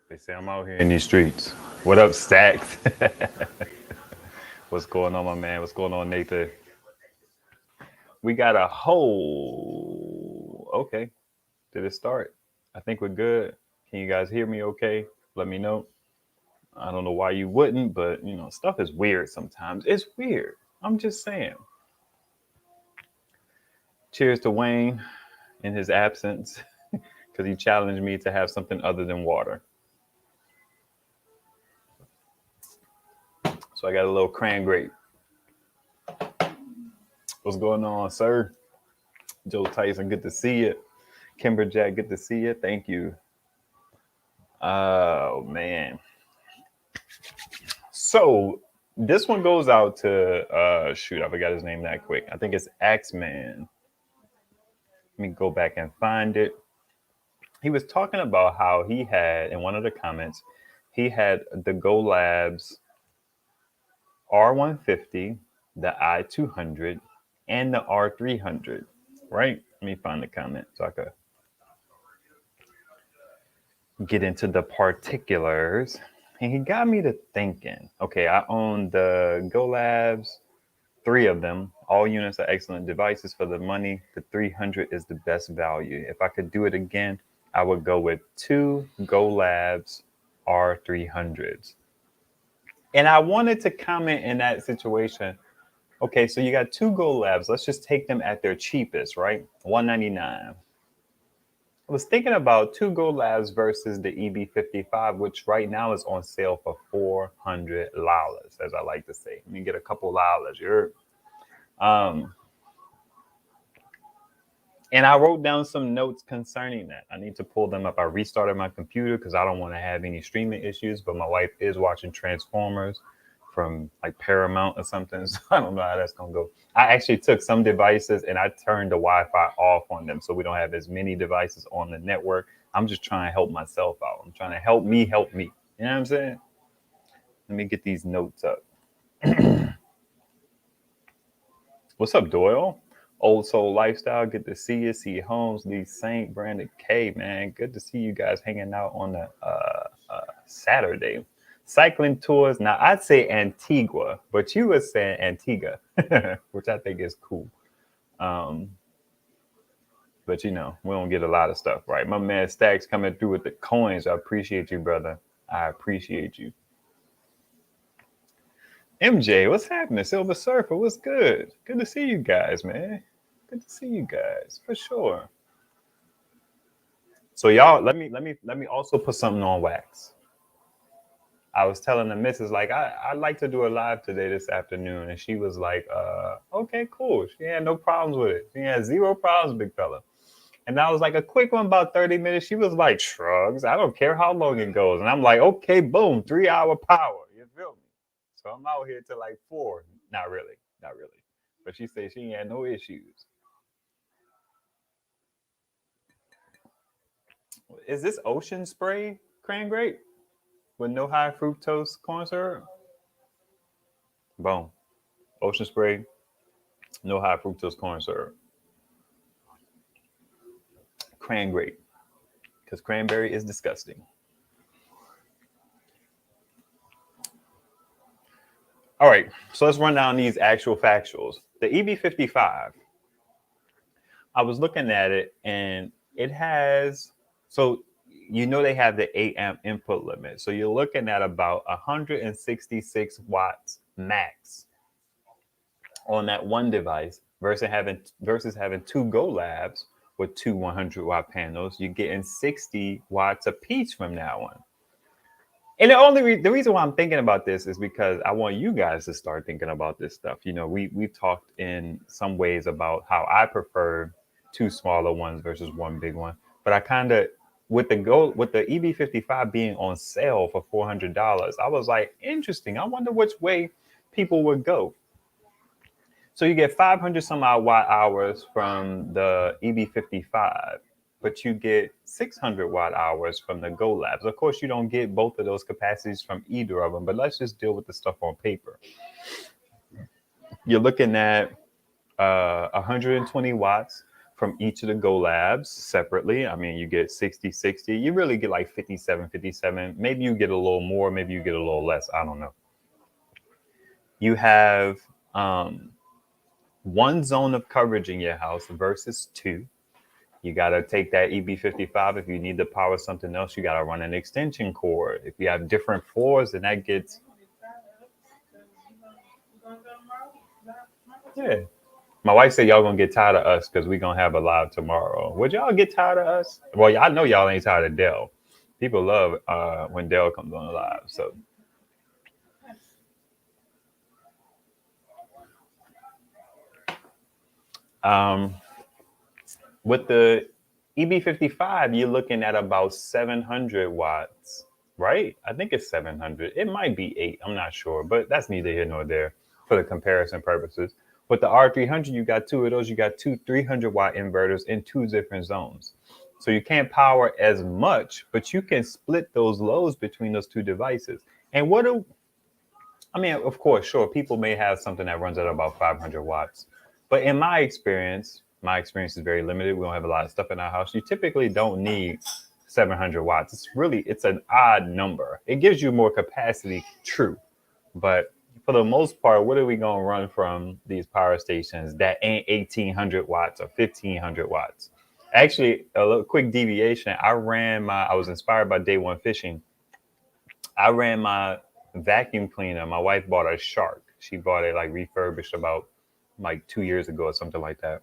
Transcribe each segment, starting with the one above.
They say I'm out here in these streets. What up, Stacked? What's going on, my man? What's going on, Nathan? We got a whole. Okay. Did it start? I think we're good. Can you guys hear me okay? Let me know. I don't know why you wouldn't, but stuff is weird sometimes. It's weird. I'm just saying. Cheers to Wayne in his absence because he challenged me to have something other than water. So I got a little cran grape. What's going on, sir? Joe Tyson, good to see you. Kimber Jack, good to see you. Thank you. Oh man. So this one goes out to shoot, I forgot his name that quick. I think it's Axeman. Let me go back and find it. He was talking about how he had in one of the comments, he had the Go Labs R150, the I200, and the R300. Right? Let me find the comment so I could get into the particulars. And he got me to thinking, okay, I own the Go Labs, 3 of them. All units are excellent devices for the money. The 300 is the best value. If I could do it again, I would go with 2 Go Labs R300s. And I wanted to comment in that situation. Okay, so you got 2 Go Labs. Let's just take them at their cheapest, right? $199. I was thinking about 2 Go Labs versus the EB55, which right now is on sale for $400, as I like to say. Let me get a couple dollars. You heard? And I wrote down some notes concerning that. I need to pull them up. I restarted my computer because I don't want to have any streaming issues, but my wife is watching Transformers from like Paramount or something. So I don't know how that's going to go. I actually took some devices and I turned the Wi-Fi off on them so we don't have as many devices on the network. I'm just trying to help myself out. I'm trying to help me help me. You know what I'm saying? Let me get these notes up. What's up, Doyle? Old Soul Lifestyle, good to see you. See Holmes, Lee Saint, Brandon K, man. Good to see you guys hanging out on the Saturday. Cycling tours. Now, I'd say Antigua, but you were saying Antigua, which I think is cool. But, we don't get a lot of stuff, right? My man Stacks coming through with the coins. I appreciate you, brother. I appreciate you. MJ, what's happening? Silver Surfer, what's good? Good to see you guys, man. Good to see you guys for sure. So y'all, let me also put something on wax. I was telling the missus like I'd like to do a live today this afternoon, and she was like, okay, cool. She had no problems with it. She had 0 problems, big fella. And I was like, a quick one, about 30 minutes. She was like, shrugs. I don't care how long it goes. And I'm like, okay, boom, 3-hour power. You feel me? So I'm out here till like 4. Not really. But she said she had no issues. Is this ocean spray cran grape with no high fructose corn syrup? Boom. Ocean spray, no high fructose corn syrup. Cran grape. Because cranberry is disgusting. All right, so let's run down these actual factuals. The EB55, I was looking at it and it has, so they have the 8 amp input limit. So you're looking at about 166 watts max on that one device versus having 2 Go Labs with 2 100-watt panels. You're getting 60 watts a piece from that one. And the reason why I'm thinking about this is because I want you guys to start thinking about this stuff. We've talked in some ways about how I prefer 2 smaller ones versus 1 big one. But I kind of, with the EB55 being on sale for $400, I was like, interesting. I wonder which way people would go. So you get 500 some odd watt hours from the EB55. But you get 600 watt hours from the Go Labs. Of course, you don't get both of those capacities from either of them, but let's just deal with the stuff on paper. You're looking at 120 watts from each of the Go Labs separately. I mean, you get 60/60. You really get like 57/57. Maybe you get a little more, maybe you get a little less. I don't know. You have one zone of coverage in your house versus two. You got to take that EB55. If you need to power something else, you got to run an extension cord. If you have different floors, then that gets... Yeah. My wife said y'all gonna get tired of us because we gonna have a live tomorrow. Would y'all get tired of us? Well, I know y'all ain't tired of Dell. People love when Dell comes on the live. So with the EB55, you're looking at about 700 watts, right? I think it's 700. It might be 8. I'm not sure, but that's neither here nor there for the comparison purposes. With the R300, you got two of those. You got two 300-watt inverters in two different zones. So you can't power as much, but you can split those loads between those two devices. And I mean, of course, sure, people may have something that runs at about 500 watts. But in my experience is very limited. We don't have a lot of stuff in our house. You typically don't need 700 watts. It's an odd number. It gives you more capacity, true. But for the most part, what are we going to run from these power stations that ain't 1800 watts or 1500 watts? Actually, a little quick deviation. I was inspired by Day One Fishing. I ran my vacuum cleaner. My wife bought a Shark. She bought it like refurbished about like 2 years ago or something like that.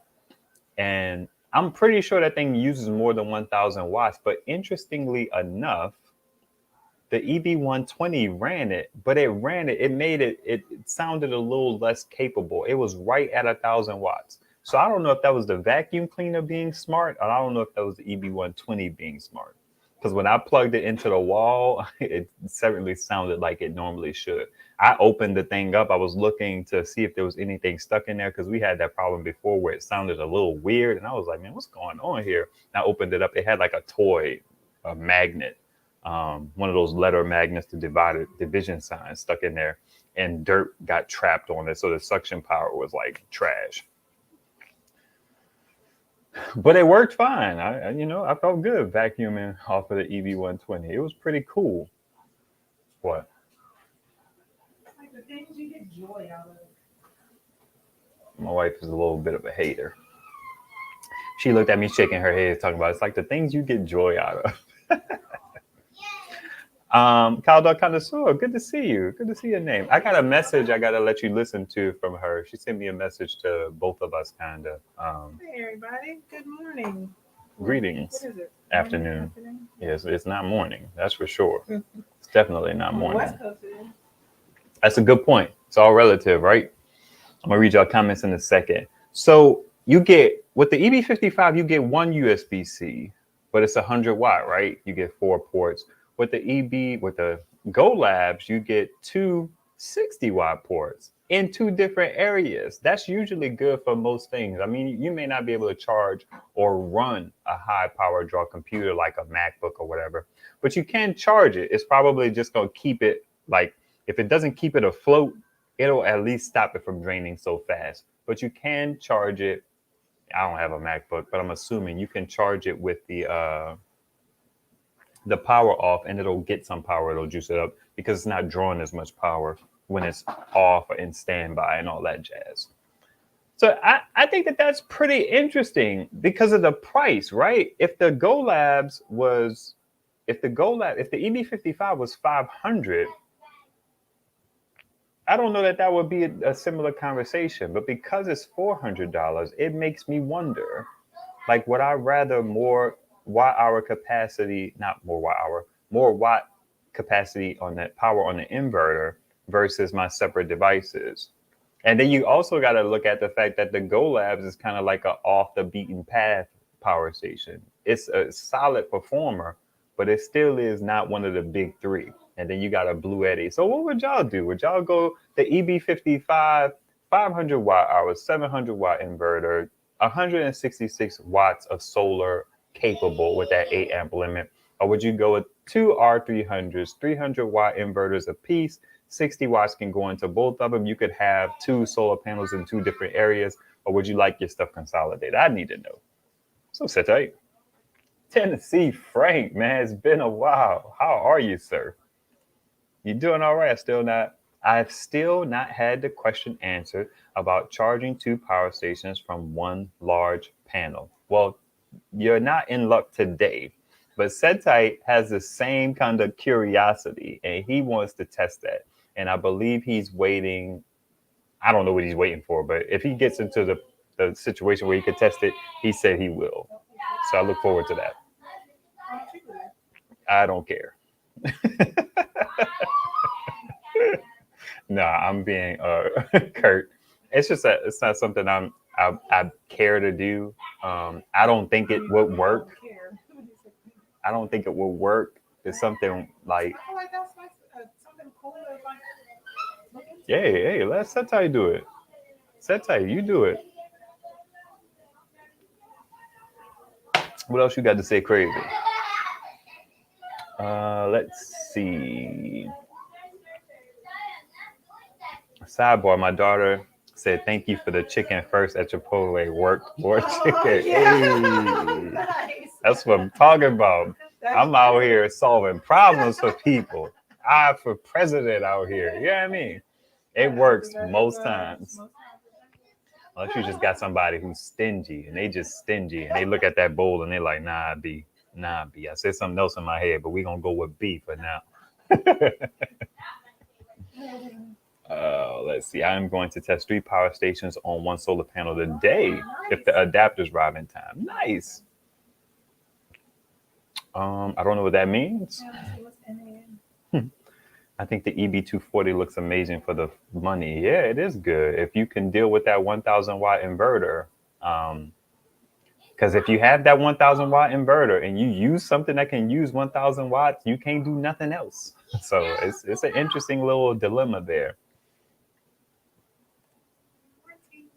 And I'm pretty sure that thing uses more than 1000 watts. But interestingly enough, the EB120 ran it, but it sounded a little less capable. It was right at 1000 watts. So I don't know if that was the vacuum cleaner being smart, or I don't know if that was the EB120 being smart. Because when I plugged it into the wall, it certainly sounded like it normally should. I opened the thing up. I was looking to see if there was anything stuck in there because we had that problem before where it sounded a little weird. And I was like, man, what's going on here? And I opened it up. It had like a magnet, one of those letter magnets to division signs stuck in there, and dirt got trapped on it. So the suction power was like trash. But it worked fine. I felt good vacuuming off of the EB120. It was pretty cool. What? Like the things you get joy out of. My wife is a little bit of a hater. She looked at me shaking her head, talking about it's like the things you get joy out of. Kyle Dog Connoisseur, good to see you. Good to see your name. I got a message I got to let you listen to from her. She sent me a message to both of us, kind of. Hey, everybody. Good morning. Greetings. What is it? Afternoon. Yes, it's not morning. That's for sure. It's definitely not morning. West Coast it is. That's a good point. It's all relative, right? I'm going to read y'all comments in a second. So you get, with the EB55, you get one USB-C, but it's 100 watt, right? You get 4 ports. With the Go Labs, you get 2 60-watt ports in 2 different areas. That's usually good for most things. I mean, you may not be able to charge or run a high power draw computer like a MacBook or whatever, but you can charge it. It's probably just going to keep it, like, if it doesn't keep it afloat, it'll at least stop it from draining so fast. But you can charge it. I don't have a MacBook, but I'm assuming you can charge it with the power off, and it'll get some power. It'll juice it up because it's not drawing as much power when it's off in standby and all that jazz. So I think that that's pretty interesting because of the price, right? If the EB55 was 500, I don't know that would be a similar conversation, but because it's $400, it makes me wonder, like, would I rather more watt capacity on that power on the inverter versus my separate devices? And then you also got to look at the fact that the Go Labs is kind of like a off the beaten path power station. It's a solid performer, but it still is not one of the big 3. And then you got a Blue Eddy. So what would y'all do? Would y'all go the EB55, 500 watt hours, 700 watt inverter, 166 watts of solar capable with that 8 amp limit? Or would you go with 2 R300s, 300 watt inverters a piece? 60 watts can go into both of them. You could have 2 solar panels in 2 different areas. Or would you like your stuff consolidated? I need to know. So sit tight. Tennessee Frank, man, it's been a while. How are you, sir? You doing all right? I've still not had the question answered about charging two power stations from one large panel. Well, you're not in luck today, but Setai has the same kind of curiosity and he wants to test that. And I believe he's waiting. I don't know what he's waiting for, but if he gets into the situation where he could test it, he said he will. So I look forward to that. I don't care. No, I'm being curt. It's just that it's not something I care to do. I don't think it would work. I don't think it would work. It's something like, I feel like that's like something cool. Like, hey, let Setai do it. Setai, you do it. What else you got to say crazy? Let's see. Sidebar, my daughter said thank you for the chicken first at Chipotle. Worked more chicken. Yeah. Hey. Nice. That's what I'm talking about. I'm out here solving problems for people. I for president out here. You know what I mean? It works most times. Unless you just got somebody who's stingy and they just stingy and they look at that bowl and they're like, nah, B. I said something else in my head, but we're going to go with B for now. Let's see. I'm going to test 3 power stations on 1 solar panel today if the adapters arrive in time. Nice. I don't know what that means. I think the EB240 looks amazing for the money. Yeah, it is good. If you can deal with that 1,000 watt inverter, because if you have that 1,000 watt inverter and you use something that can use 1,000 watts, you can't do nothing else. So it's an interesting little dilemma there.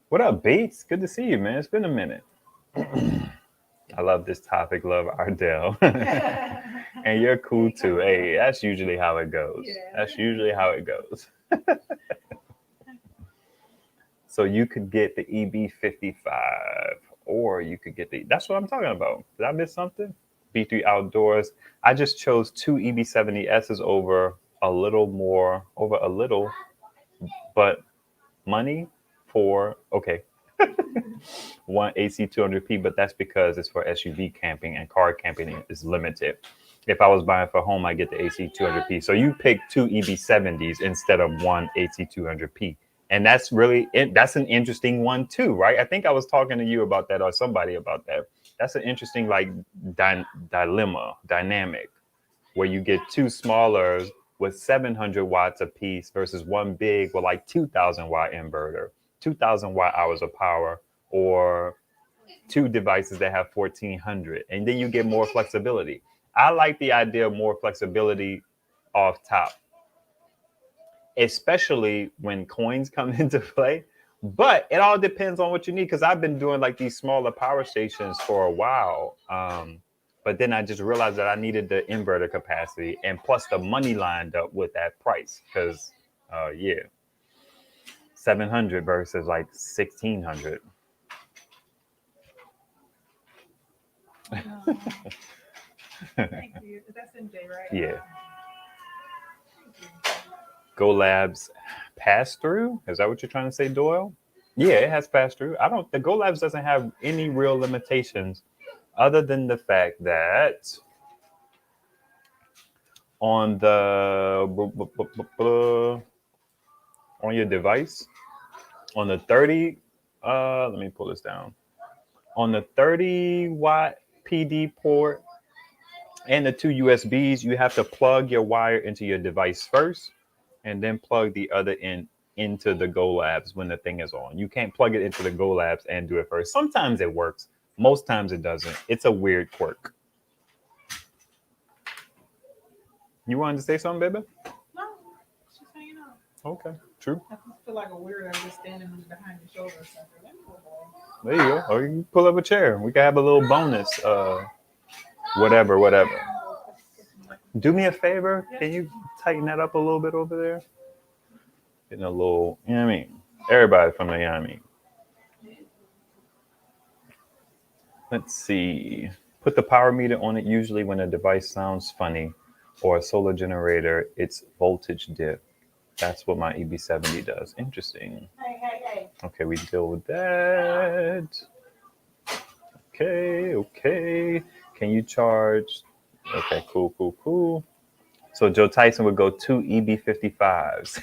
What up, Bates? Good to see you, man. It's been a minute. I love this topic. Love Ardell. And you're cool too. Hey, that's usually how it goes. That's usually how it goes. So you could get the EB55 or you could get that's what I'm talking about. Did I miss something? B3 Outdoors. I just chose 2 EB70S's over a little, but money for, okay. One AC 200p, but that's because it's for SUV camping and car camping is limited. If I was buying for home, I get the AC 200p. So you pick 2 EB70s instead of 1 AC 200p. And that's that's an interesting one too, right? I think I was talking to you about that or somebody about that. That's an interesting like dynamic where you get 2 smaller with 700 watts a piece versus 1 big with like 2,000 watt inverter, 2,000 watt hours of power, or 2 devices that have 1,400, and then you get more flexibility. I like the idea of more flexibility off top, especially when coins come into play. But it all depends on what you need, because I've been doing like these smaller power stations for a while. But then I just realized that I needed the inverter capacity and plus the money lined up with that price. Because, 700 versus like 1,600. Thank you. That's MJ, right? Yeah. Go Labs pass through? Is that what you're trying to say, Doyle? Yeah, it has pass through. The Go Labs doesn't have any real limitations other than the fact that on your device, on the 30, let me pull this down. On the 30 watt PD port and the 2 USBs, you have to plug your wire into your device first and then plug the other end into the Go Labs when the thing is on. You can't plug it into the Go Labs and do it first. Sometimes it works. Most times it doesn't. It's a weird quirk. You wanted to say something, baby? No, just hanging out. Okay, true. I feel like a weirdo just standing behind your shoulder or something. There you go. Or you can pull up a chair. We can have a little bonus. Whatever. Do me a favor. Can you tighten that up a little bit over there? Getting a little, you know what I mean? Everybody from the, you know what I mean? Let's see. Put the power meter on it usually when a device sounds funny or a solar generator, its voltage dip. That's what my EB70 does. Interesting. Hey. Okay, we deal with that. Okay. Can you charge? Okay, cool. So Joe Tyson would go 2 EB55s.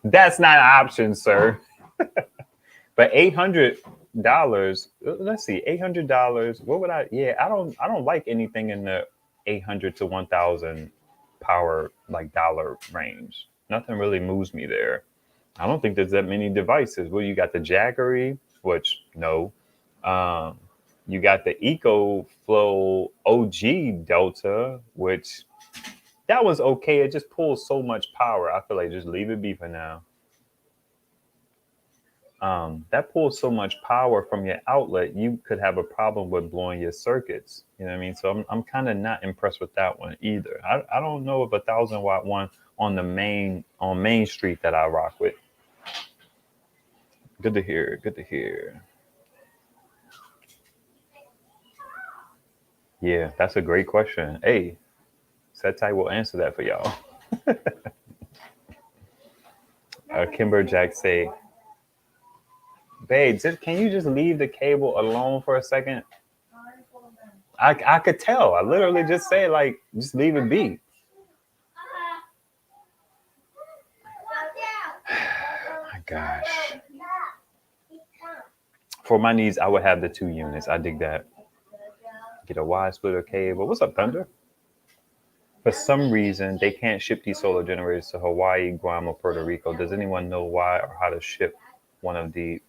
That's not an option, sir. But $800. Let's see, $800. What would I? Yeah, I don't like anything in the 800 to 1,000 power like dollar range. Nothing really moves me there. I don't think there's that many devices. Well, you got the Jackery, which no. Um, you got the EcoFlow OG Delta, which that was okay. It just pulls so much power. I feel like just leave it be for now. That pulls so much power from your outlet, you could have a problem with blowing your circuits. You know what I mean? So I'm kind of not impressed with that one either. I don't know of a 1,000 watt one on the main street that I rock with. Good to hear. Good to hear. Yeah, that's a great question. Hey, Setai will answer that for y'all. Kimber Jack say, babe, can you just leave the cable alone for a second? I could tell. I literally just say like, just leave it be. My gosh. For my needs, I would have the 2 units. I dig that. Get a wide splitter cable. What's up, Thunder? For some reason, they can't ship these solar generators to Hawaii, Guam, or Puerto Rico. Does anyone know why or how to ship one to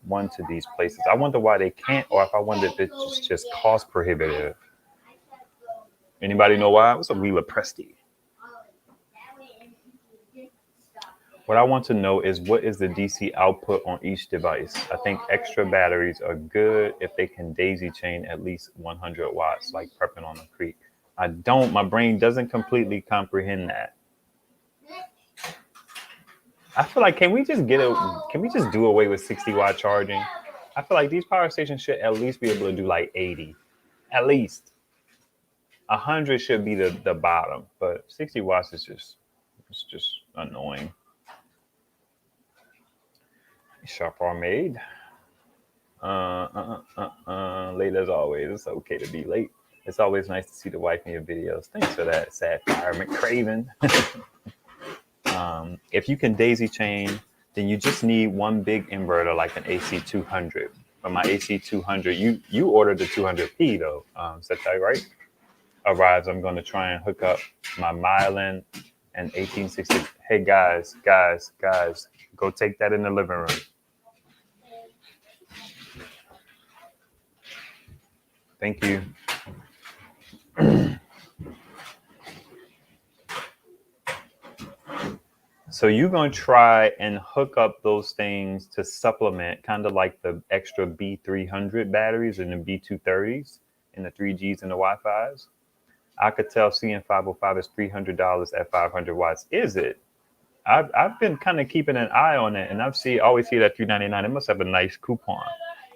these places? I wonder why they can't, or if I wonder if it's just cost prohibitive. Anybody know why? What's up, Wheeler Presti? What I want to know is what is the DC output on each device? I think extra batteries are good if they can daisy chain at least 100 watts, like prepping on a creek. I don't, my brain doesn't completely comprehend that. I feel like, can we just do away with 60-watt charging? I feel like these power stations should at least be able to do like 80. At least. 100 should be the bottom, but 60 watts is just annoying. Sharp Armade. Late as always. It's okay to be late. It's always nice to see the wife in your videos. Thanks for that, Sapphire McCraven. If you can daisy chain, then you just need one big inverter like an AC200. For my AC200, you ordered the 200p though. Is that right? Arrives. I'm going to try and hook up my Mylan and 1860. Hey guys, go take that in the living room. Thank you. So you're going to try and hook up those things to supplement kind of like the extra B300 batteries and the B230s and the 3Gs and the Wi-Fi's. I could tell CN505 is $300 at 500 watts. Is it? I've been kind of keeping an eye on it, and always see that $399. It must have a nice coupon.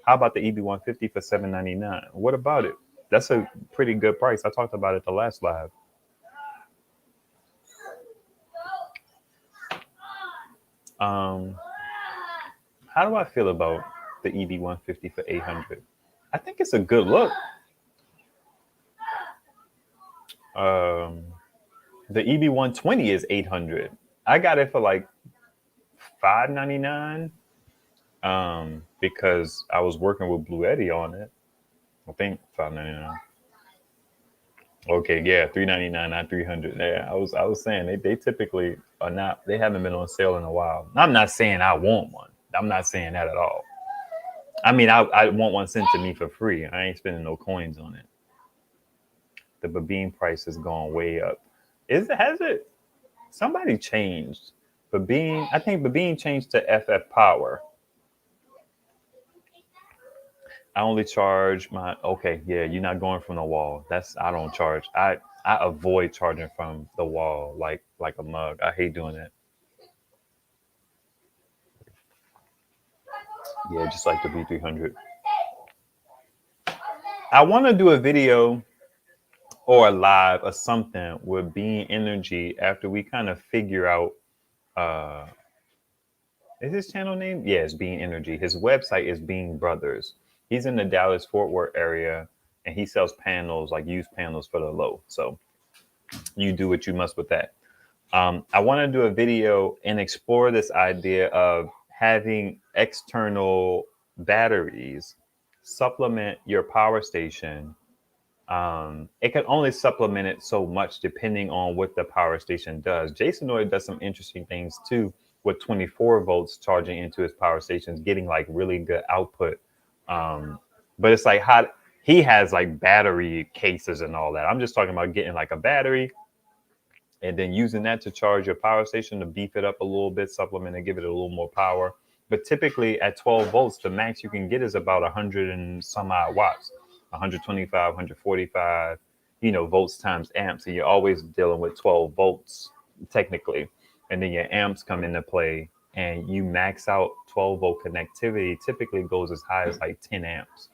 How about the EB150 for $799? What about it? That's a pretty good price. I talked about it the last live. How do I feel about the EB150 for 800? I think it's a good look. The EB120 is 800. I got it for like $599 because I was working with Blue Eddy on it. I think $599. Okay, yeah, $399, not $300. Yeah, I was saying they typically are not. They haven't been on sale in a while. I'm not saying I want one. I'm not saying that at all. I mean, I want one sent to me for free. I ain't spending no coins on it. The Babine price has gone way up. Has it? Somebody changed. Babine, I think Babine changed to FF Power. I only charge okay, yeah, you're not going from the wall. I don't charge. I avoid charging from the wall like a mug. I hate doing that. Yeah, just like the B300. I want to do a video or a live or something with Being Energy after we kind of figure out is his channel name? Yeah, it's Being Energy. His website is Being Brothers. He's in the Dallas Fort Worth area and he sells panels, like used panels for the low. So you do what you must with that. I want to do a video and explore this idea of having external batteries supplement your power station. It can only supplement it so much depending on what the power station does. Jason Noy does some interesting things too with 24 volts charging into his power stations, getting like really good output. But it's like how he has like battery cases and all that. I'm just talking about getting like a battery and then using that to charge your power station to beef it up a little bit, supplement and give it a little more power. But typically at 12 volts, the max you can get is about 100 and some odd watts, 125, 145, volts times amps. And you're always dealing with 12 volts technically. And then your amps come into play and you max out 12 volt connectivity typically goes as high as like 10 amps.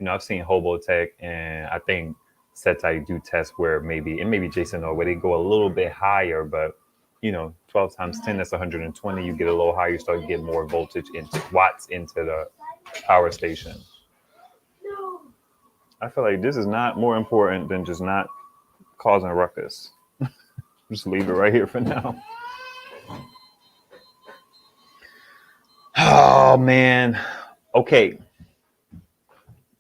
I've seen Hobotech and I think sets I do tests where maybe Jason or where they go a little bit higher, but 12 times 10, that's 120. You get a little higher, you start getting more voltage into watts into the power station. I feel like this is not more important than just not causing a ruckus. Just leave it right here for now. Oh man. Okay.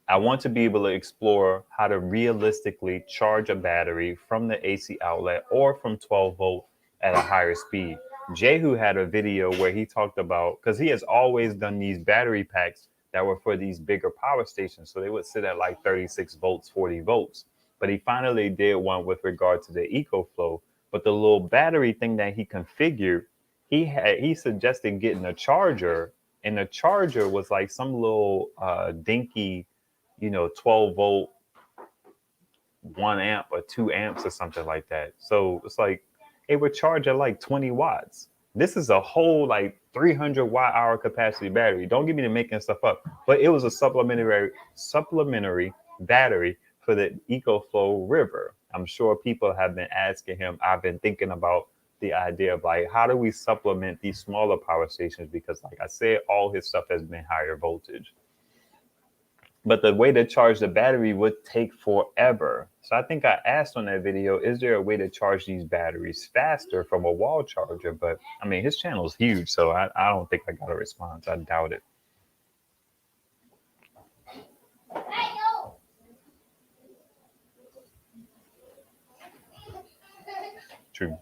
I want to be able to explore how to realistically charge a battery from the AC outlet or from 12 volt at a higher speed. Jehu had a video where he talked about, because he has always done these battery packs that were for these bigger power stations. So they would sit at like 36 volts, 40 volts. But he finally did one with regard to the EcoFlow. But the little battery thing that he configured, he suggested getting a charger. And the charger was like some little dinky 12 volt, 1 amp or 2 amps or something like that. So it's like it would charge at like 20 watts. This is a whole like 300 watt hour capacity battery. Don't get me to making stuff up, but it was a supplementary battery for the EcoFlow River. I'm sure people have been asking him. I've been thinking about the idea of like, how do we supplement these smaller power stations? Because like I said, all his stuff has been higher voltage. But the way to charge the battery would take forever. So I think I asked on that video, is there a way to charge these batteries faster from a wall charger? But I mean, his channel is huge, so I don't think I got a response. I doubt it. True.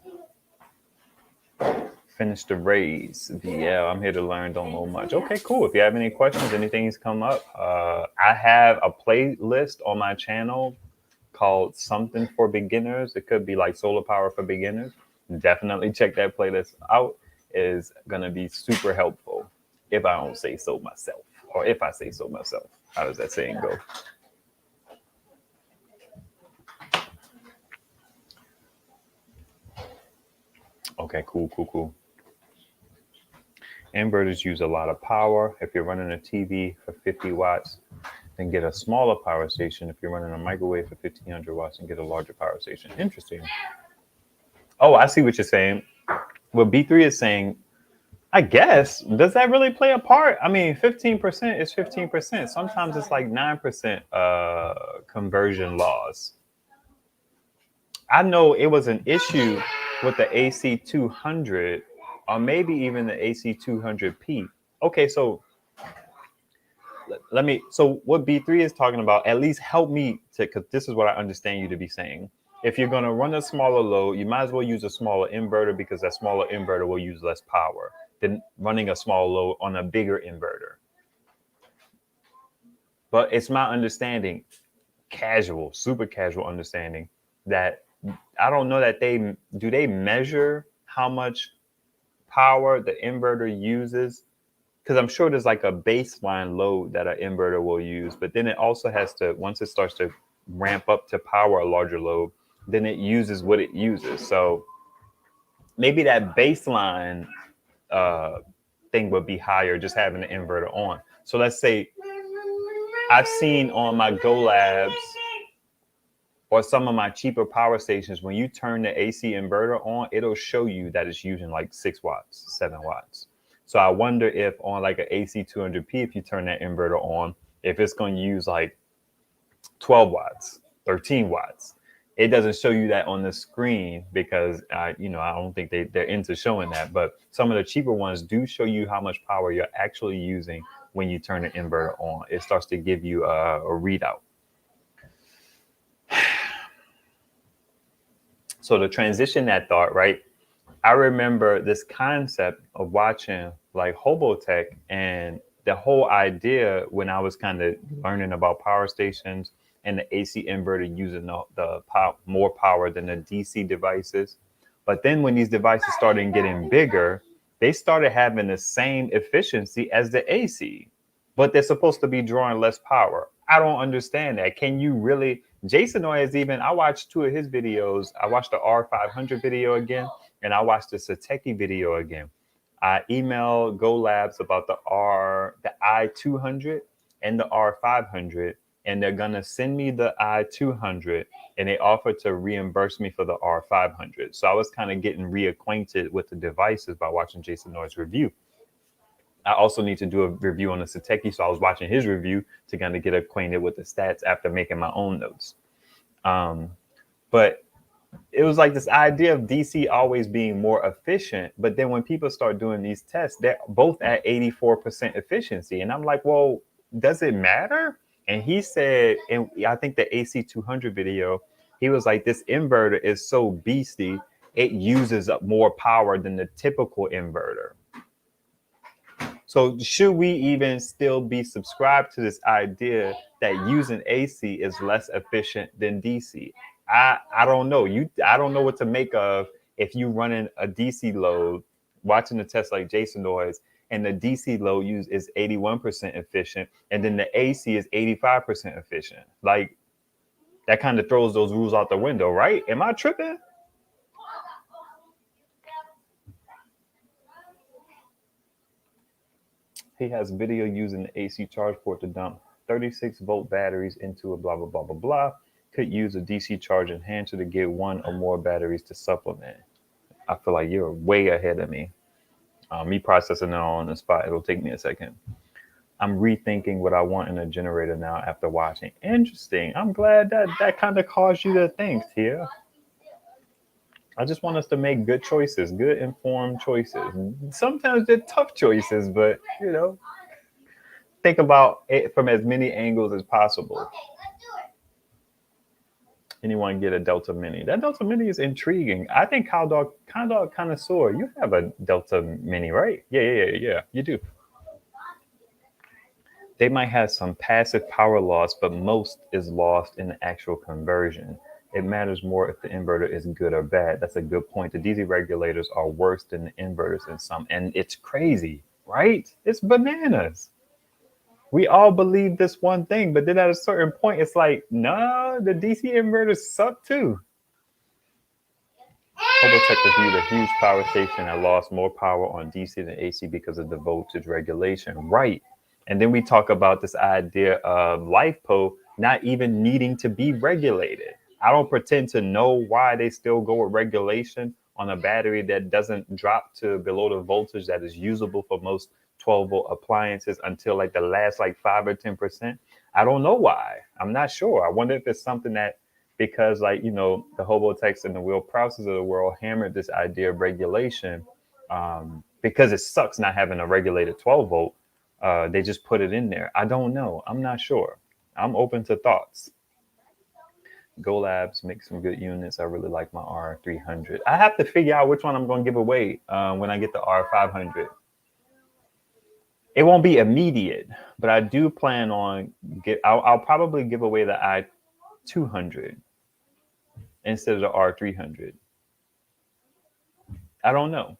Finish the raise. VL, I'm here to learn, don't know much. Okay, cool. If you have any questions, anything's come up, I have a playlist on my channel called Something for Beginners. It could be like Solar Power for Beginners. Definitely check that playlist out. It is going to be super helpful if I don't say so myself, or if I say so myself. How does that saying go? Okay, cool. Inverters use a lot of power. If you're running a TV for 50 watts, then get a smaller power station. If you're running a microwave for 1500 watts, and get a larger power station. Interesting. Oh, I see what you're saying. What B3 is saying, I guess, does that really play a part? I mean, 15% is 15%. Sometimes it's like 9% conversion loss. I know it was an issue with the AC200 or maybe even the AC200P. Okay, so so what B3 is talking about, at least help me to, because this is what I understand you to be saying. If you're going to run a smaller load, you might as well use a smaller inverter because that smaller inverter will use less power than running a small load on a bigger inverter. But it's my understanding, super casual understanding, that I don't know that they measure how much power the inverter uses, because I'm sure there's like a baseline load that an inverter will use, but then it also has to, once it starts to ramp up to power a larger load, then it uses what it uses. So maybe that baseline thing would be higher just having the inverter on. So let's say I've seen on my Go Labs or some of my cheaper power stations, when you turn the AC inverter on, it'll show you that it's using like 6 watts, 7 watts. So I wonder if on like an AC 200p, if you turn that inverter on, if it's going to use like 12 watts, 13 watts. It doesn't show you that on the screen because, I don't think they're into showing that. But some of the cheaper ones do show you how much power you're actually using when you turn the inverter on. It starts to give you a readout. So to transition that thought, right? I remember this concept of watching like Hobotech, and the whole idea when I was kind of learning about power stations and the AC inverter using more power than the DC devices. But then when these devices started getting bigger, they started having the same efficiency as the AC, but they're supposed to be drawing less power. I don't understand that. Can you really? Jason has I watched 2 of his videos. I watched the R500 video again, and I watched the Sateki video again. I emailed Go Labs about the i200 and the R500, and they're gonna send me the i200, and they offered to reimburse me for the R500. So I was kind of getting reacquainted with the devices by watching Jason Noy's review. I also need to do a review on the Sateki, so I was watching his review to kind of get acquainted with the stats after making my own notes. But it was like this idea of DC always being more efficient. But then when people start doing these tests, they're both at 84% efficiency. And I'm like, well, does it matter? And he said, and I think the AC 200 video, he was like, this inverter is so beastie, it uses up more power than the typical inverter. So should we even still be subscribed to this idea that using AC is less efficient than DC? I don't know. I don't know what to make of if you running a DC load, watching the test like Jason Noyes, and the DC load use is 81% efficient, and then the AC is 85% efficient. Like, that kind of throws those rules out the window, right? Am I tripping? He has video using the AC charge port to dump 36-volt batteries into a blah, blah, blah, blah, blah. Could use a DC charge enhancer to get 1 or more batteries to supplement. I feel like you're way ahead of me. Me processing it on the spot, it'll take me a second. I'm rethinking what I want in a generator now after watching. Interesting. I'm glad that kind of caused you to think, Tia. I just want us to make good choices, good informed choices. Sometimes they're tough choices, but think about it from as many angles as possible. Anyone get a Delta Mini? That Delta Mini is intriguing. I think Cow Dog Connoisseur, you have a Delta Mini, right? Yeah, you do. They might have some passive power loss, but most is lost in the actual conversion. It matters more if the inverter is good or bad. That's a good point. The DC regulators are worse than the inverters in some, and it's crazy, right? It's bananas. We all believe this one thing, but then at a certain point, it's like, no, the DC inverters suck too. Hobotech reviewed a huge power station that lost more power on DC than AC because of the voltage regulation. Right. And then we talk about this idea of LiFePO not even needing to be regulated. I don't pretend to know why they still go with regulation on a battery that doesn't drop to below the voltage that is usable for most 12-volt appliances until like the last 5 or 10%. I don't know why. I'm not sure. I wonder if it's something that, because the Hobotechs and the Will Prouses of the world hammered this idea of regulation, because it sucks not having a regulated 12-volt. They just put it in there. I don't know. I'm not sure. I'm open to thoughts. Go Labs make some good units. I really like my R300. I have to figure out which one I'm going to give away when I get the R500. It won't be immediate, but I do plan on I'll probably give away the i200 instead of the R300. I don't know.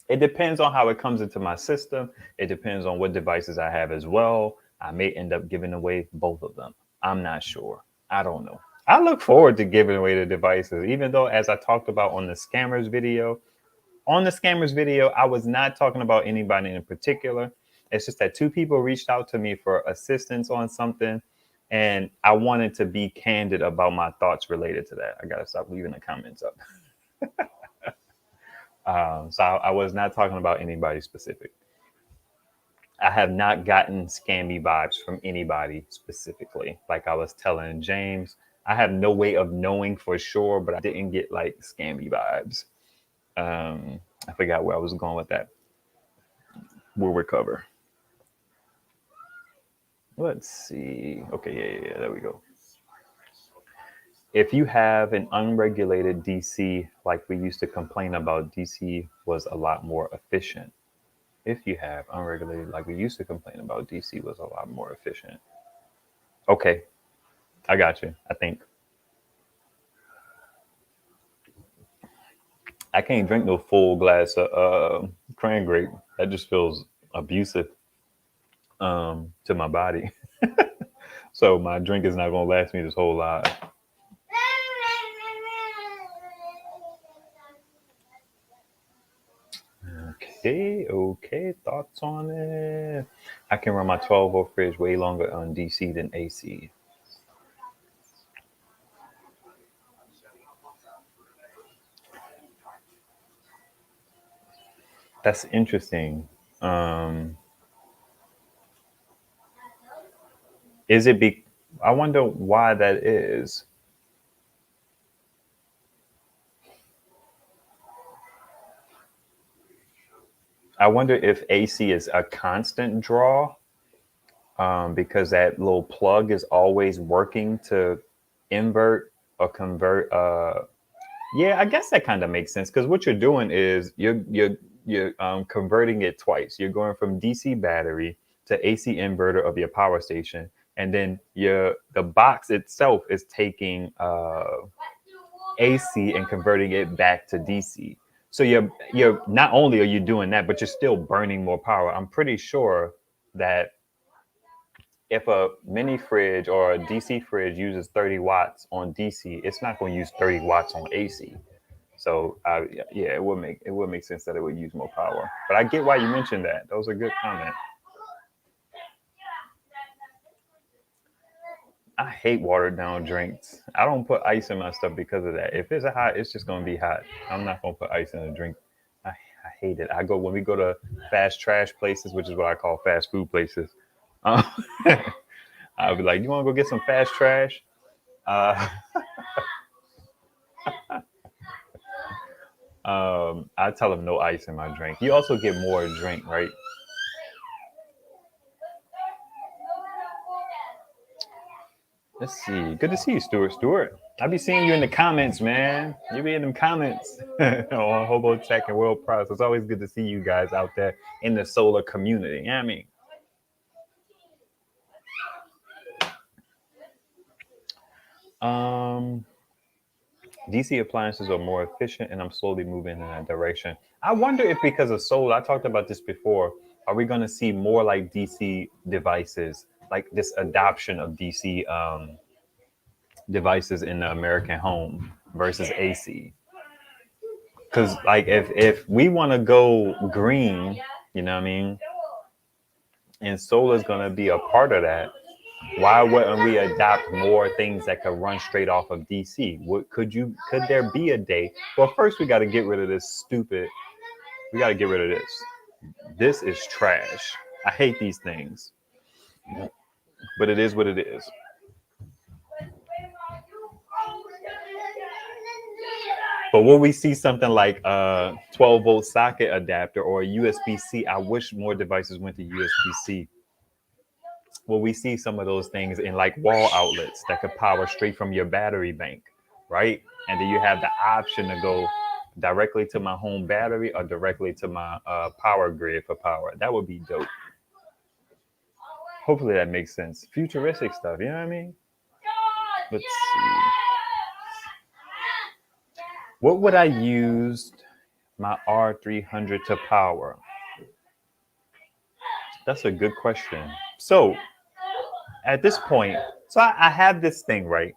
It depends on how it comes into my system. It depends on what devices I have as well. I may end up giving away both of them. I'm not sure. I don't know. I look forward to giving away the devices, even though, as I talked about on the scammers video, I was not talking about anybody in particular. It's just that two people reached out to me for assistance on something, and I wanted to be candid about my thoughts related to that. I gotta stop leaving the comments up. So I was not talking about anybody specific. I have not gotten scammy vibes from anybody specifically. Like I was telling James, I have no way of knowing for sure, but I didn't get like scammy vibes. I forgot where I was going with that. We'll recover. Let's see. Okay, yeah, there we go. If you have an unregulated DC, like we used to complain about, DC was a lot more efficient. If you have unregulated, like we used to complain about, DC was a lot more efficient. Okay, I got you. I think I can't drink no full glass of cranberry. That just feels abusive to my body. So my drink is not gonna last me this whole life. Okay. Thoughts on it? I can run my 12-volt fridge way longer on DC than AC. That's interesting. Is it be? I wonder why that is. I wonder if AC is a constant draw because that little plug is always working to invert or convert. Yeah, I guess that kind of makes sense because what you're doing is you're converting it twice. You're going from DC battery to AC inverter of your power station, and then the box itself is taking AC and converting it back to DC. So you're not only are you doing that, but you're still burning more power. I'm pretty sure that if a mini fridge or a DC fridge uses 30 watts on DC, it's not going to use 30 watts on AC. So yeah, it would make sense that it would use more power. But I get why you mentioned that. That was a good comment. I hate watered down drinks. I don't put ice in my stuff because of that. If it's hot, it's just gonna be hot. I'm not gonna put ice in a drink. I hate it. When we go to fast trash places, which is what I call fast food places. Uh, I'll be like, "You want to go get some fast trash?" Uh, I tell them no ice in my drink. You also get more drink, right? Let's see. Good to see you, Stuart. Stuart, I be seeing you in the comments, man. You be in them comments on Hobo Tech and World Price. It's always good to see you guys out there in the solar community. You know what I mean? DC appliances are more efficient, and I'm slowly moving in that direction. I wonder if because of solar, I talked about this before, are we going to see more like DC devices, like this adoption of DC devices in the American home versus AC? Because like if we want to go green, you know what I mean, and solar is going to be a part of that, why wouldn't we adopt more things that could run straight off of DC? Could there be a day? Well, first we got to get rid of this stupid. We got to get rid of this. This is trash. I hate these things, but it is what it is. But when we see something like a 12-volt socket adapter or a USB-C, I wish more devices went to USB-C. Well, we see some of those things in like wall outlets that could power straight from your battery bank, right? And then you have the option to go directly to my home battery or directly to my power grid for power. That would be dope. Hopefully that makes sense. Futuristic stuff, you know what I mean? Let's see. What would I use my R300 to power? That's a good question. So at this point, I have this thing, right?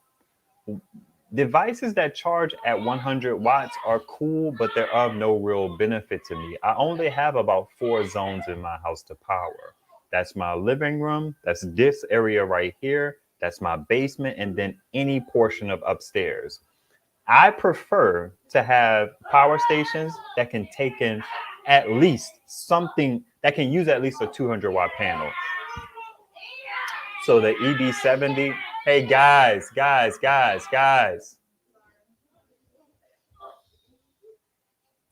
Devices that charge at 100 watts are cool, but they're of no real benefit to me. I only have about 4 zones in my house to power. That's my living room. That's this area right here. That's my basement. And then any portion of upstairs. I prefer to have power stations that can take in at least something that can use at least a 200-watt panel. So the EB70, hey guys.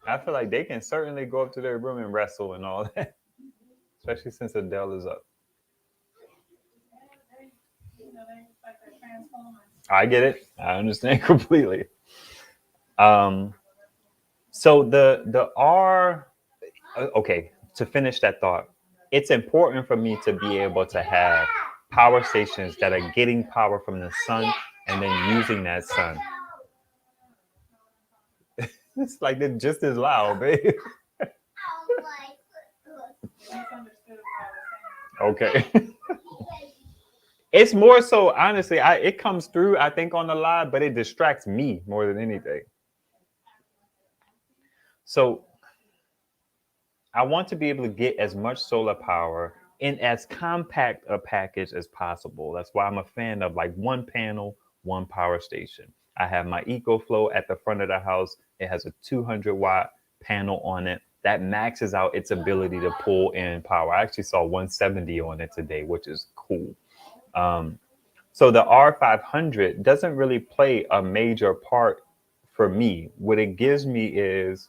I feel like they can certainly go up to their room and wrestle and all that, especially since Adele is up. I get it. I understand completely. So the R, okay, to finish that thought, it's important for me to be able to have power stations that are getting power from the sun and then using that sun. It's like they're just as loud, babe. Okay. It's more so, honestly, it comes through, I think, on the live, but it distracts me more than anything. So I want to be able to get as much solar power in as compact a package as possible. That's why I'm a fan of like one panel, one power station. I have my EcoFlow at the front of the house. It has a 200-watt panel on it that maxes out its ability to pull in power. I actually saw 170 on it today, which is cool. So the R500 doesn't really play a major part for me. What it gives me is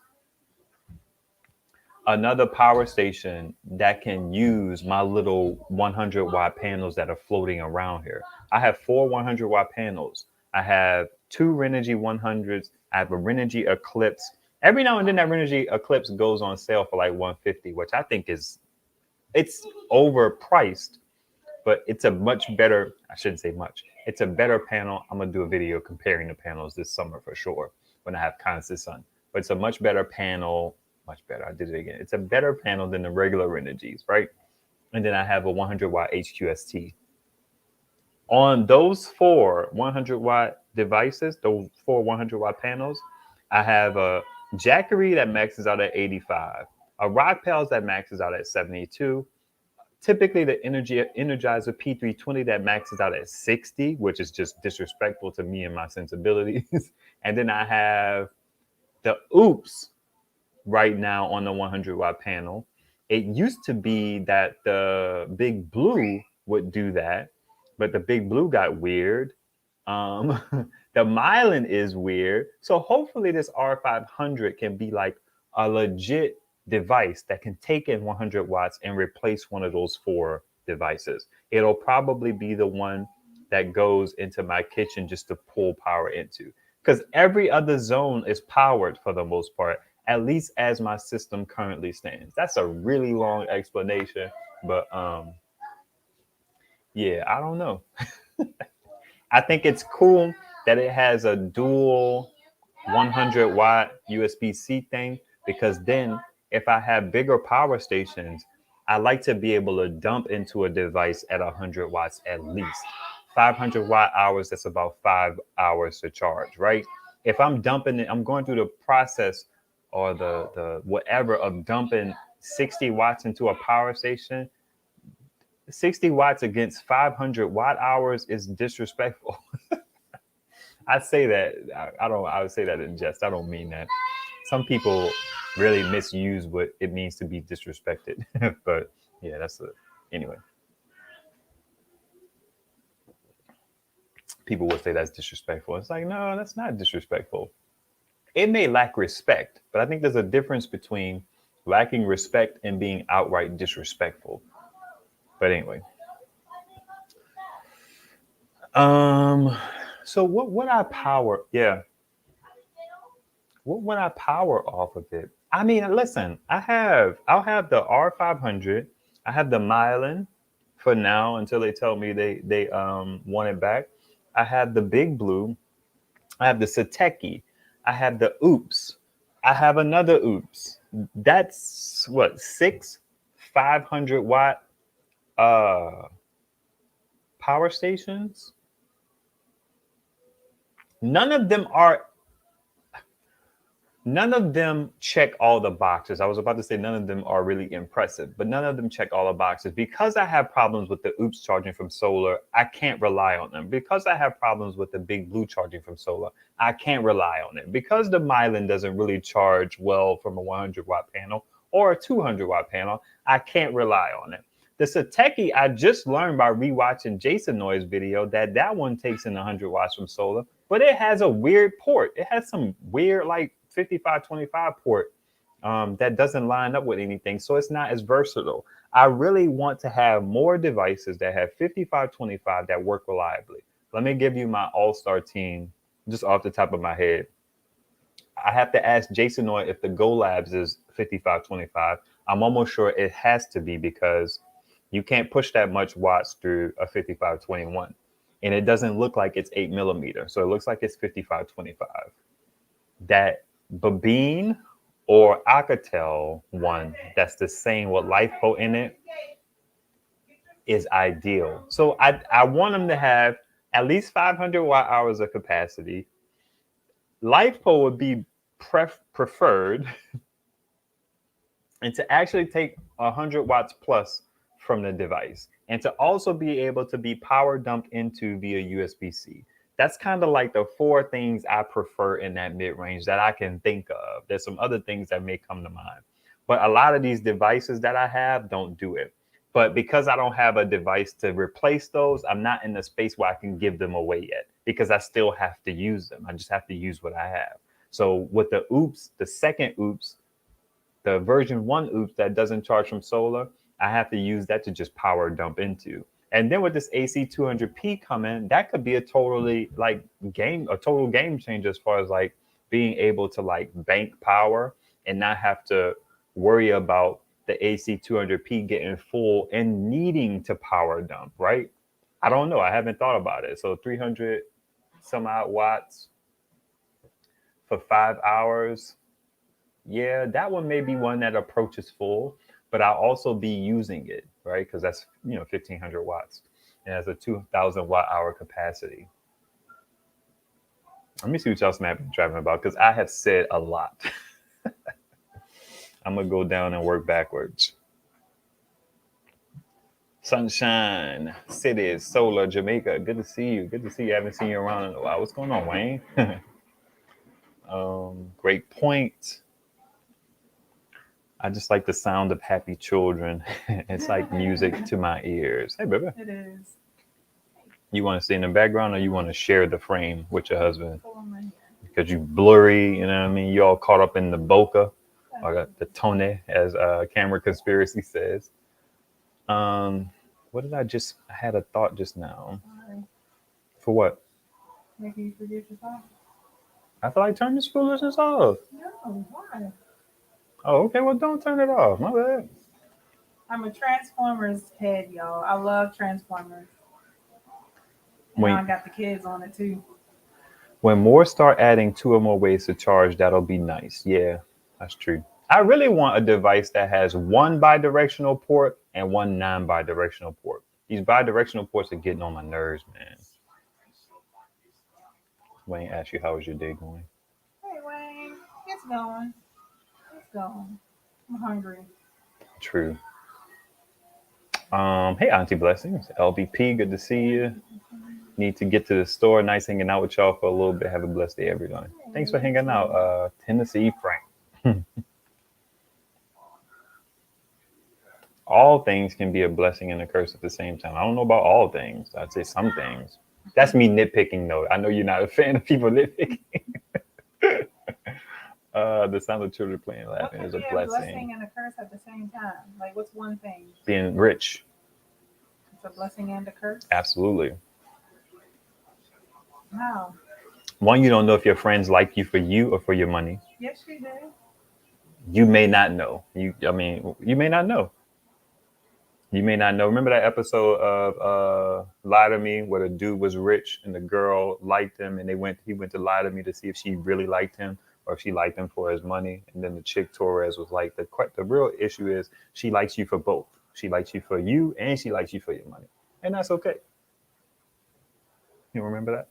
another power station that can use my little 100-watt panels that are floating around here. I have 4 100-watt panels. I have 2 Renogy 100s. I have a Renogy Eclipse. Every now and then that Renogy Eclipse goes on sale for like $150, which I think it's overpriced, but it's a much better, I shouldn't say much. It's a better panel. I'm going to do a video comparing the panels this summer for sure when I have constant sun. But it's a much better panel. Much better. I did it again. It's a better panel than the regular Renogy's, right? And then I have a 100-watt HQST. On those 4 100-watt devices, those 4 100-watt panels, I have a Jackery that maxes out at 85, a Rock Pals that maxes out at 72, typically the Energizer P320 that maxes out at 60, which is just disrespectful to me and my sensibilities. And then I have the Oops right now on the 100-watt panel. It used to be that the Big Blue would do that, but the Big Blue got weird. The Mylan is weird. So hopefully this R500 can be like a legit device that can take in 100 watts and replace one of those 4 devices. It'll probably be the one that goes into my kitchen just to pull power into, because every other zone is powered for the most part, at least as my system currently stands. That's a really long explanation, but yeah, I don't know. I think it's cool that it has a dual 100-watt USB-C thing, because then if I have bigger power stations, I like to be able to dump into a device at 100 watts at least. 500 watt hours, that's about 5 hours to charge, right? If I'm dumping it, I'm going through the process or the whatever of dumping 60 watts into a power station. 60 watts against 500 watt hours is disrespectful. I say that, I would say that in jest. I don't mean that. Some people really misuse what it means to be disrespected. But yeah, anyway. People would say that's disrespectful. It's like, no, that's not disrespectful. It may lack respect, but I think there's a difference between lacking respect and being outright disrespectful. But anyway. So what would I power? Yeah. What would I power off of it? I mean, listen, I'll have the R500. I have the Mylan for now until they tell me they want it back. I have the Big Blue. I have the Sateki. I have the Oops. I have another Oops. That's what, 6 500-watt power stations. None of them are. None of them check all the boxes. I was about to say none of them are really impressive, but none of them check all the boxes. Because I have problems with the OOPS charging from solar, I can't rely on them. Because I have problems with the Big Blue charging from solar, I can't rely on it. Because the Mylan doesn't really charge well from a 100-watt panel or a 200-watt panel, I can't rely on it. The Sateki, I just learned by rewatching Jason Noy's video that one takes in 100 watts from solar, but it has a weird port. It has some weird like 5525 port that doesn't line up with anything. So it's not as versatile. I really want to have more devices that have 5525 that work reliably. Let me give you my all-star team just off the top of my head. I have to ask Jason Noy if the Go Labs is 5525. I'm almost sure it has to be because you can't push that much watts through a 5521. And it doesn't look like it's 8mm. So it looks like it's 5525. That Babine or Alcatel one that's the same with LiFePo in it is ideal. So I want them to have at least 500 watt hours of capacity. LiFePo would be preferred and to actually take 100 watts plus from the device and to also be able to be power dumped into via USB-C. That's kind of like the four things I prefer in that mid-range that I can think of. There's some other things that may come to mind, but a lot of these devices that I have don't do it. But because I don't have a device to replace those, I'm not in the space where I can give them away yet because I still have to use them. I just have to use what I have. So with the OOPS, the second OOPS, the version 1 OOPS that doesn't charge from solar, I have to use that to just power dump into. And then with this AC200P coming, that could be a total game changer as far as like being able to like bank power and not have to worry about the AC200P getting full and needing to power dump, right? I don't know. I haven't thought about it. So 300 some odd watts for 5 hours. Yeah, that one may be one that approaches full, but I'll also be using it, right? Because that's 1,500 watts and has a 2,000 watt hour capacity. Let me see what y'all Snapdragon about because I have said a lot. I'm gonna go down and work backwards. Sunshine City, Solar, Jamaica. Good to see you. Good to see you. I haven't seen you around in a while. What's going on, Wayne? Great point. I just like the sound of happy children. It's like music to my ears. Hey, baby. It is. You want to stay in the background or you want to share the frame with your husband? Because you blurry, you know what I mean? You all caught up in the bokeh or the tone, as Camera Conspiracy says. What did I had a thought just now. Sorry. For what? Making you forget your thought. I feel like turn this foolishness off. No, why? Oh, okay. Well, don't turn it off. My bad. I'm a Transformers head, y'all. I love Transformers. And I got the kids on it too. When more start adding 2 or more ways to charge, that'll be nice. Yeah, that's true. I really want a device that has 1 bidirectional port and 1 non-bidirectional port. These bidirectional ports are getting on my nerves, man. Wayne asked you, how was your day going? Hey, Wayne. It's going. It's going. I'm hungry. True. Hey, Auntie Blessings. LVP, good to see you. Need to get to the store. Nice hanging out with y'all for a little bit. Have a blessed day, everyone. Thanks for hanging out, Tennessee Frank. All things can be a blessing and a curse at the same time. I don't know about all things. I'd say some things. That's me nitpicking, though. I know you're not a fan of people nitpicking. The sound of children playing, laughing is a blessing. What could be a blessing and a curse at the same time? Like, what's one thing? Being rich. It's a blessing and a curse? Absolutely. How? One, you don't know if your friends like you for you or for your money. Yes, you do. You may not know. You may not know. You may not know. Remember that episode of Lie to Me where the dude was rich and the girl liked him and he went to lie to me to see if she really liked him or if she liked him for his money. And then the chick Torres was like, the real issue is she likes you for both. She likes you for you and she likes you for your money. And that's okay. You remember that?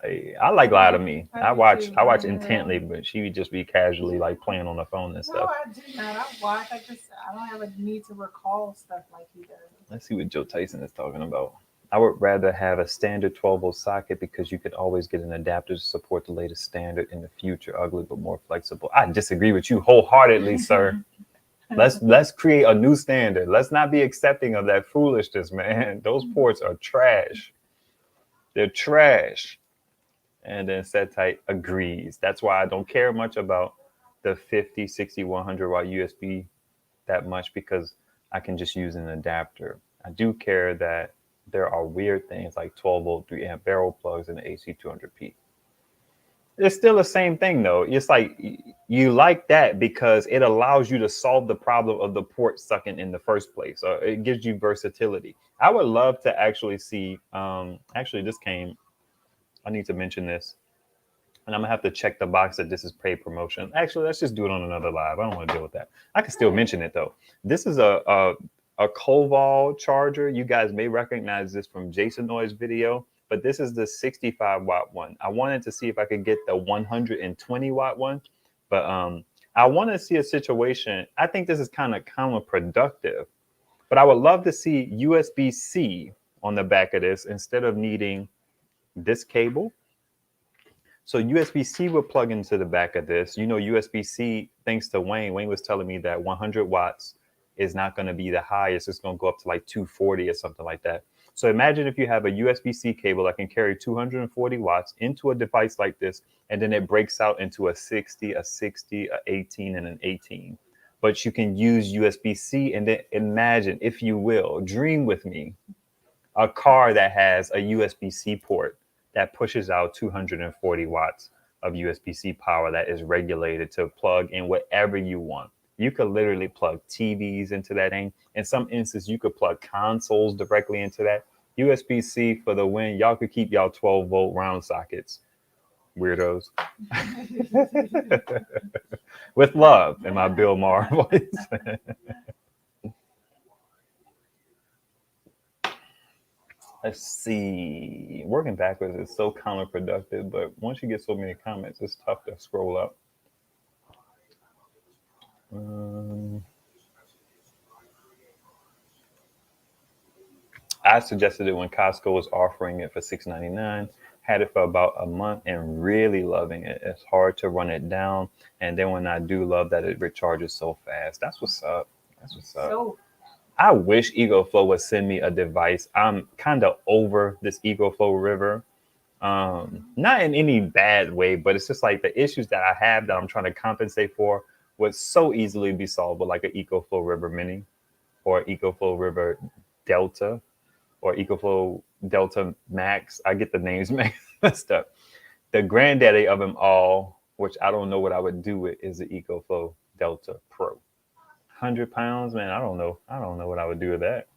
Hey, I like lie to me. I I do watch too. I watch intently, but she would just be casually like playing on the phone and No, stuff. I do not. I watch. I don't have a need to recall stuff like he does. Let's see what Joe Tyson is talking about. I would rather have a standard 12-volt socket because you could always get an adapter to support the latest standard in the future. Ugly but more flexible. I disagree with you wholeheartedly, sir. Let's create a new standard. Let's not be accepting of that foolishness, man. Those ports are trash. They're trash. And then set type agrees. That's why I don't care much about the 50, 60, 100 watt USB that much, because I can just use an adapter. I do care that there are weird things like 12-volt 3-amp barrel plugs and the AC 200p. It's still the same thing though. It's like you like that because it allows you to solve the problem of the port sucking in the first place. So it gives you versatility. I would love to actually see, actually this came, I need to mention this, and I'm gonna have to check the box that this is paid promotion. Actually, let's just do it on another live. I don't want to deal with that. I can still mention it though. This is a Convo charger. You guys may recognize this from Jason Noy's video, but this is the 65 watt one. I wanted to see if I could get the 120 watt one, but I want to see a situation. I think this is kind of counterproductive, but I would love to see USB-C on the back of this instead of needing this cable. So USB-C will plug into the back of this. You know, USB-C, thanks to Wayne. Wayne was telling me that 100 watts is not going to be the highest. It's going to go up to like 240 or something like that. So imagine if you have a USB-C cable that can carry 240 watts into a device like this, and then it breaks out into a 60, a 60, a 18, and an 18. But you can use USB-C, and then imagine, if you will, dream with me, a car that has a USB-C port that pushes out 240 watts of USB-C power that is regulated to plug in whatever you want. You could literally plug TVs into that thing. In some instances, you could plug consoles directly into that. USB-C for the win. Y'all could keep y'all 12-volt round sockets, weirdos. With love in my Bill Maher voice. Let's see. Working backwards is so counterproductive, but once you get so many comments, it's tough to scroll up. I suggested it when Costco was offering it for $6.99. Had it for about a month and really loving it. It's hard to run it down, and then when I do love that it recharges so fast. That's what's up. That's what's up. So I wish EcoFlow would send me a device. I'm kind of over this EcoFlow River. Not in any bad way, but it's just like the issues that I have that I'm trying to compensate for would so easily be solved with like an EcoFlow River Mini or EcoFlow River Delta or EcoFlow Delta Max. I get the names messed up. The granddaddy of them all, which I don't know what I would do with, is the EcoFlow Delta Pro. 100 pounds, man. I don't know what I would do with that.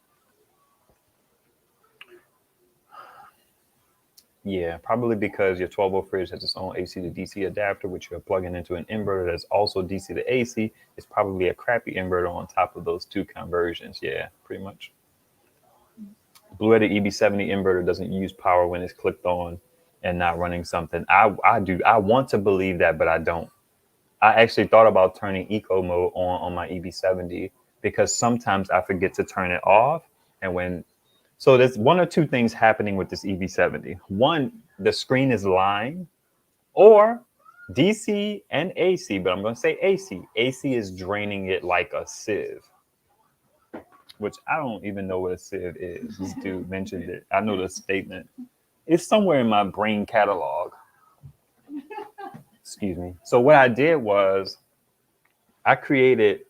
Yeah, probably because your 12-volt fridge has its own AC to DC adapter, which you're plugging into an inverter that's also DC to AC. It's probably a crappy inverter on top of those two conversions. Yeah, pretty much. Blue-headed EB70 inverter doesn't use power when it's clicked on and not running something. I do. I want to believe that, but I don't. I actually thought about turning eco mode on my EB70 because sometimes I forget to turn it off. And so there's one or two things happening with this EB70. One, the screen is lying, or DC and AC, but I'm going to say AC. AC is draining it like a sieve, which I don't even know what a sieve is. This dude mentioned it. I know the statement. It's somewhere in my brain catalog. Excuse me. So what I did was I created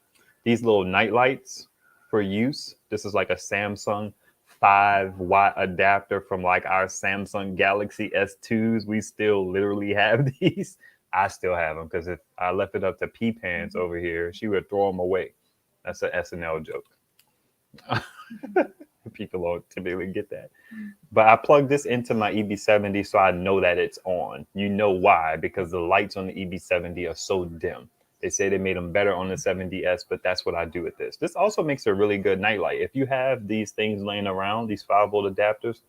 these little night lights for use. This is like a Samsung 5-watt adapter from like our Samsung Galaxy S2s. We still literally have these. I still have them because if I left it up to P Pants over here, she would throw them away. That's an SNL joke. People don't typically get that. But I plugged this into my EB70 so I know that it's on. You know why? Because the lights on the EB70 are so dim. They say they made them better on the 70S, but that's what I do with this. This also makes a really good nightlight. If you have these things laying around, these 5-volt adapters,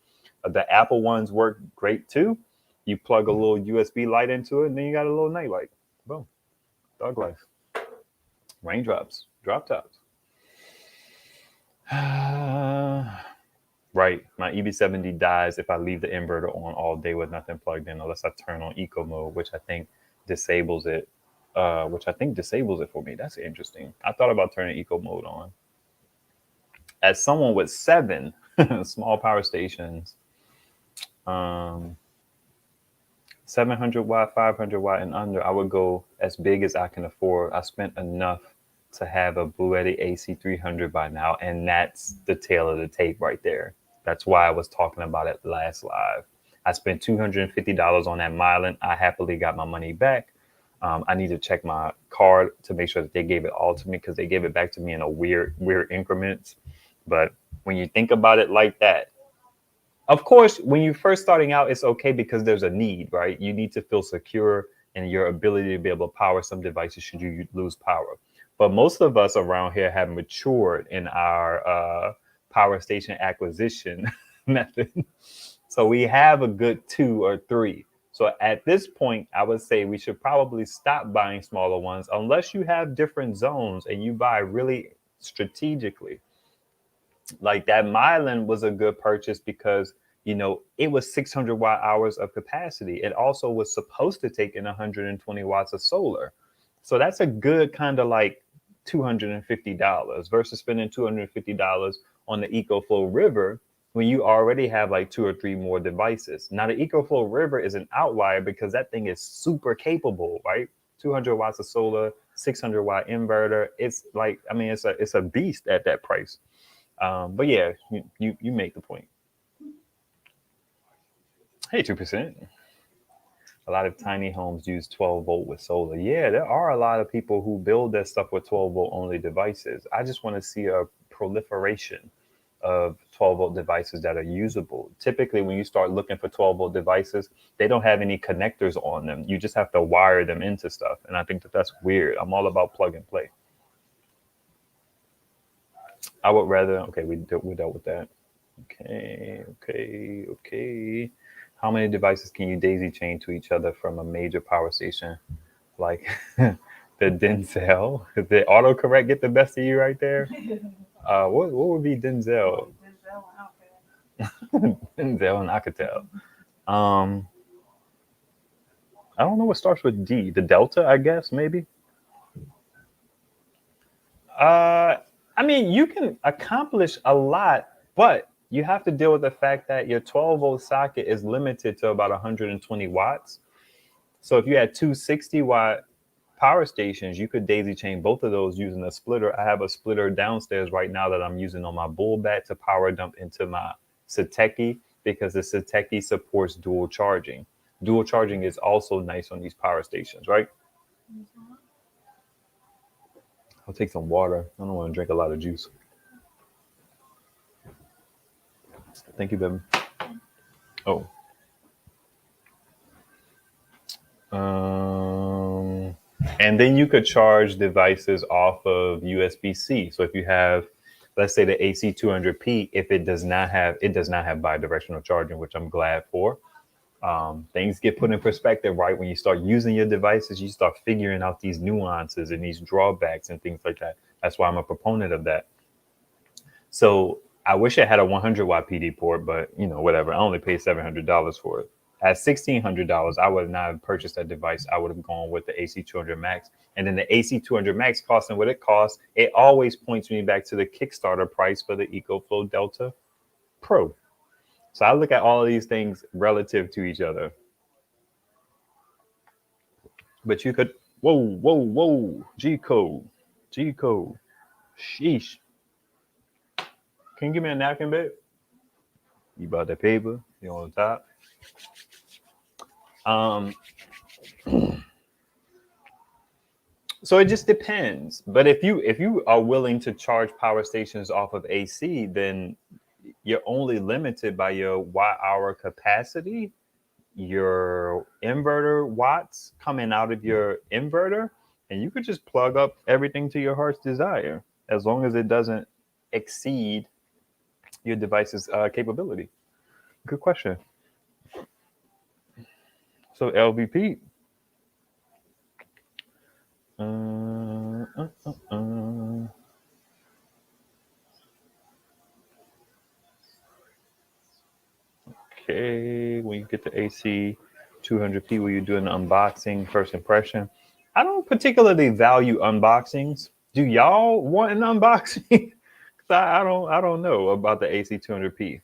the Apple ones work great too. You plug a little USB light into it, and then you got a little night light. Boom. Dog life. Raindrops. Drop tops. Right. My EB70 dies if I leave the inverter on all day with nothing plugged in, unless I turn on eco mode, which I think disables it. For me. That's interesting. I thought about turning eco mode on. As someone with 7 small power stations, 700 watt, 500 watt, and under, I would go as big as I can afford. I spent enough to have a Bluetti AC300 by now, and that's the tail of the tape right there. That's why I was talking about it last live. I spent $250 on that Mylan. I happily got my money back. I need to check my card to make sure that they gave it all to me, because they gave it back to me in a weird increments. But when you think about it like that, of course, when you're first starting out, it's okay because there's a need, right? You need to feel secure in your ability to be able to power some devices should you lose power. But most of us around here have matured in our power station acquisition method. So we have a good 2 or 3. So at this point, I would say we should probably stop buying smaller ones unless you have different zones and you buy really strategically. Like that Mylan was a good purchase because, you know, it was 600 watt hours of capacity. It also was supposed to take in 120 watts of solar. So that's a good kind of like $250 versus spending $250 on the EcoFlow River when you already have like 2 or 3 more devices. Now the EcoFlow River is an outlier because that thing is super capable, right? 200 watts of solar, 600 watt inverter. It's like, I mean, it's a beast at that price. But yeah, you make the point. Hey, 2%. A lot of tiny homes use 12 volt with solar. Yeah, there are a lot of people who build their stuff with 12 volt only devices. I just want to see a proliferation of 12 volt devices that are usable. Typically, when you start looking for 12 volt devices, they don't have any connectors on them. You just have to wire them into stuff. And I think that that's weird. I'm all about plug and play. I would rather, okay, we dealt with that. Okay. How many devices can you daisy chain to each other from a major power station? Like the Denzel? Did autocorrect get the best of you right there? What would be Denzel? Denzel and Alcatel. I don't know what starts with D. The Delta, I guess, maybe. I mean, you can accomplish a lot, but you have to deal with the fact that your 12 volt socket is limited to about 120 watts. So if you had 260 watt power stations, you could daisy chain both of those using a splitter. I have a splitter downstairs right now that I'm using on my bull bat to power dump into my Sateki, because the Sateki supports dual charging. Dual charging is also nice on these power stations, right? Mm-hmm. I'll take some water. I don't want to drink a lot of juice. Thank you, baby. Oh. And then you could charge devices off of USB-C. So if you have, let's say the AC200P, if it does not have bidirectional charging, which I'm glad for. Things get put in perspective, right? When you start using your devices, you start figuring out these nuances and these drawbacks and things like that. That's why I'm a proponent of that. So I wish I had a 100 watt PD port, but you know, whatever. I only paid $700 for it. At $1,600, I would not have purchased that device. I would have gone with the AC200 Max. And then the AC200 Max costing what it costs, it always points me back to the Kickstarter price for the EcoFlow Delta Pro. So I look at all of these things relative to each other. But you could, whoa, G-code. Sheesh. Can you give me a napkin, babe? You bought that paper, you on top. So it just depends. But if you are willing to charge power stations off of AC, then you're only limited by your watt hour capacity, your inverter watts coming out of your inverter, and you could just plug up everything to your heart's desire as long as it doesn't exceed your device's capability. Good question. So LVP. Okay, when you get the AC 200p, will you do an unboxing first impression? I don't particularly value unboxings. Do y'all want an unboxing? Cause I don't know about the AC 200p.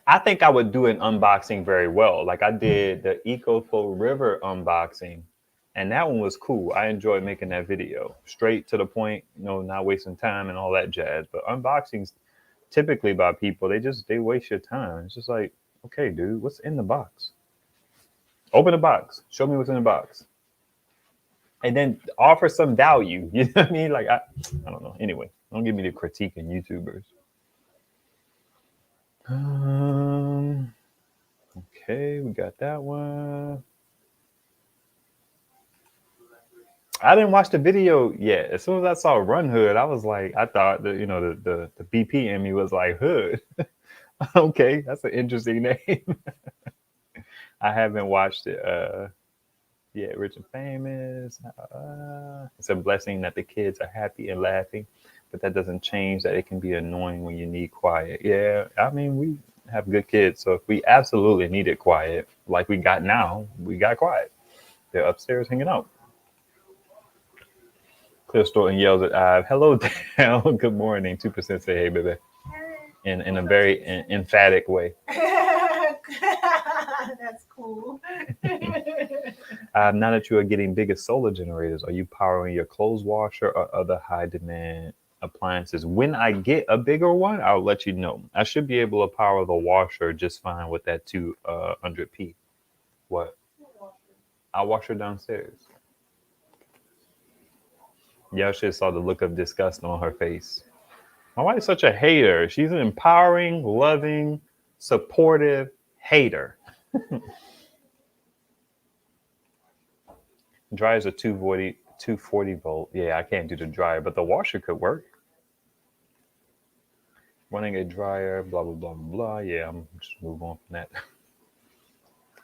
I think I would do an unboxing very well. Like I did the EcoFlow River unboxing, and that one was cool. I enjoyed making that video. Straight to the point, not wasting time and all that jazz. But unboxings typically by people, they waste your time. It's just like, okay, dude, what's in the box? Open the box. Show me what's in the box. And then offer some value. You know what I mean? Like I don't know. Anyway, don't give me the critiquing YouTubers. Okay, we got that one. I didn't watch the video yet. As soon as I saw Run Hood, I was like, I thought that the BP in me was like Hood. Okay, that's an interesting name. I haven't watched it. Yeah, Rich and Famous. It's a blessing that the kids are happy and laughing, but that doesn't change that it can be annoying when you need quiet. Yeah, I mean, we have good kids, so if we absolutely needed quiet, like we got now, we got quiet. They're upstairs hanging out. Clear Thornton yells at Ive, "Hello, down. Good morning." 2% say, "Hey, baby," in a very emphatic way. That's cool. Now that you are getting bigger solar generators, are you powering your clothes washer or other high demand appliances? When I get a bigger one, I'll let you know. I should be able to power the washer just fine with that 200p. What? I'll wash her downstairs. Y'all should have saw the look of disgust on her face. My wife's such a hater. She's an empowering, loving, supportive hater. Dryer's a 240 volt. Yeah, I can't do the dryer, but the washer could work. Running a dryer, blah, blah, blah, blah. Yeah, I'm just move on from that.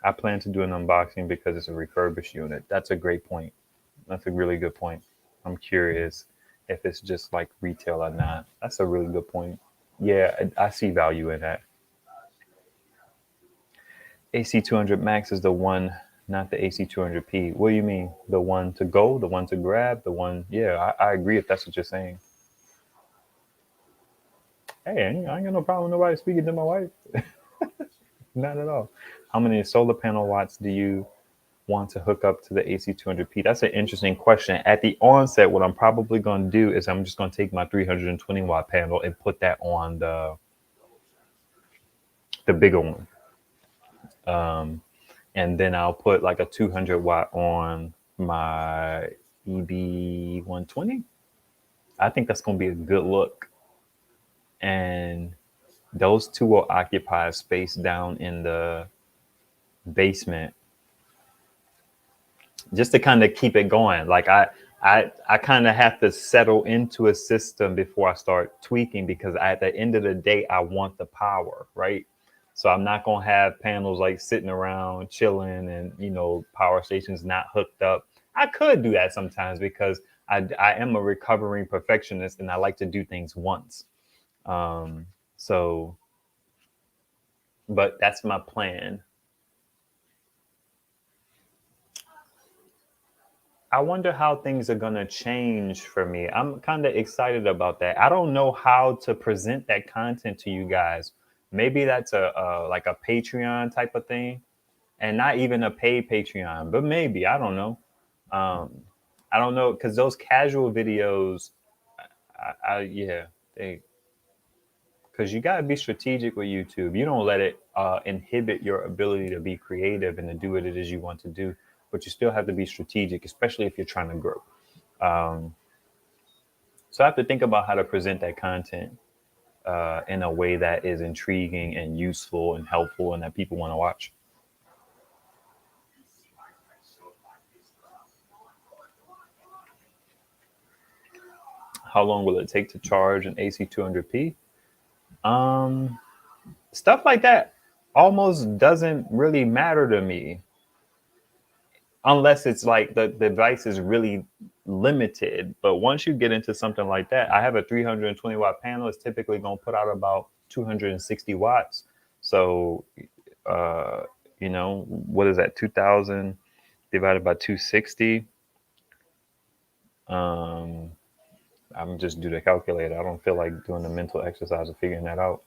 I plan to do an unboxing because it's a refurbished unit. That's a great point. That's a really good point. I'm curious if it's just like retail or not. That's a really good point. Yeah, I see value in that. AC 200 Max is the one, not the AC 200p. What do you mean? The one to go, the one to grab, the one? Yeah, I agree if that's what you're saying. Hey, I ain't got no problem with nobody speaking to my wife. Not at all. How many solar panel watts do you want to hook up to the AC 200p? That's an interesting question. At the onset, what I'm probably going to do is I'm just going to take my 320 watt panel and put that on the bigger one. And then I'll put like a 200 watt on my EB 120. I think that's going to be a good look. And those two will occupy space down in the basement just to kind of keep it going. Like I kind of have to settle into a system before I start tweaking, because at the end of the day, I want the power, right? So I'm not going to have panels like sitting around chilling and, power stations not hooked up. I could do that sometimes because I am a recovering perfectionist and I like to do things once. So, but that's my plan. I wonder how things are going to change for me. I'm kind of excited about that. I don't know how to present that content to you guys. Maybe that's a like a Patreon type of thing, and not even a paid Patreon, but maybe, I don't know. I don't know, because those casual videos, yeah, because you got to be strategic with YouTube. You don't let it inhibit your ability to be creative and to do what it is you want to do, but you still have to be strategic, especially if you're trying to grow. So I have to think about how to present that content in a way that is intriguing and useful and helpful and that people want to watch. How long will it take to charge an AC 200p? Stuff like that almost doesn't really matter to me unless it's like the device is really limited. But once you get into something like that, I have a 320 watt panel. It's typically going to put out about 260 watts. So, uh, you know, what is that? 2000 divided by 260. I'm just do the calculator. I don't feel like doing the mental exercise of figuring that out.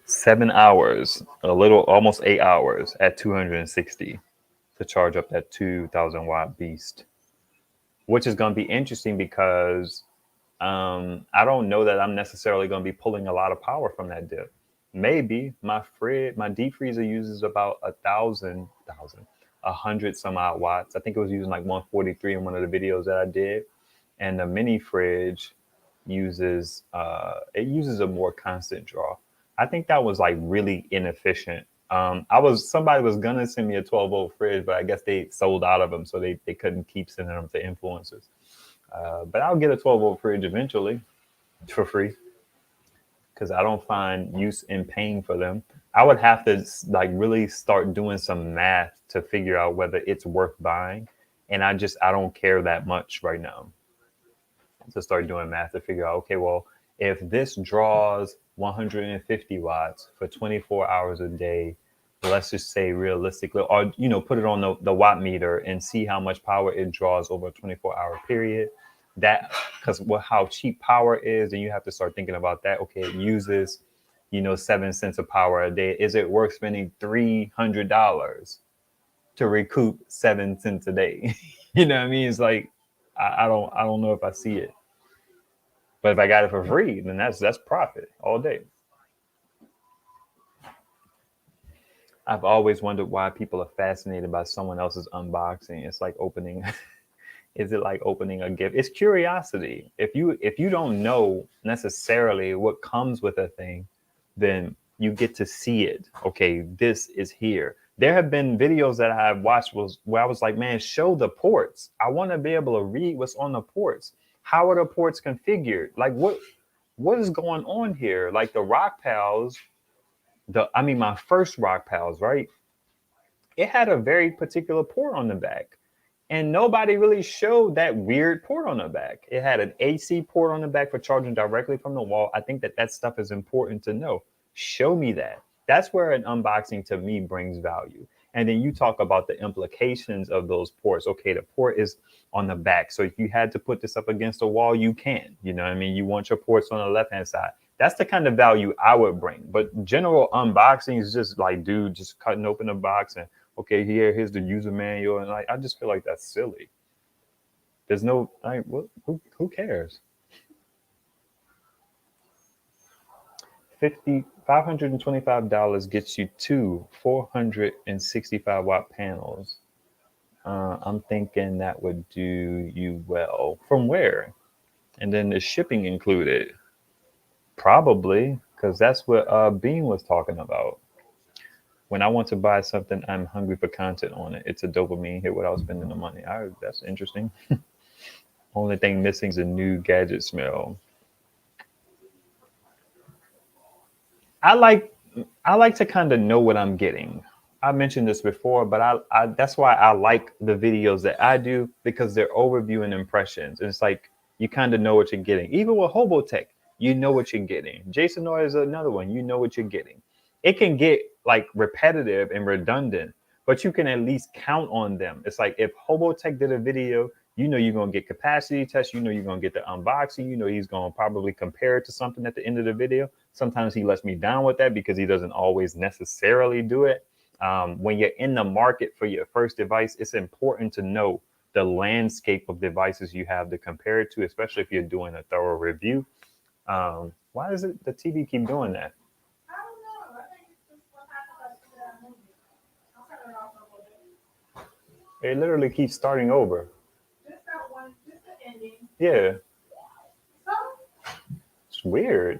7 hours, a little, almost 8 hours at 260 to charge up that 2000 watt beast, which is going to be interesting because I don't know that I'm necessarily going to be pulling a lot of power from that dip. Maybe my deep freezer uses about 100 some odd watts. I think it was using like 143 in one of the videos that I did. And the mini fridge uses it uses a more constant draw. I think that was like really inefficient. Somebody was gonna send me a 12-volt fridge, but I guess they sold out of them, so they couldn't keep sending them to influencers. But I'll get a 12-volt fridge eventually for free because I don't find use in paying for them. I would have to like really start doing some math to figure out whether it's worth buying, and I don't care that much right now to start doing math to figure out, okay, well, if this draws 150 watts for 24 hours a day, let's just say realistically, or, you know, put it on the watt meter and see how much power it draws over a 24-hour period. That, because how cheap power is, and you have to start thinking about that. Okay, it uses, you know, 7 cents of power a day. Is it worth spending $300 to recoup 7 cents a day? You know what I mean? It's like, I don't know if I see it. But if I got it for free, then that's profit all day. I've always wondered why people are fascinated by someone else's unboxing. It's like opening is it like opening a gift? It's curiosity. If you don't know necessarily what comes with a thing, then you get to see it. Okay, this is here. There have been videos that I have watched where I was like, man, show the ports. I want to be able to read what's on the ports. How are the ports configured? Like what is going on here? Like the Rock Pals, my first Rock Pals, right? It had a very particular port on the back. And nobody really showed that weird port on the back. It had an AC port on the back for charging directly from the wall. I think that stuff is important to know. Show me that. That's where an unboxing to me brings value. And then you talk about the implications of those ports. Okay, the port is on the back. So if you had to put this up against a wall, you can. You know what I mean? You want your ports on the left-hand side. That's the kind of value I would bring. But general unboxing is just like, dude, just cutting open a box and, okay, here's the user manual. And I just feel like that's silly. There's no, who cares? $525 gets you two 465 watt panels. I'm thinking that would do you well. From where? And then the shipping included. Probably, because that's what Bean was talking about. When I want to buy something, I'm hungry for content on it. It's a dopamine hit without spending the money. That's interesting. Only thing missing is a new gadget smell. I like to kind of know what I'm getting. I mentioned this before, but I that's why I like the videos that I do, because they're overview and impressions. And it's like you kind of know what you're getting. Even with Hobotech, you know what you're getting. Jason Noy is another one. You know what you're getting. It can get like repetitive and redundant, but you can at least count on them. It's like if Hobotech did a video, you know you're gonna get capacity tests, you know you're gonna get the unboxing, you know he's gonna probably compare it to something at the end of the video. Sometimes he lets me down with that because he doesn't always necessarily do it. When you're in the market for your first device, it's important to know the landscape of devices you have to compare it to, especially if you're doing a thorough review. Why does the TV keep doing that? I don't know. I think it's just what happens after that movie. I'll turn it off a little bit. It literally keeps starting over. Just that one, just the ending. Yeah. So, It's weird.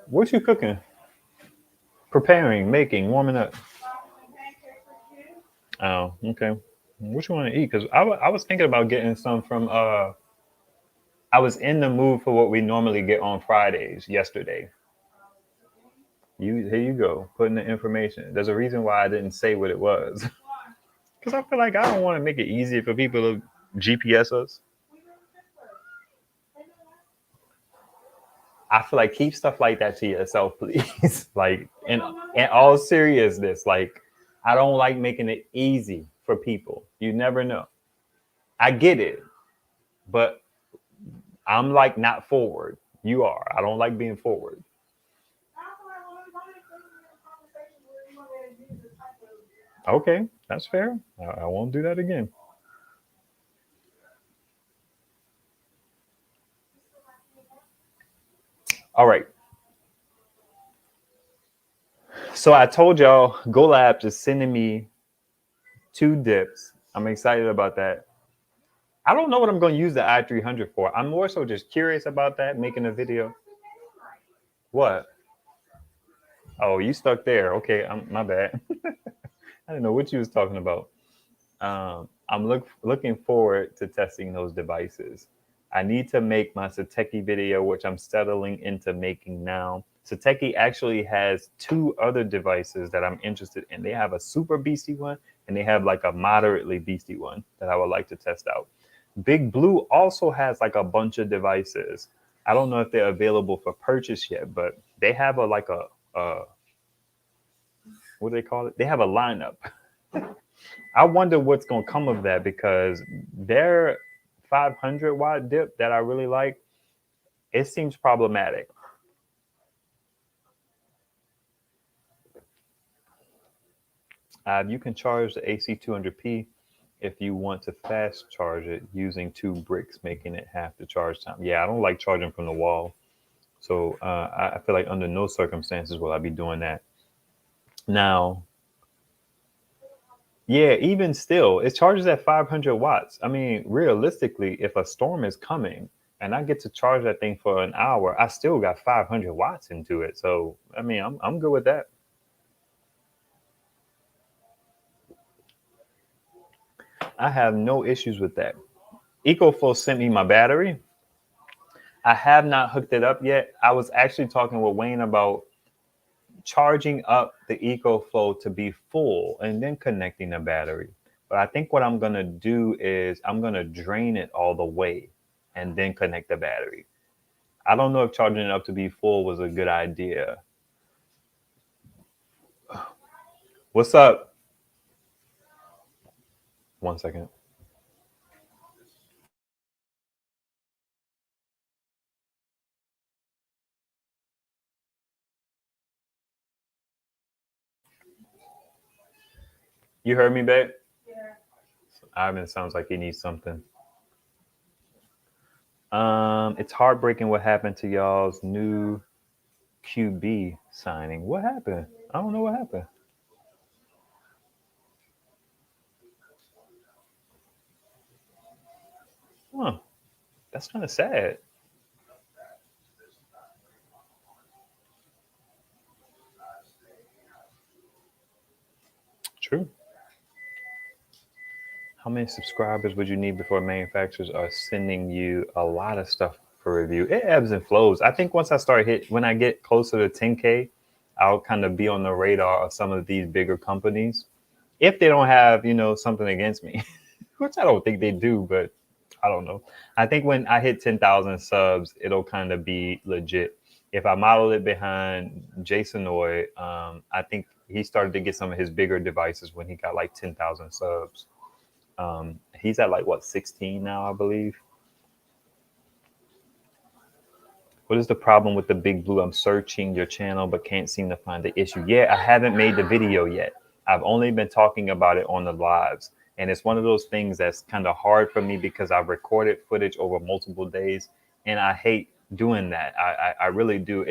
What you cooking? Preparing, making, warming up. pancakes for you. Oh, okay. What you want to eat? Because I was thinking about getting some from I was in the mood for what we normally get on Fridays yesterday. Here you go, putting the information. There's a reason why I didn't say what it was. Because I feel like I don't want to make it easy for people to GPS us. I feel like keep stuff like that to yourself, please. Like in all seriousness, like I don't like making it easy for people. You never know. I get it, but I'm like not forward. You are. I don't like being forward. Okay, that's fair. I won't do that again. All right. So I told y'all GoLab is sending me 2 dips. I'm excited about that. I don't know what I'm going to use the i300 for. I'm more so just curious about that, making a video. What? Oh, you stuck there. Okay, my bad. I didn't know what you was talking about. I'm looking forward to testing those devices. I need to make my Sateki video, which I'm settling into making now. Sateki actually has 2 other devices that I'm interested in. They have a super beastie one and they have like a moderately beastie one that I would like to test out. Big Blue also has like a bunch of devices. I don't know if they're available for purchase yet, but they have a what do they call it? They have a lineup. I wonder what's going to come of that because their 500-watt dip that I really like, it seems problematic. You can charge the AC 200p if you want to fast charge it using 2 bricks, making it half the charge time. Yeah, I don't like charging from the wall. So I feel like under no circumstances will I be doing that. Now, yeah, even still, it charges at 500 watts. I mean, realistically, if a storm is coming and I get to charge that thing for an hour, I still got 500 watts into it. So, I mean, I'm good with that. I have no issues with that. EcoFlow sent me my battery. I have not hooked it up yet. I was actually talking with Wayne about charging up the EcoFlow to be full and then connecting the battery. But I think what I'm going to do is I'm going to drain it all the way and then connect the battery. I don't know if charging it up to be full was a good idea. What's up? 1 second. You heard me, babe? Yeah. Ivan sounds like he needs something. It's heartbreaking what happened to y'all's new QB signing. What happened? I don't know what happened. Huh. That's kind of sad. True. How many subscribers would you need before manufacturers are sending you a lot of stuff for review? It ebbs and flows. I think once when I get closer to 10K, I'll kind of be on the radar of some of these bigger companies. If they don't have, something against me, which I don't think they do, but I don't know. I think when I hit 10,000 subs, it'll kind of be legit. If I model it behind Jason Oy, I think he started to get some of his bigger devices when he got like 10,000 subs. He's at like 16 now, I believe. What is the problem with the Big Blue? I'm searching your channel but can't seem to find the issue. Yeah, I haven't made the video yet. I've only been talking about it on the lives. And it's one of those things that's kind of hard for me because I've recorded footage over multiple days and I hate doing that. I really do.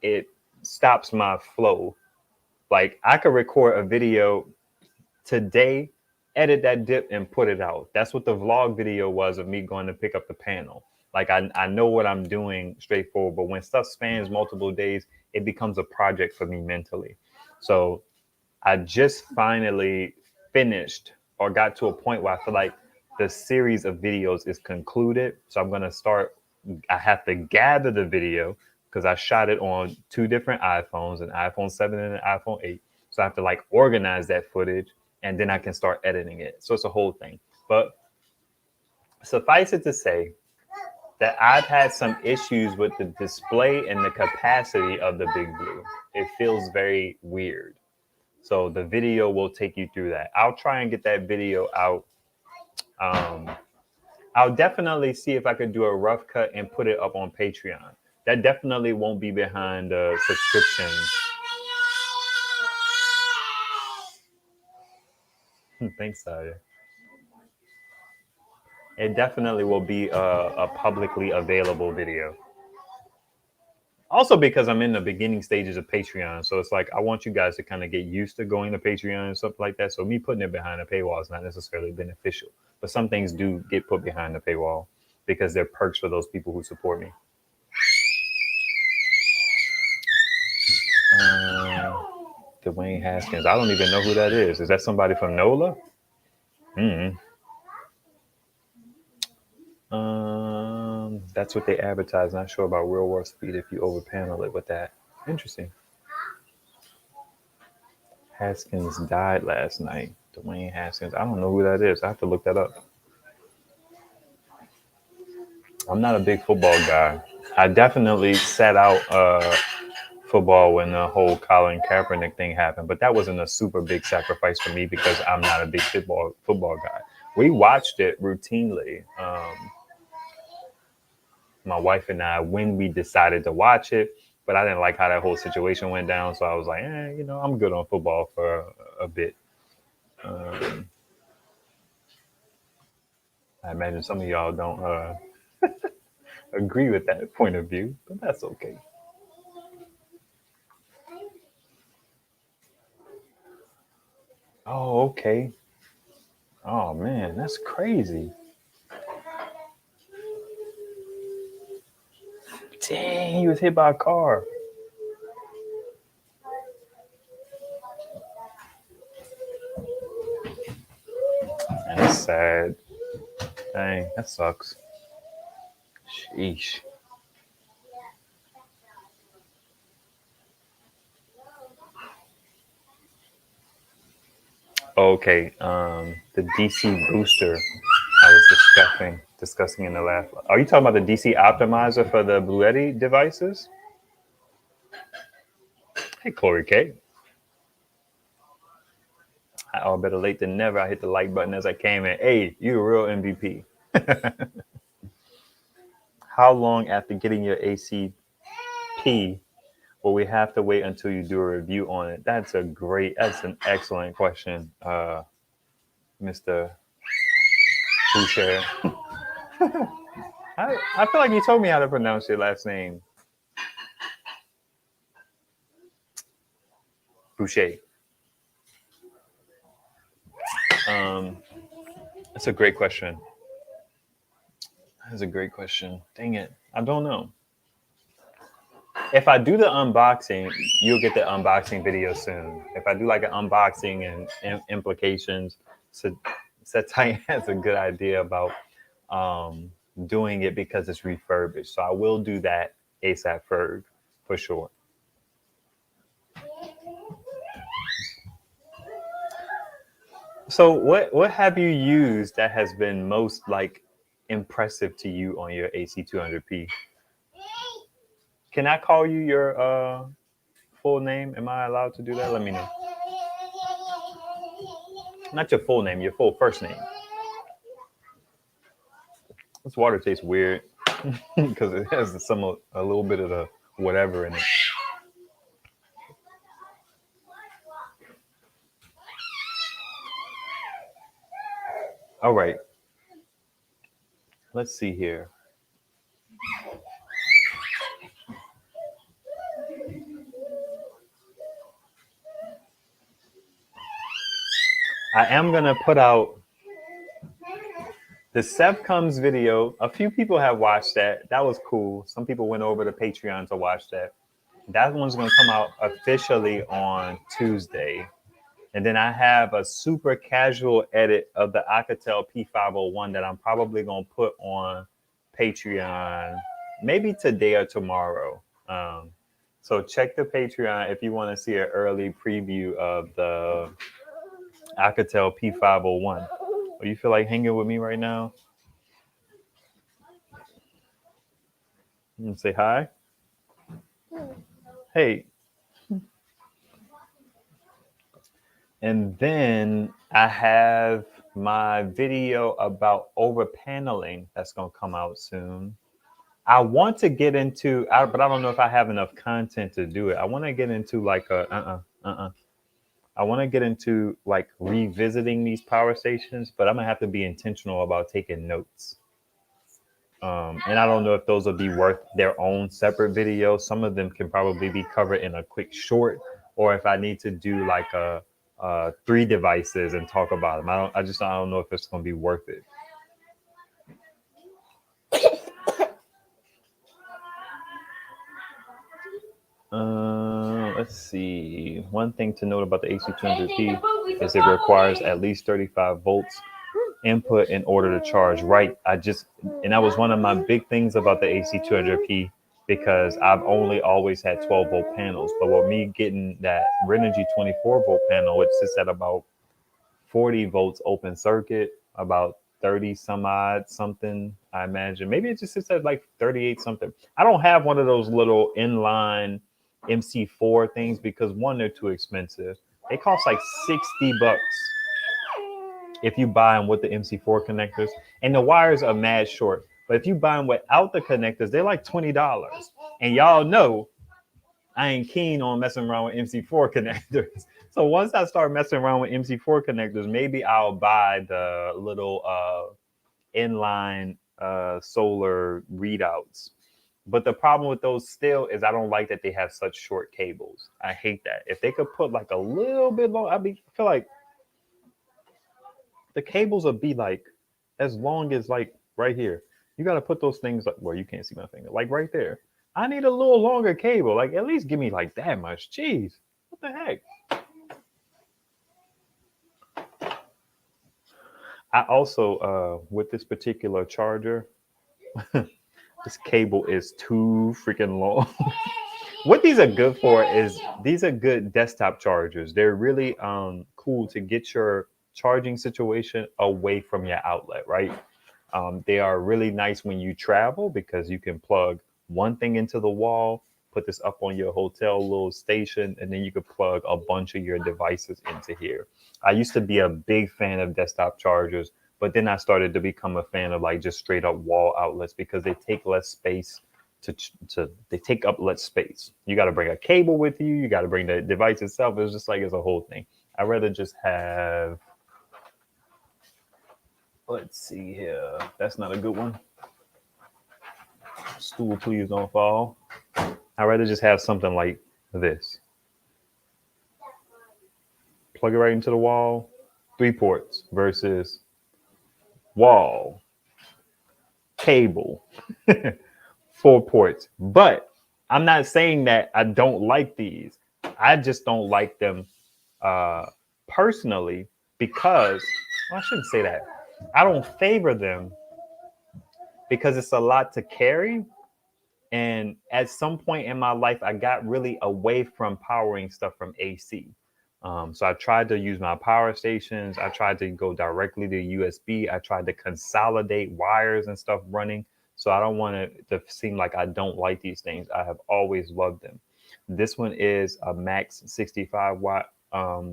It stops my flow. Like I could record a video today, edit that dip and put it out. That's what the vlog video was of me going to pick up the panel. Like I know what I'm doing straightforward, but when stuff spans multiple days, it becomes a project for me mentally. So I just finally finished or got to a point where I feel like the series of videos is concluded. So I'm gonna start. I have to gather the video because I shot it on 2 different iPhones, an iPhone 7 and an iPhone 8. So I have to like organize that footage, and then I can start editing it. So it's a whole thing. But suffice it to say that I've had some issues with the display and the capacity of the Big Blue. It feels very weird. So the video will take you through that. I'll try and get that video out. I'll definitely see if I could do a rough cut and put it up on Patreon. That definitely won't be behind the subscription. Thanks, Saya. It definitely will be a publicly available video. Also, because I'm in the beginning stages of Patreon, so it's like I want you guys to kind of get used to going to Patreon and stuff like that. So me putting it behind a paywall is not necessarily beneficial, but some things do get put behind the paywall because they're perks for those people who support me. Dwayne Haskins. I don't even know who that is. Is that somebody from NOLA? That's what they advertise. Not sure about real world speed if you over panel it with that. Interesting. Haskins died last night. Dwayne Haskins. I don't know who that is. I have to look that up. I'm not a big football guy. I definitely sat out football when the whole Colin Kaepernick thing happened, but that wasn't a super big sacrifice for me because I'm not a big football guy. We watched it routinely. My wife and I, when we decided to watch it, but I didn't like how that whole situation went down. So I was like, I'm good on football for a bit. I imagine some of y'all don't agree with that point of view, but that's okay. Oh, okay. Oh man, that's crazy. Dang, he was hit by a car. And that's sad. Dang, that sucks. Sheesh. Okay, the DC booster I was discussing in the last. Are you talking about the DC optimizer for the Bluetti devices? Hey, Corey K. Oh, better late than never. I hit the like button as I came in. Hey, you a real MVP. How long after getting your ACP will we have to wait until you do a review on it? That's an excellent question, Mr. Boucher. I feel like you told me how to pronounce your last name. Boucher. That's a great question. That's a great question. Dang it. I don't know. If I do the unboxing, you'll get the unboxing video soon. If I do like an unboxing and implications, Satya has a good idea about doing it because it's refurbished. So I will do that ASAP for sure. So what have you used that has been most like impressive to you on your AC200P? Can I call you your full name? Am I allowed to do that? Let me know. Not your full name, your full first name. This water tastes weird because it has a little bit of the whatever in it. All right. Let's see here. I am going to put out the Seth Comes video. A few people have watched that. That was cool. Some people went over to Patreon to watch that. That one's going to come out officially on Tuesday. And then I have a super casual edit of the Alcatel P501 that I'm probably going to put on Patreon maybe today or tomorrow. So check the Patreon if you want to see an early preview of the Alcatel P501. Oh, you feel like hanging with me right now? Say hi. Hey. And then I have my video about over paneling that's going to come out soon. I want to get into, but I don't know if I have enough content to do it. I want to get into like I want to get into like revisiting these power stations, but I'm gonna have to be intentional about taking notes. And I don't know if those will be worth their own separate video. Some of them can probably be covered in a quick short, or if I need to do like a 3 devices and talk about them. I don't know if it's gonna be worth it. Let's see. One thing to note about the AC200P is it requires at least 35 volts input in order to charge. Right. And that was one of my big things about the AC200P, because I've only always had 12 volt panels. But with me getting that Renogy 24 volt panel, it sits at about 40 volts open circuit, about 30 some odd something, I imagine. Maybe it just sits at like 38 something. I don't have one of those little inline MC4 things because one, they're too expensive. They cost like $60 if you buy them with the MC4 connectors, and the wires are mad short. But if you buy them without the connectors, they're like $20. And y'all know I ain't keen on messing around with MC4 connectors. So once I start messing around with MC4 connectors, maybe I'll buy the little inline solar readouts. But the problem with those still is I don't like that they have such short cables. I hate that. If they could put like a little bit long, I feel like the cables would be like as long as like right here. You got to put those things like, well, you can't see my finger, like right there. I need a little longer cable. Like at least give me like that much. Jeez, what the heck? I also, with this particular charger, this cable is too freaking long. What these are good for is these are good desktop chargers. They're really cool to get your charging situation away from your outlet, right? They are really nice when you travel because you can plug one thing into the wall, put this up on your hotel little station, and then you could plug a bunch of your devices into here. I used to be a big fan of desktop chargers, but then I started to become a fan of like just straight up wall outlets because they take less space they take up less space. You got to bring a cable with you. You got to bring the device itself. It's just like it's a whole thing. I'd rather just have, let's see here. That's not a good one. Stool, please don't fall. I'd rather just have something like this. Plug it right into the wall. 3 ports versus wall, cable, 4 ports. But I'm not saying that I don't like these. I just don't like them personally because, well, I shouldn't say that. I don't favor them because it's a lot to carry. And at some point in my life, I got really away from powering stuff from AC. So I tried to use my power stations. I tried to go directly to USB. I tried to consolidate wires and stuff running. So I don't want it to seem like I don't like these things. I have always loved them. This one is a max 65 watt.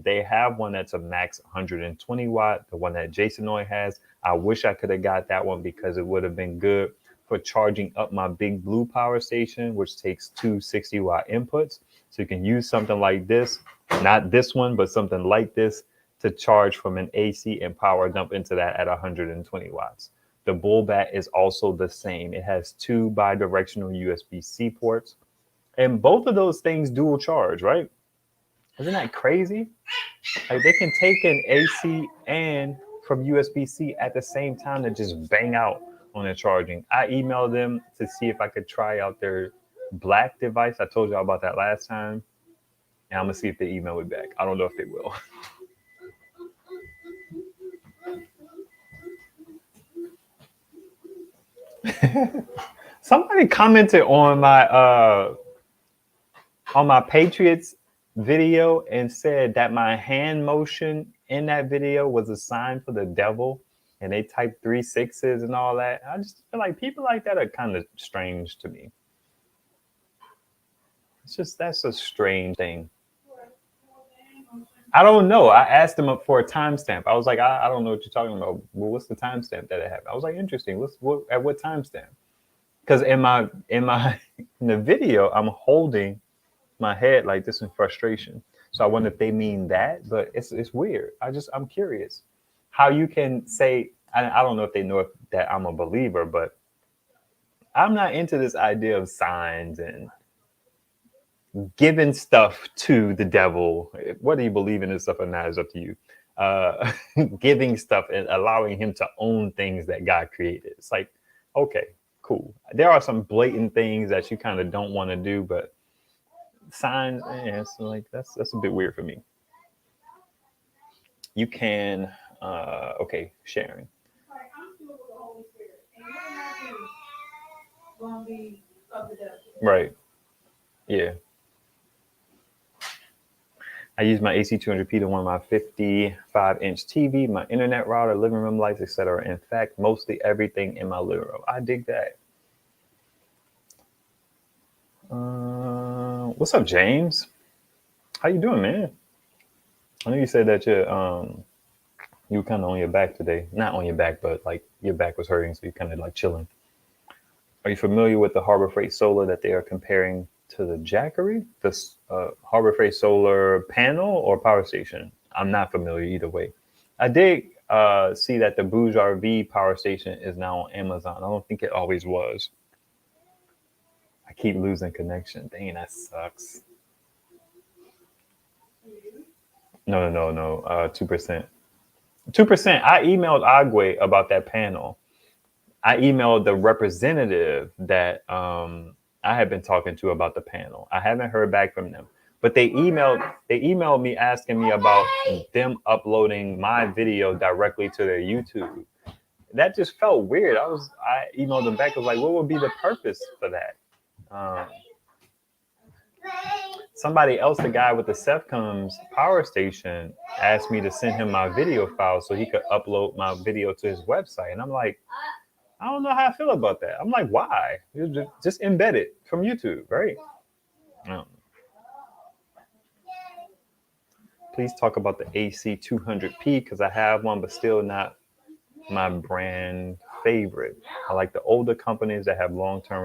They have one that's a max 120 watt, the one that Jason Noy has. I wish I could have got that one because it would have been good for charging up my big blue power station, which takes 2 60 watt inputs. So you can use something like this, not this one, but something like this to charge from an AC and power dump into that at 120 watts. The Bull Bat is also the same. It has 2 bi-directional USB-C ports, and both of those things dual charge, right? Isn't that crazy? Like they can take an AC and from USB-C at the same time to just bang out on their charging. I emailed them to see if I could try out their black device. I told y'all about that last time. And I'm gonna see if they email me back. I don't know if they will. Somebody commented on my Patriots video and said that my hand motion in that video was a sign for the devil, and they typed 3 6s and all that. I just feel like people like that are kind of strange to me. That's a strange thing. I don't know. I asked them up for a timestamp. I was like, I don't know what you're talking about. Well, what's the timestamp that it happened? I was like, interesting. At what timestamp? Because in the video, I'm holding my head like this in frustration. So I wonder if they mean that, but it's weird. I'm curious how you can say, I don't know if they know that I'm a believer, but I'm not into this idea of signs and giving stuff to the devil. Whether you believe in this stuff or not is up to you. Giving stuff and allowing him to own things that God created. It's like, okay, cool. There are some blatant things that you kind of don't want to do, but signs, it's like that's a bit weird for me. You can, okay, sharing. Right. Yeah. I use my AC 200p to one of my 55-inch TV, my internet router, living room lights, etc. In fact, mostly everything in my living room. I dig that. What's up, James? How you doing, man? I know you said that you were kind of on your back today. Not on your back, but like your back was hurting, so you're kind of like chilling. Are you familiar with the Harbor Freight Solar that they are comparing to the Jackery? This Harbor Freight Solar panel or power station? I'm not familiar either way. I did see that the Bouge RV power station is now on Amazon. I don't think it always was. I keep losing connection. Dang, that sucks. No. 2%. 2%. I emailed Agwe about that panel. I emailed the representative that I had been talking to about the panel. I haven't heard back from them, but they emailed me asking me about them uploading my video directly to their YouTube. That just felt weird. I emailed them back. I was like, what would be the purpose for that? Somebody else, the guy with the Cefcom's power station, asked me to send him my video file so he could upload my video to his website. And I'm like, I don't know how I feel about that. I'm like, why? Just embed it from YouTube, right? Please talk about the AC 200p because I have one, but still not my brand favorite. I like the older companies that have long-term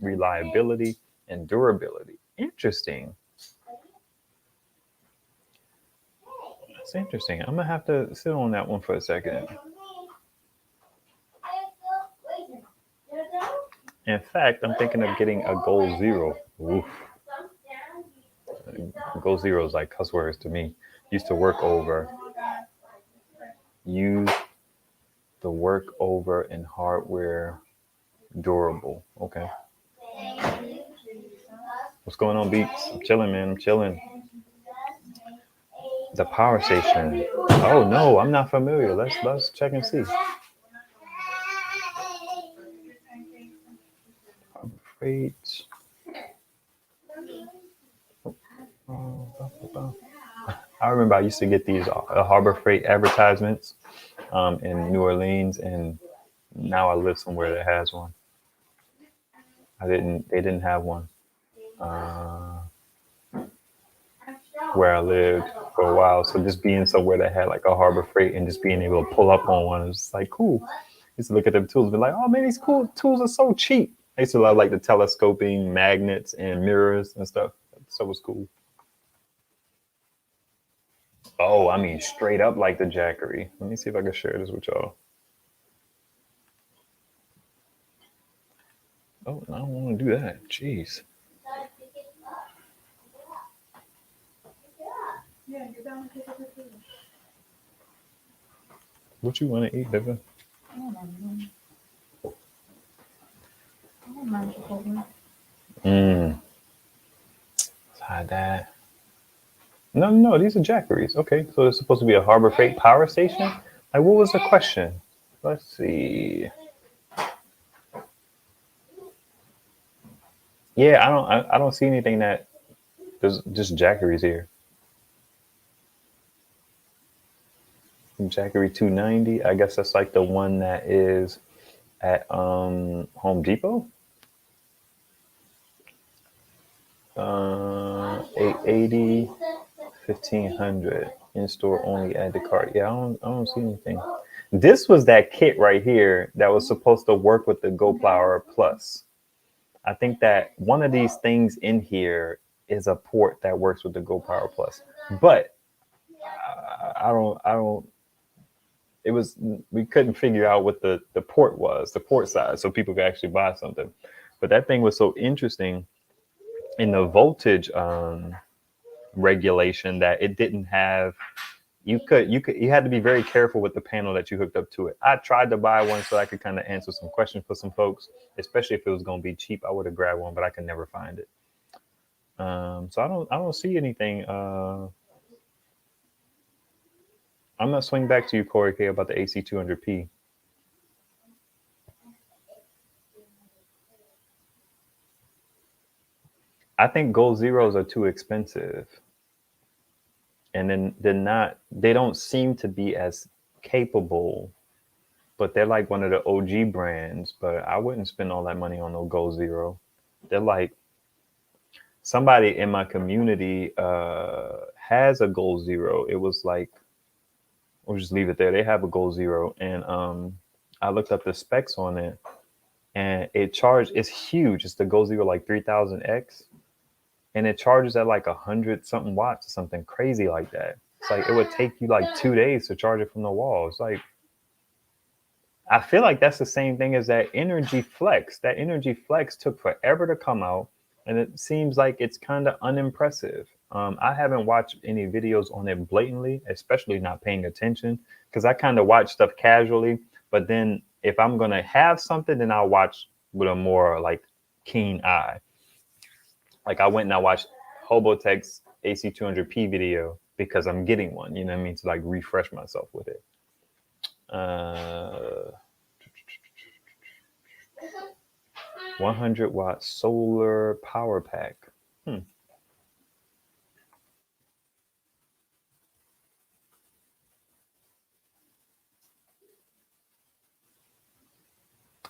reliability and durability. Interesting. That's interesting. I'm gonna have to sit on that one for a second. In fact, I'm thinking of getting a Goal Zero. Oof. Goal Zero is like cuss words to me. Used the work over in hardware durable. Okay. What's going on, Beats? I'm chilling, man. I'm chilling. The power station. Oh no, I'm not familiar. Let's check and see. Freight. I remember I used to get these Harbor Freight advertisements in New Orleans, and now I live somewhere that has one. They didn't have one where I lived for a while. So just being somewhere that had like a Harbor Freight and just being able to pull up on one, was like cool. I used to look at them tools and be like, oh man, these cool tools are so cheap. I used to love like the telescoping magnets and mirrors and stuff. So it was cool. Oh, I mean, straight up like the Jackery. Let me see if I can share this with y'all. Oh, I don't want to do that. Jeez. What you want to eat, baby? Hide that. No, these are Jackeries. Okay, so there's supposed to be a Harbor Freight power station. Like, what was the question? Let's see. Yeah, I don't see anything that there's just Jackeries here. Jackery 290. I guess that's like the one that is at Home Depot. 880, 1500 in store only. Add the cart. Yeah, I don't see anything. This was that kit right here that was supposed to work with the GoPower Plus. I think that one of these things in here is a port that works with the GoPower Plus, but I don't. It was, we couldn't figure out what the port was, the port size, so people could actually buy something. But that thing was so interesting in the voltage regulation that it didn't have. You had to be very careful with the panel that you hooked up to it. I tried to buy one so I could kind of answer some questions for some folks, especially if it was going to be cheap. I would have grabbed one, but I could never find it. So I don't see anything. I'm gonna swing back to you, Corey K, about the AC 200p. I think Gold Zeros are too expensive, and then they don't seem to be as capable. But they're like one of the OG brands. But I wouldn't spend all that money on no Gold Zero. They're like, somebody in my community has a Gold Zero. It was like, we'll just leave it there. They have a Gold Zero, and I looked up the specs on it, and it's huge. It's the Gold Zero like 3000X, and it charges at like 100 something watts or something crazy like that. It's like it would take you like 2 days to charge it from the wall. It's like, I feel like that's the same thing as that Energy Flex. That Energy Flex took forever to come out, and it seems like it's kind of unimpressive. I haven't watched any videos on it blatantly, especially not paying attention, because I kind of watch stuff casually. But then if I'm gonna have something, then I'll watch with a more like keen eye. Like I went and I watched Hobotech's AC200p video because I'm getting one. You know what I mean? To like refresh myself with it. 100-watt solar power pack.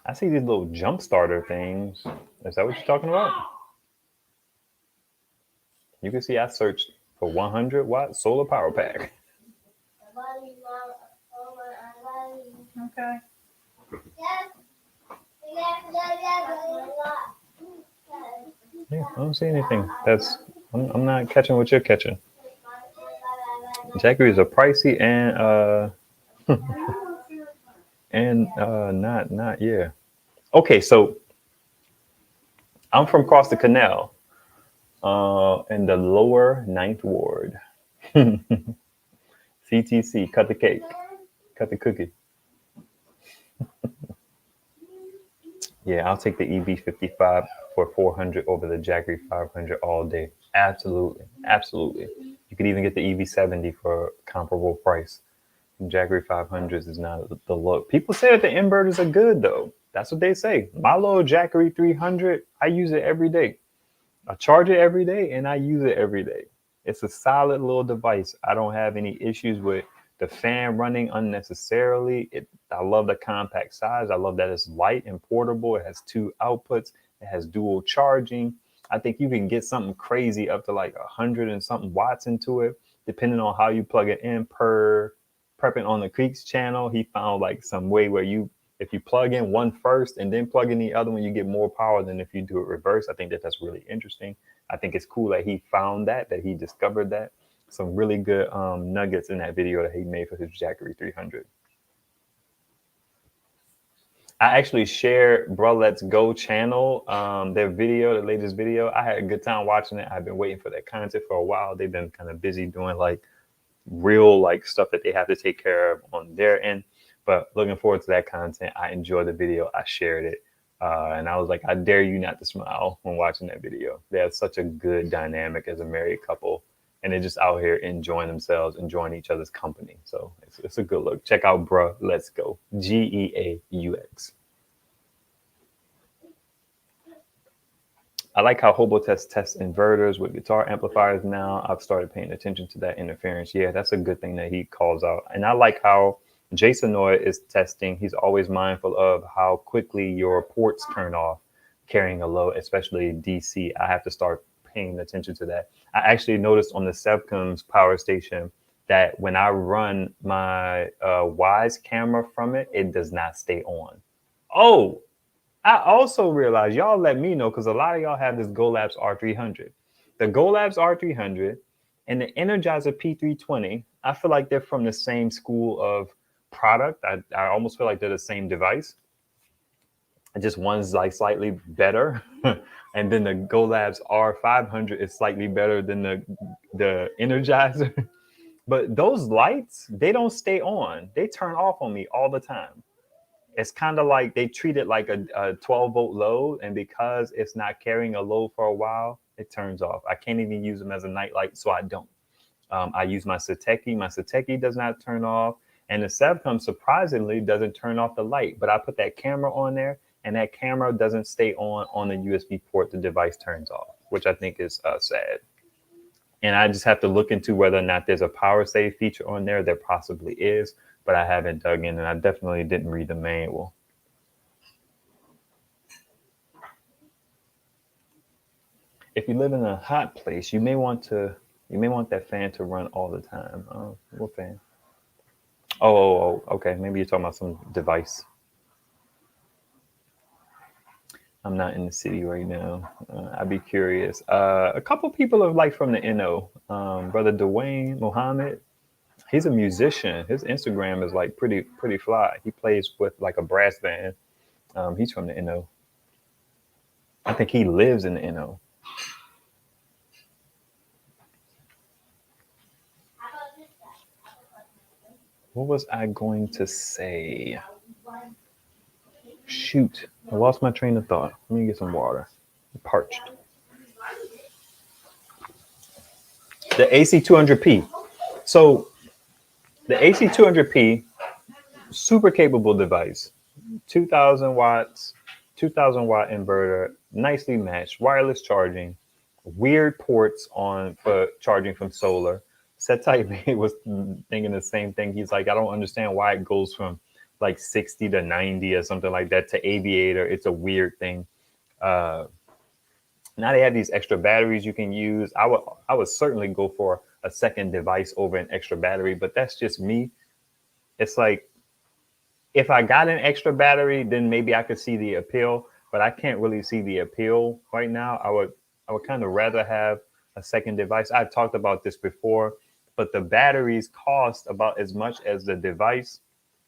I see these little jump starter things. Is that what you're talking about? You can see I searched for 100-watt solar power pack. Okay. Yeah, I don't see anything. I'm not catching what you're catching. Jackeries are pricey and not yeah. Okay, so I'm from across the canal, in the lower 9th ward. CTC, cut the cake, cut the cookie. Yeah, I'll take the EB55 for 400 over the Jackery 500 all day. Absolutely, absolutely. You could even get the EV70 for comparable price. Jackery 500s is not the look. People say that the inverters are good though. That's what they say. My little Jackery 300, I use it every day. I charge it every day and I use it every day. It's a solid little device. I don't have any issues with the fan running unnecessarily. I love the compact size. I love that it's light and portable. It has 2 outputs. It has dual charging. I think you can get something crazy up to like 100 and something watts into it, depending on how you plug it in. Per Prepping on the Creeks channel, he found like some way where if you plug in one first and then plug in the other one, you get more power than if you do it reverse. I think that's really interesting. I think it's cool that he found that he discovered that. Some really good nuggets in that video that he made for his Jackery 300. I actually shared Bro Let's Go channel, their video, the latest video. I had a good time watching it. I've been waiting for that content for a while. They've been kind of busy doing like real like stuff that they have to take care of on their end. But looking forward to that content. I enjoyed the video. I shared it. And I was like, I dare you not to smile when watching that video. They have such a good dynamic as a married couple. And they're just out here enjoying themselves, enjoying each other's company. So it's a good look. Check out Bruh Let's Go. GEAUX. I like how Hobotest tests inverters with guitar amplifiers now. I've started paying attention to that interference. Yeah, that's a good thing that he calls out. And I like how Jasonoy is testing. He's always mindful of how quickly your ports turn off carrying a load, especially DC. I have to start paying attention to that. I actually noticed on the Sevcom's power station that when I run my Wise camera from it, it does not stay on. Oh, I also realized, y'all let me know, because a lot of y'all have this GoLabs R300. The GoLabs R300 and the Energizer P320, I feel like they're from the same school of product. I almost feel like they're the same device. Just one's like slightly better. And then the GoLabs R500 is slightly better than the Energizer. But those lights, they don't stay on. They turn off on me all the time. It's kind of like they treat it like a 12-volt load. And because it's not carrying a load for a while, it turns off. I can't even use them as a night light, so I don't. I use my Sateki. My Sateki does not turn off. And the Sevcom surprisingly doesn't turn off the light. But I put that camera on there, and that camera doesn't stay on the USB port. The device turns off, which I think is sad. And I just have to look into whether or not there's a power save feature on there. There possibly is, but I haven't dug in, and I definitely didn't read the manual. If you live in a hot place, you may want that fan to run all the time. Oh, what fan? Oh, okay. Maybe you're talking about some device. I'm not in the city right now. I'd be curious. A couple people are like from the NO. Brother Dwayne Mohammed, he's a musician. His Instagram is like pretty fly. He plays with like a brass band. He's from the NO. I think he lives in the NO. What was I going to say? Shoot, I lost my train of thought. Let me get some water. I'm parched. The AC200P. So the AC200P, super capable device. 2,000 watts, 2,000 watt inverter, nicely matched, wireless charging, weird ports on for charging from solar. Setai was thinking the same thing. He's like, I don't understand why it goes from like 60 to 90 or something like that to Aviator. It's a weird thing. Now they have these extra batteries you can use. I would certainly go for a second device over an extra battery, but that's just me. It's like, if I got an extra battery, then maybe I could see the appeal, but I can't really see the appeal right now. I would kind of rather have a second device. I've talked about this before, but the batteries cost about as much as the device.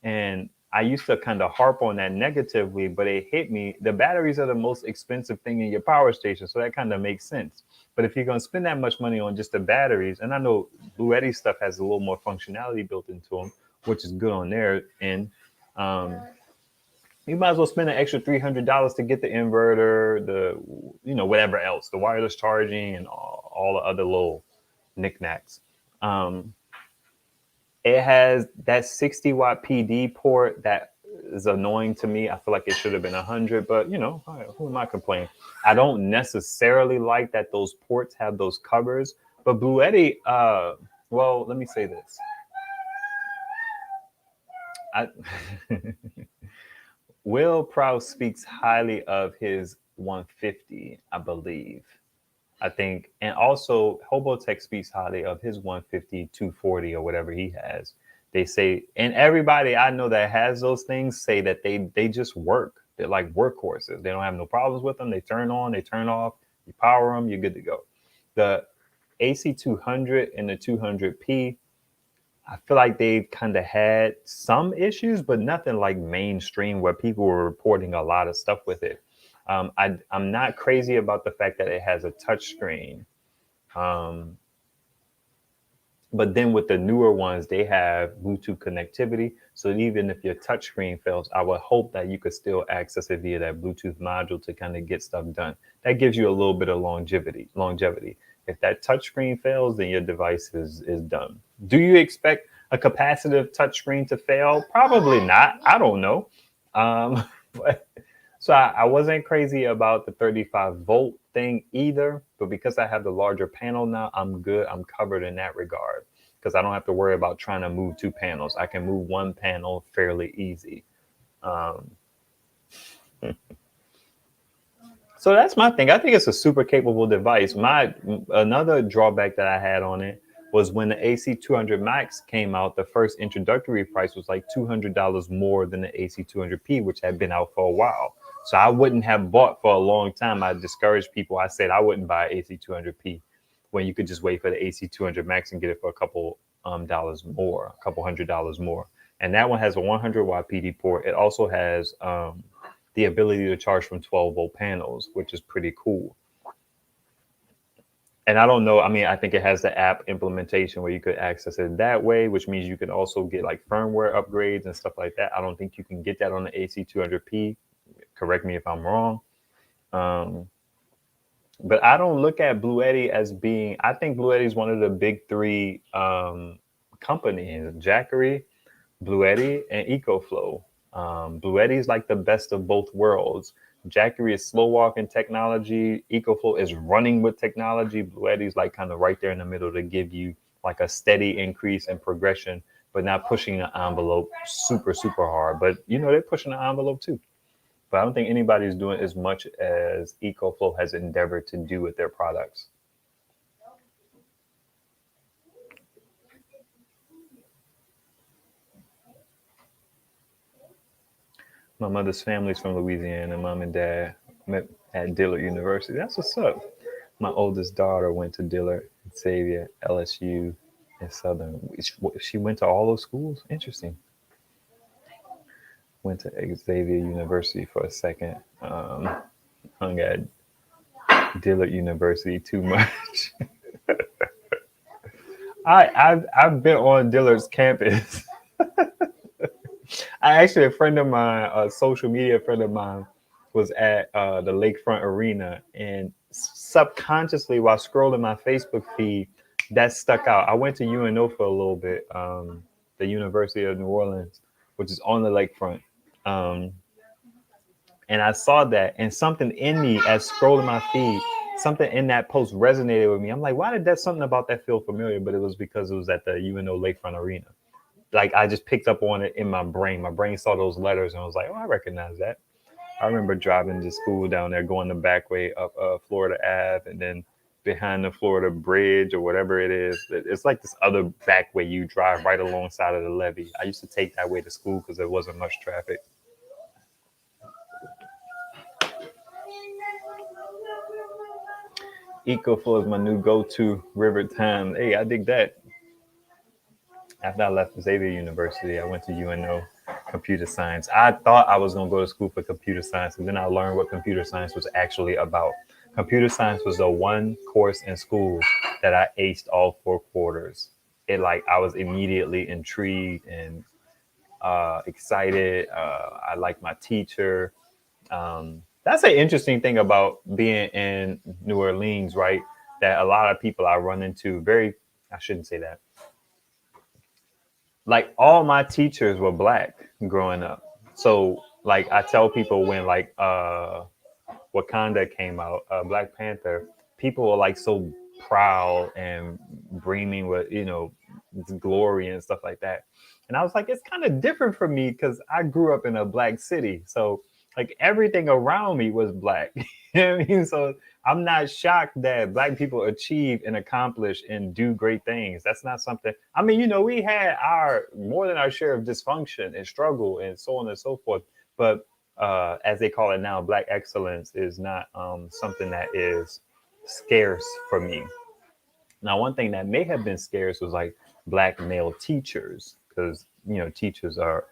And I used to kind of harp on that negatively, but it hit me. The batteries are the most expensive thing in your power station. So that kind of makes sense. But if you're going to spend that much money on just the batteries, and I know Bluetti stuff has a little more functionality built into them, which is good on their end. You might as well spend an extra $300 to get the inverter, the whatever else, the wireless charging, and all the other little knickknacks. It has that 60 watt PD port that is annoying to me. I feel like it should have been 100, but who am I complaining? I don't necessarily like that those ports have those covers, but Bluetti, well, let me say this. Will Prowse speaks highly of his 150, I believe. I think, and also Hobotech speaks highly of his 150, 240, or whatever he has. They say, and everybody I know that has those things say that they just work. They're like workhorses. They don't have no problems with them. They turn on, they turn off. You power them, you're good to go. The AC200 and the 200P, I feel like they've kind of had some issues, but nothing like mainstream where people were reporting a lot of stuff with it. I'm not crazy about the fact that it has a touch screen. But then with the newer ones, they have Bluetooth connectivity. So even if your touch screen fails, I would hope that you could still access it via that Bluetooth module to kind of get stuff done. That gives you a little bit of longevity. If that touch screen fails, then your device is done. Do you expect a capacitive touch screen to fail? Probably not. I don't know. So I wasn't crazy about the 35-volt thing either, but because I have the larger panel now, I'm good. I'm covered in that regard because I don't have to worry about trying to move two panels. I can move one panel fairly easy. Um, so that's my thing. I think it's a super capable device. My another drawback that I had on it was when the AC200 Max came out, the first introductory price was like $200 more than the AC200P, which had been out for a while. So I wouldn't have bought for a long time. I discouraged people. I said I wouldn't buy AC200P when you could just wait for the AC200 Max and get it for a couple dollars more, a couple $100 more. And that one has a 100-watt PD port. It also has the ability to charge from 12-volt panels, which is pretty cool. And I don't know. I mean, I think it has the app implementation where you could access it that way, which means you can also get like firmware upgrades and stuff like that. I don't think you can get that on the AC200P. Correct me if I'm wrong. But I don't look at Bluetti as being, I think Bluetti is one of the big three companies, Jackery, Bluetti, and EcoFlow. Bluetti is like the best of both worlds. Jackery is slow walking technology. EcoFlow is running with technology. Bluetti is like kind of right there in the middle to give you like a steady increase in progression, but not pushing the envelope super, super hard. But, you know, they're pushing the envelope too. But I don't think anybody's doing as much as EcoFlow has endeavored to do with their products. My mother's family's from Louisiana. Mom and dad met at Dillard University. That's what's up. My oldest daughter went to Dillard, Xavier, LSU, and Southern. She went to all those schools? Interesting. Went to Xavier University for a second. Hung at Dillard University too much. I've been on Dillard's campus. I actually, a friend of mine, a social media friend of mine, was at the Lakefront Arena, and subconsciously, while scrolling my Facebook feed, that stuck out. I went to UNO for a little bit, the University of New Orleans, which is on the lakefront. And I saw that, and something in me, as scrolling my feed, something in that post resonated with me. I'm like, why did that something about that feel familiar? But it was because it was at the UNO Lakefront Arena. Like I just picked up on it in my brain. My brain saw those letters and I was like, oh, I recognize that. I remember driving to school down there, going the back way up Florida Ave, and then behind the Florida Bridge or whatever it is. It's like this other back way you drive right alongside of the levee. I used to take that way to school because there wasn't much traffic. EcoFlow is my new go-to river time. Hey, I dig that. After I left Xavier University, I went to UNO computer science. I thought I was going to go to school for computer science, and then I learned what computer science was actually about. Computer science was the one course in school that I aced all 4 quarters. I was immediately intrigued and excited. I liked my teacher. That's an interesting thing about being in New Orleans, right? That a lot of people I run into I shouldn't say that. Like all my teachers were Black growing up. So like I tell people when like Wakanda came out, Black Panther, people were like so proud and brimming with, glory and stuff like that. And I was like, it's kind of different for me because I grew up in a Black city. So like everything around me was Black. You know what I mean? So I'm not shocked that Black people achieve and accomplish and do great things. That's not something, I mean, we had more than our share of dysfunction and struggle and so on and so forth. But as they call it now, Black excellence is not something that is scarce for me. Now, one thing that may have been scarce was like Black male teachers, because, teachers are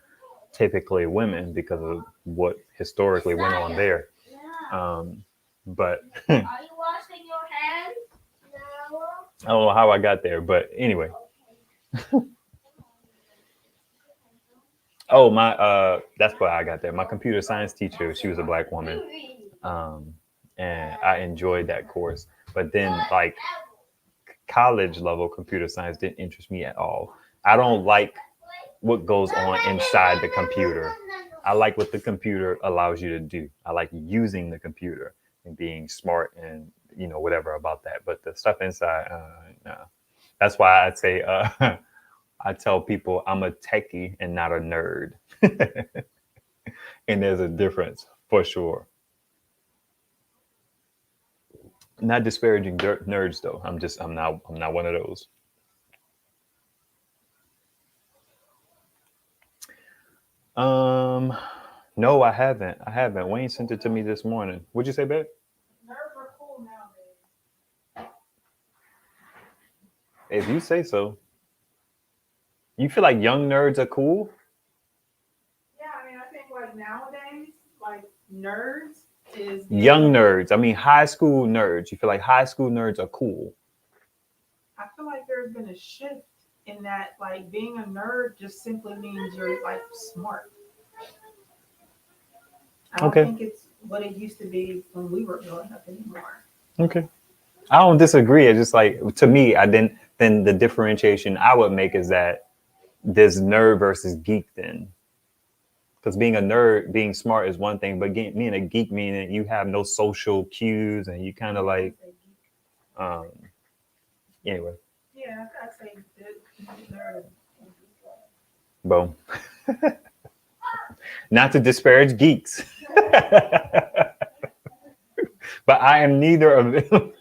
typically women because of what historically went on there. But are you washing your hands? No. I don't know how I got there, but anyway. Oh, that's why I got there. My computer science teacher, she was a Black woman. And I enjoyed that course. But then like college level computer science didn't interest me at all. I don't like what goes on inside the computer. I like what the computer allows you to do. I like using the computer and being smart and whatever about that. But the stuff inside, no. That's why I'd say I tell people I'm a techie and not a nerd, and there's a difference for sure. Not disparaging nerds though. I'm not one of those. No, I haven't. Wayne sent it to me this morning. What'd you say, babe? Nerds are cool nowadays. If you say so. You feel like young nerds are cool? Yeah, I mean, I think like nowadays, like nerds is Young nerds. I mean, high school nerds. You feel like high school nerds are cool? I feel like there's been a shift in that, like being a nerd just simply means you're like smart. I don't think it's what it used to be when we were growing up anymore. Okay. I don't disagree. It's just like, to me, then the differentiation I would make is that there's nerd versus geek then. Because being a nerd, being smart is one thing, but being a geek meaning you have no social cues and you kind of like, um, anyway. Yeah, I'd say nerd. Boom. Not to disparage geeks, but I am neither of them.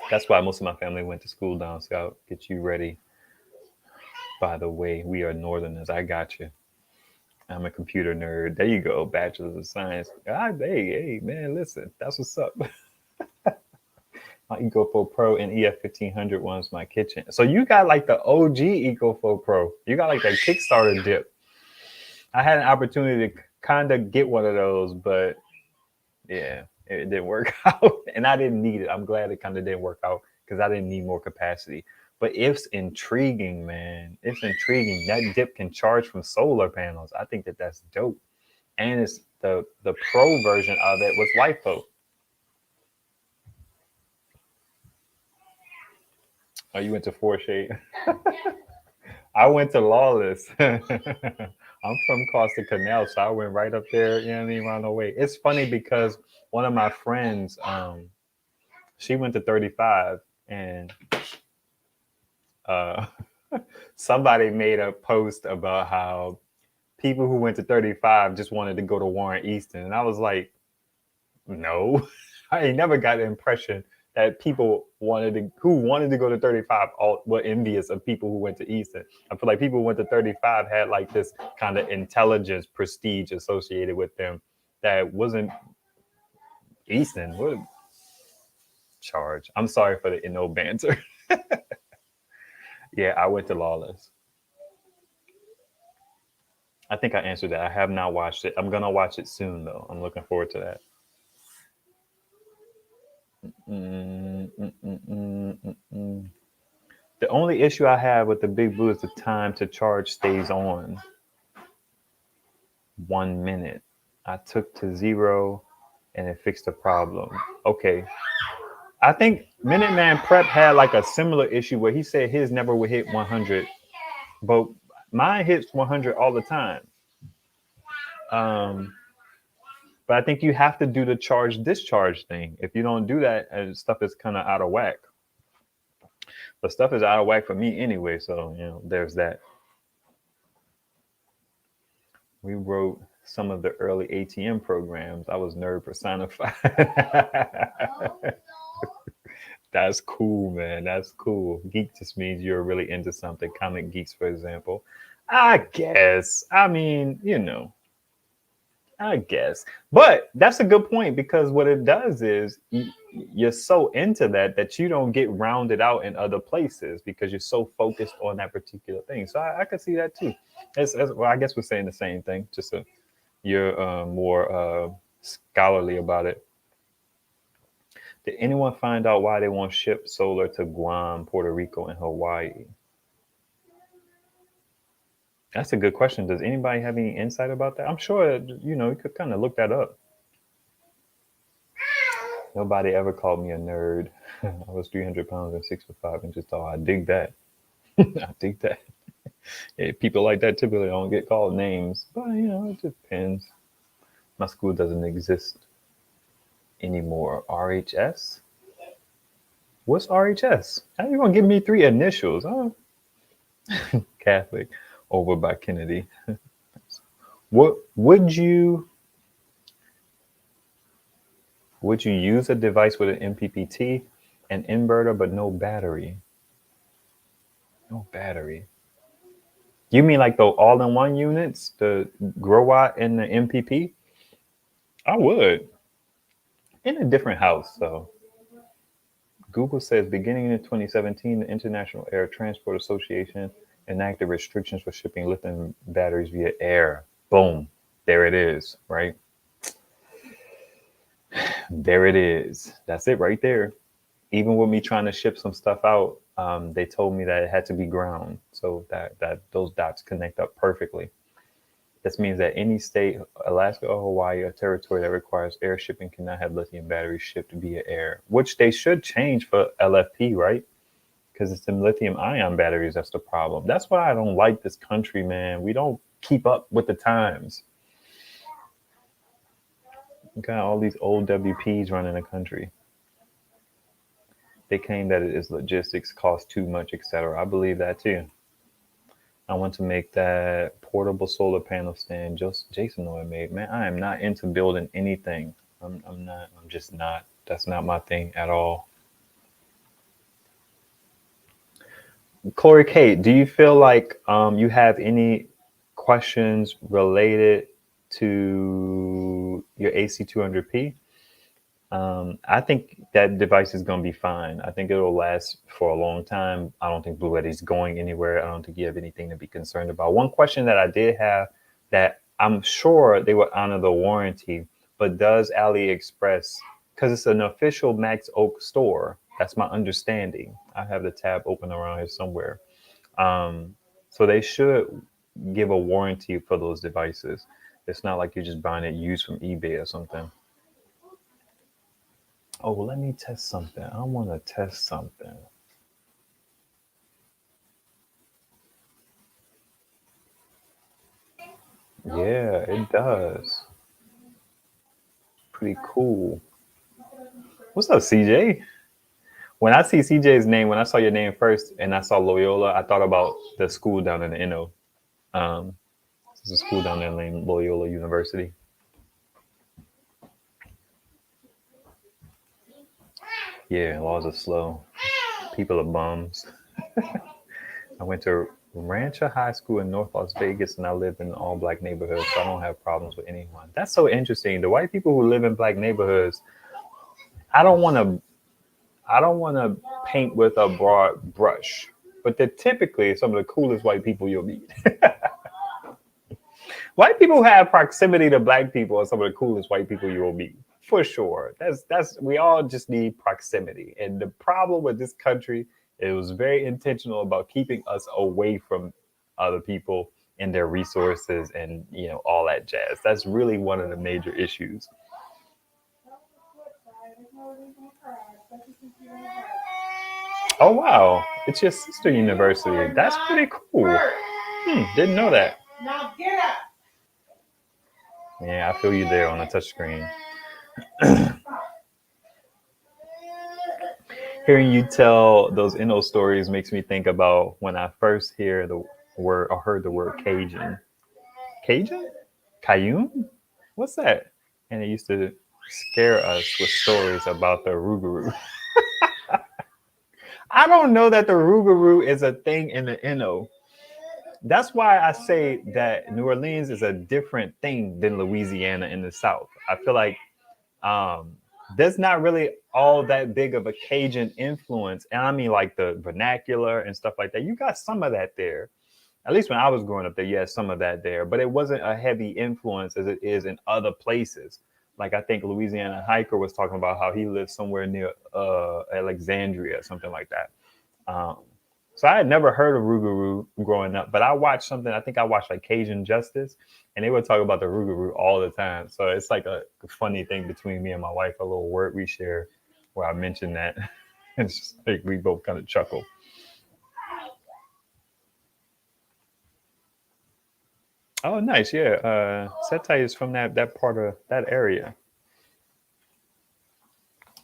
That's why most of my family went to school down south. Get you ready. By the way, we are Northerners. I got you. I'm a computer nerd. There you go. Bachelor's of Science. Hey, man, listen. That's what's up. My EcoFlow Pro and EF1500 one's my kitchen. So you got like the OG EcoFlow Pro. You got like that Kickstarter dip. I had an opportunity to kind of get one of those, but yeah, it didn't work out. And I didn't need it. I'm glad it kind of didn't work out because I didn't need more capacity. But it's intriguing, man. It's intriguing. That dip can charge from solar panels. I think that's dope. And it's the pro version of it was LiFo. Oh, you went to Four Shade? I went to Lawless. I'm from Costa Canal, so I went right up there, you know what I mean, around the way. It's funny because one of my friends, she went to 35 and somebody made a post about how people who went to 35 just wanted to go to Warren Easton. And I was like, no, I never got the impression that people who wanted to go to 35 all were envious of people who went to Easton. I feel like people who went to 35 had like this kind of intelligence, prestige associated with them that wasn't Easton. What charge? I'm sorry for the banter. Yeah, I went to Lawless. I think I answered that. I have not watched it. I'm gonna watch it soon though. I'm looking forward to that. The only issue I have with the Big Blue is the time to charge stays on 1 minute. I took to 0 and it fixed the problem. Okay. I think Minuteman Prep had like a similar issue where he said his never would hit 100, but mine hits 100 all the time. But I think you have to do the charge discharge thing. If you don't do that, stuff is kind of out of whack. But stuff is out of whack for me anyway, so there's that. We wrote some of the early ATM programs. I was nerd personified. That's cool, man. That's cool. Geek just means you're really into something. Comic geeks, for example. I guess. I mean, I guess. But that's a good point because what it does is you're so into that you don't get rounded out in other places because you're so focused on that particular thing. So I could see that too. Well, I guess we're saying the same thing, just you're more scholarly about it. Did anyone find out why they won't ship solar to Guam, Puerto Rico, and Hawaii? That's a good question. Does anybody have any insight about that? I'm sure, you could kind of look that up. Nobody ever called me a nerd. I was 300 pounds and 6'5" tall. I dig that. I dig that. Yeah, people like that typically don't get called names, but it depends. My school doesn't exist anymore. RHS? What's RHS? How you gonna give me 3 initials? Oh, Catholic, over by Kennedy. What would you use a device with an MPPT, an inverter, but no battery? No battery. You mean like the all-in-one units, the grow watt and the MPP? I would. In a different house, so. Google says beginning in 2017, the International Air Transport Association enacted restrictions for shipping lithium batteries via air. Boom. There it is, right? There it is. That's it right there. Even with me trying to ship some stuff out, they told me that it had to be ground so that those dots connect up perfectly. This means that any state, Alaska or Hawaii, or territory that requires air shipping cannot have lithium batteries shipped via air, which they should change for LFP, right? Because it's them lithium ion batteries that's the problem. That's why I don't like this country, man. We don't keep up with the times. We got all these old WPs running the country. They claim that it is logistics, cost too much, etc. I believe that too. I want to make that portable solar panel stand just Jason Noah made. Man, I am not into building anything. I'm not. I'm just not. That's not my thing at all. Corey Kate, do you feel like you have any questions related to your AC200P? I think that device is going to be fine. I think it'll last for a long time. I don't think Blue Yeti's going anywhere. I don't think you have anything to be concerned about. One question that I did have that I'm sure they would honor the warranty, but does AliExpress, because it's an official Max Oak store, that's my understanding. I have the tab open around here somewhere. So they should give a warranty for those devices. It's not like you're just buying it used from eBay or something. Oh, well, let me test something. I want to test something. Yeah, it does. Pretty cool. What's up, CJ? When I see CJ's name, when I saw your name first and I saw Loyola, I thought about the school down in the Inno. There's a school down there named Loyola University. Yeah, laws are slow. People are bums. I went to Rancho High School in North Las Vegas, and I live in an all-black neighborhood, so I don't have problems with anyone. That's so interesting. The white people who live in black neighborhoods, I don't want to paint with a broad brush, but they're typically some of the coolest white people you'll meet. White people who have proximity to black people are some of the coolest white people you will meet, for sure. That's we all just need proximity. And the problem with this country, it was very intentional about keeping us away from other people and their resources and all that jazz. That's really one of the major issues. Oh wow, it's your sister university. That's pretty cool. Didn't know that. Now get up. Yeah, I feel you there on the touchscreen. Hearing you tell those Inno stories makes me think about when I first heard the word Cajun. Cajun? Cayenne? What's that? And it used to scare us with stories about the Rougarou. I don't know that the Rougarou is a thing in the Inno. That's why I say that New Orleans is a different thing than Louisiana in the South. I feel like there's not really all that big of a Cajun influence. And I mean like the vernacular and stuff like that. You got some of that there. At least when I was growing up there, you had some of that there. But it wasn't a heavy influence as it is in other places. Like I think Louisiana Hiker was talking about how he lived somewhere near Alexandria or something like that. So I had never heard of Rougarou growing up, but I watched something. I think I watched like Cajun Justice, And they would talk about the Rougarou all the time. So it's like a funny thing between me and my wife, a little word we share where I mentioned that. It's just like we both kind of chuckle. Oh, nice. Yeah. Setai is from that part of that area.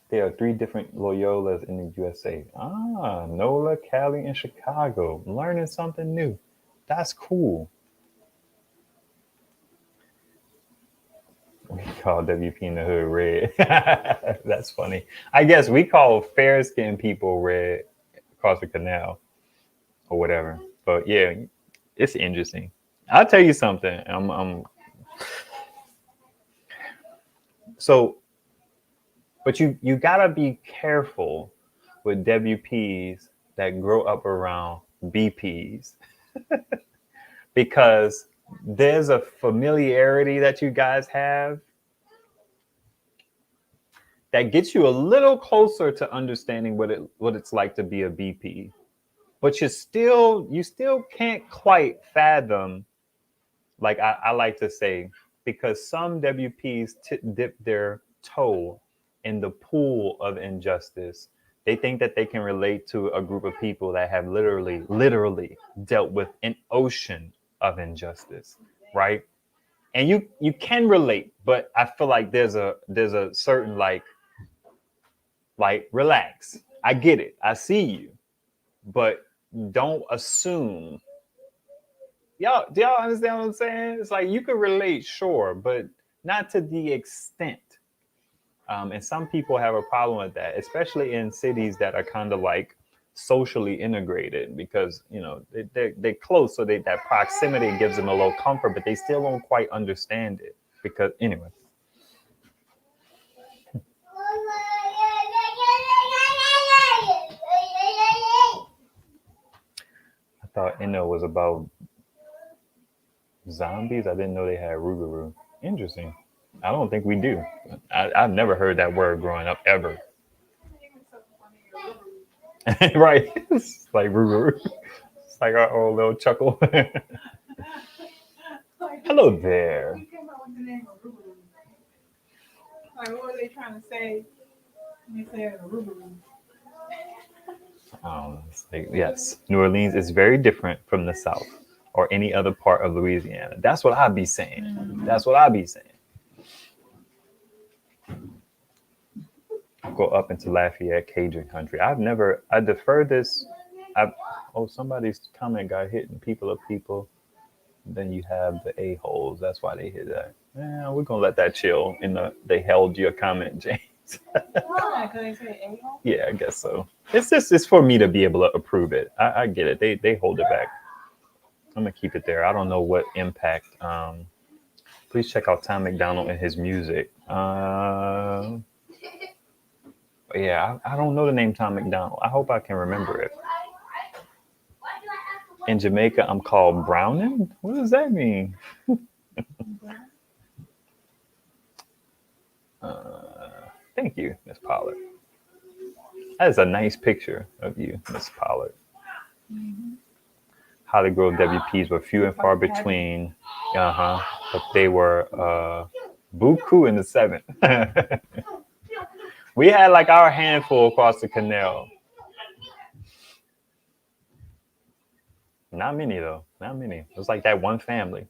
There are 3 different Loyolas in the USA. Ah, NOLA, Cali, and Chicago. Learning something new. That's cool. We call WP in the hood red. That's funny. I guess we call fair skinned people red across the canal or whatever. But yeah, it's interesting. I'll tell you something. So, but you gotta be careful with WPs that grow up around BPs because there's a familiarity that you guys have that gets you a little closer to understanding what it's like to be a BP. But you still can't quite fathom, like I like to say, because some WPs dip their toe in the pool of injustice. They think that they can relate to a group of people that have literally dealt with an ocean of injustice, right? And you can relate, but I feel like there's a certain like relax. I get it. I see you, but don't assume. Y'all, do y'all understand what I'm saying? It's like you could relate, sure, but not to the extent. And some people have a problem with that, especially in cities that are kind of like socially integrated because they're close, so that proximity gives them a little comfort, but they still don't quite understand it because anyway. I thought Inno was about zombies. I didn't know they had Rougarou. Interesting. I don't think we do. I've never heard that word growing up ever. Right. It's like Rougarou. It's like our old little chuckle. Hello there. Who came up with the name of Rougarou? Like, what were they trying to say when they said Rougarou? Yes, New Orleans is very different from the South or any other part of Louisiana. That's what I'd be saying. Mm-hmm. That's what I'd be saying. I'll go up into Lafayette, Cajun country. I defer this. Somebody's comment got hit and people are people. Then you have the a-holes. That's why they hit that. We're going to let that chill. They held your comment, James. Yeah, I guess so. It's for me to be able to approve it. I get it. They hold it back. I'm gonna keep it there. I don't know what impact. Please check out Tom McDonald and his music. Yeah, I don't know the name Tom McDonald. I hope I can remember it. In Jamaica, I'm called Browning. What does that mean? Thank you, Miss Pollard. That is a nice picture of you, Miss Pollard. Mm-hmm. Holly Grove WPs were few and far between. But they were buku in the 7th. We had like our handful across the canal. Not many though. Not many. It was like that one family.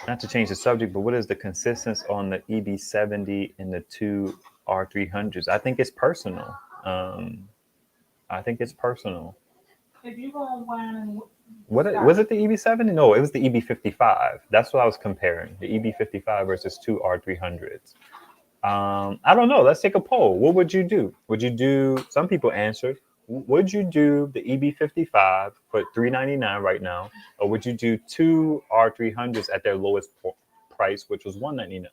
Not to change the subject, but what is the consistency on the EB70 and the 2 R300s? I think it's personal. If you go on what was it, the EB70? No, it was the EB55. That's what I was comparing. The EB55 versus 2 R300s. I don't know. Let's take a poll. What would you do? Would you do? Some people answered. Would you do the EB55 for $399 right now, or would you do 2 R300s at their lowest price, which was $199?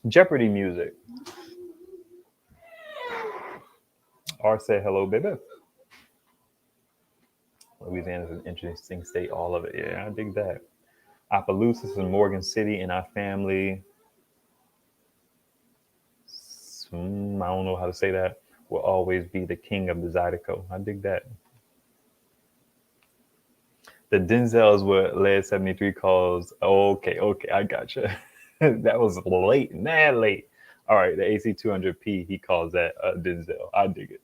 Jeopardy music. R said hello, baby. Louisiana is an interesting state. All of it. Yeah, I dig that. Opelousas in Morgan City, and our family. I don't know how to say that. Will always be the king of the Zydeco. I dig that. The Denzel is what led 73 calls. Okay, I gotcha. That was late, mad late. All right, the AC 200p, he calls that Denzel. I dig it.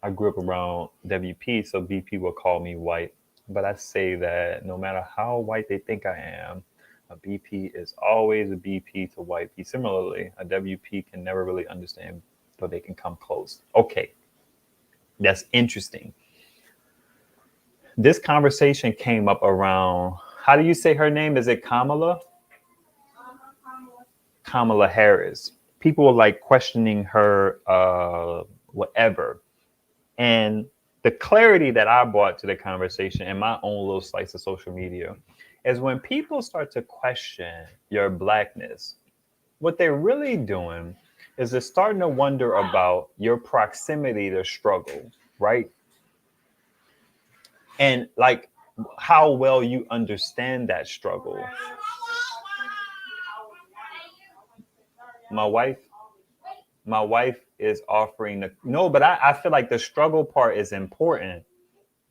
I grew up around WP, so BP will call me white. But I say that no matter how white they think I am, a BP is always a BP to white P. Similarly, a WP can never really understand, but they can come close. Okay, that's interesting. This conversation came up around, how do you say her name? Is it Kamala? Kamala Harris. People were like questioning her, whatever. And the clarity that I brought to the conversation in my own little slice of social media is when people start to question your blackness, what they're really doing is they're starting to wonder about your proximity to struggle, right? And like how well you understand that struggle. My wife is offering no, but I feel like the struggle part is important.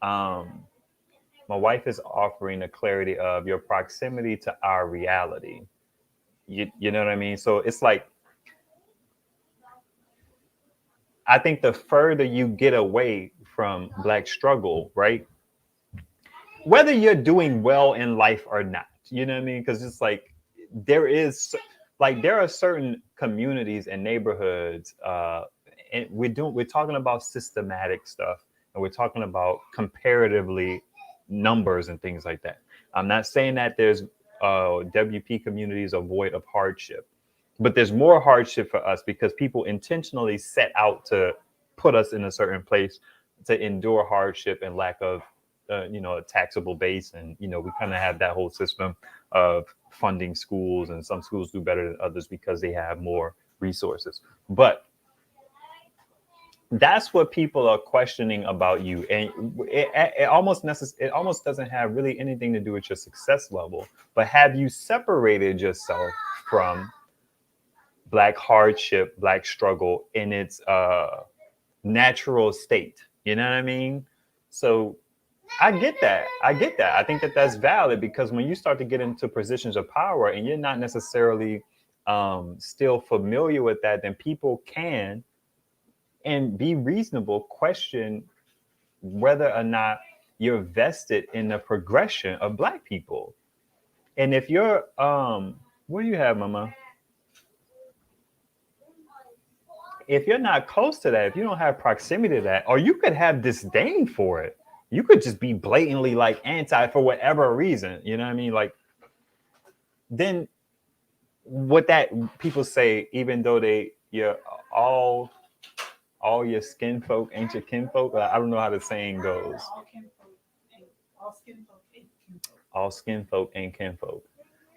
My wife is offering the clarity of your proximity to our reality. You know what I mean? So it's like, I think the further you get away from Black struggle, right? Whether you're doing well in life or not, you know what I mean? Because it's like, there are certain communities and neighborhoods, and we're talking about systematic stuff, and we're talking about comparatively numbers and things like that. I'm not saying that there's WP communities are void of hardship, but there's more hardship for us because people intentionally set out to put us in a certain place to endure hardship and lack of a taxable base. And we kind of have that whole system of funding schools, and some schools do better than others because they have more resources. But that's what people are questioning about you, and it almost doesn't have really anything to do with your success level. But have you separated yourself from Black hardship, Black struggle in its natural state? You know what I mean? So I get that. I think that that's valid, because when you start to get into positions of power and you're not necessarily still familiar with that, then people can, and be reasonable, question whether or not you're vested in the progression of Black people. And if you're, what do you have, Mama? If you're not close to that, if you don't have proximity to that, or you could have disdain for it, you could just be blatantly like anti for whatever reason, you know what I mean? Like, then what that people say, even though you're all your skin folk ain't your kinfolk. I don't know how the saying goes. All skin folk ain't kinfolk.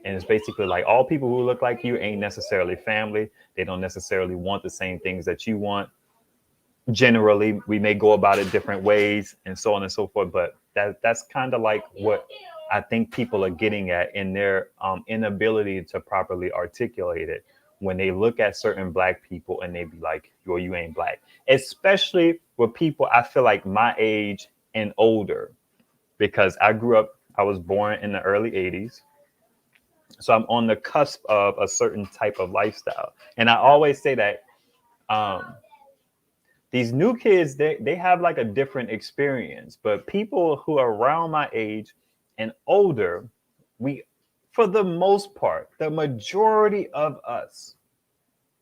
And it's basically like all people who look like you ain't necessarily family. They don't necessarily want the same things that you want. Generally, we may go about it different ways and so on and so forth. But that's kind of like what I think people are getting at in their inability to properly articulate it when they look at certain Black people and they be like, yo, you ain't Black. Especially with people, I feel like my age and older, because I was born in the early 80s. So I'm on the cusp of a certain type of lifestyle. And I always say that these new kids, they have like a different experience. But people who are around my age and older, we, for the most part, the majority of us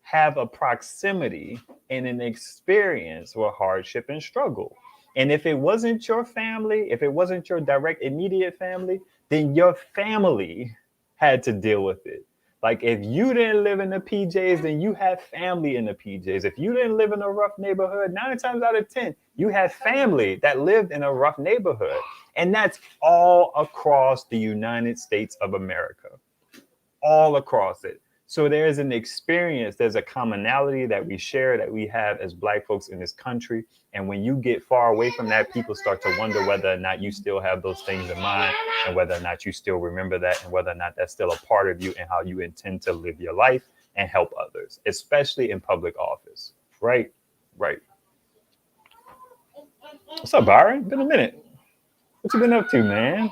have a proximity and an experience with hardship and struggle. And if it wasn't your family, if it wasn't your direct immediate family, then your family had to deal with it. Like if you didn't live in the PJs, then you had family in the PJs. If you didn't live in a rough neighborhood, 9 times out of 10, you had family that lived in a rough neighborhood. And that's all across the United States of America, all across it. So there's an experience, there's a commonality that we share, that we have as Black folks in this country. And when you get far away from that, people start to wonder whether or not you still have those things in mind, and whether or not you still remember that, and whether or not that's still a part of you and how you intend to live your life and help others, especially in public office. Right. What's up, Byron? Been a minute. What you been up to, man?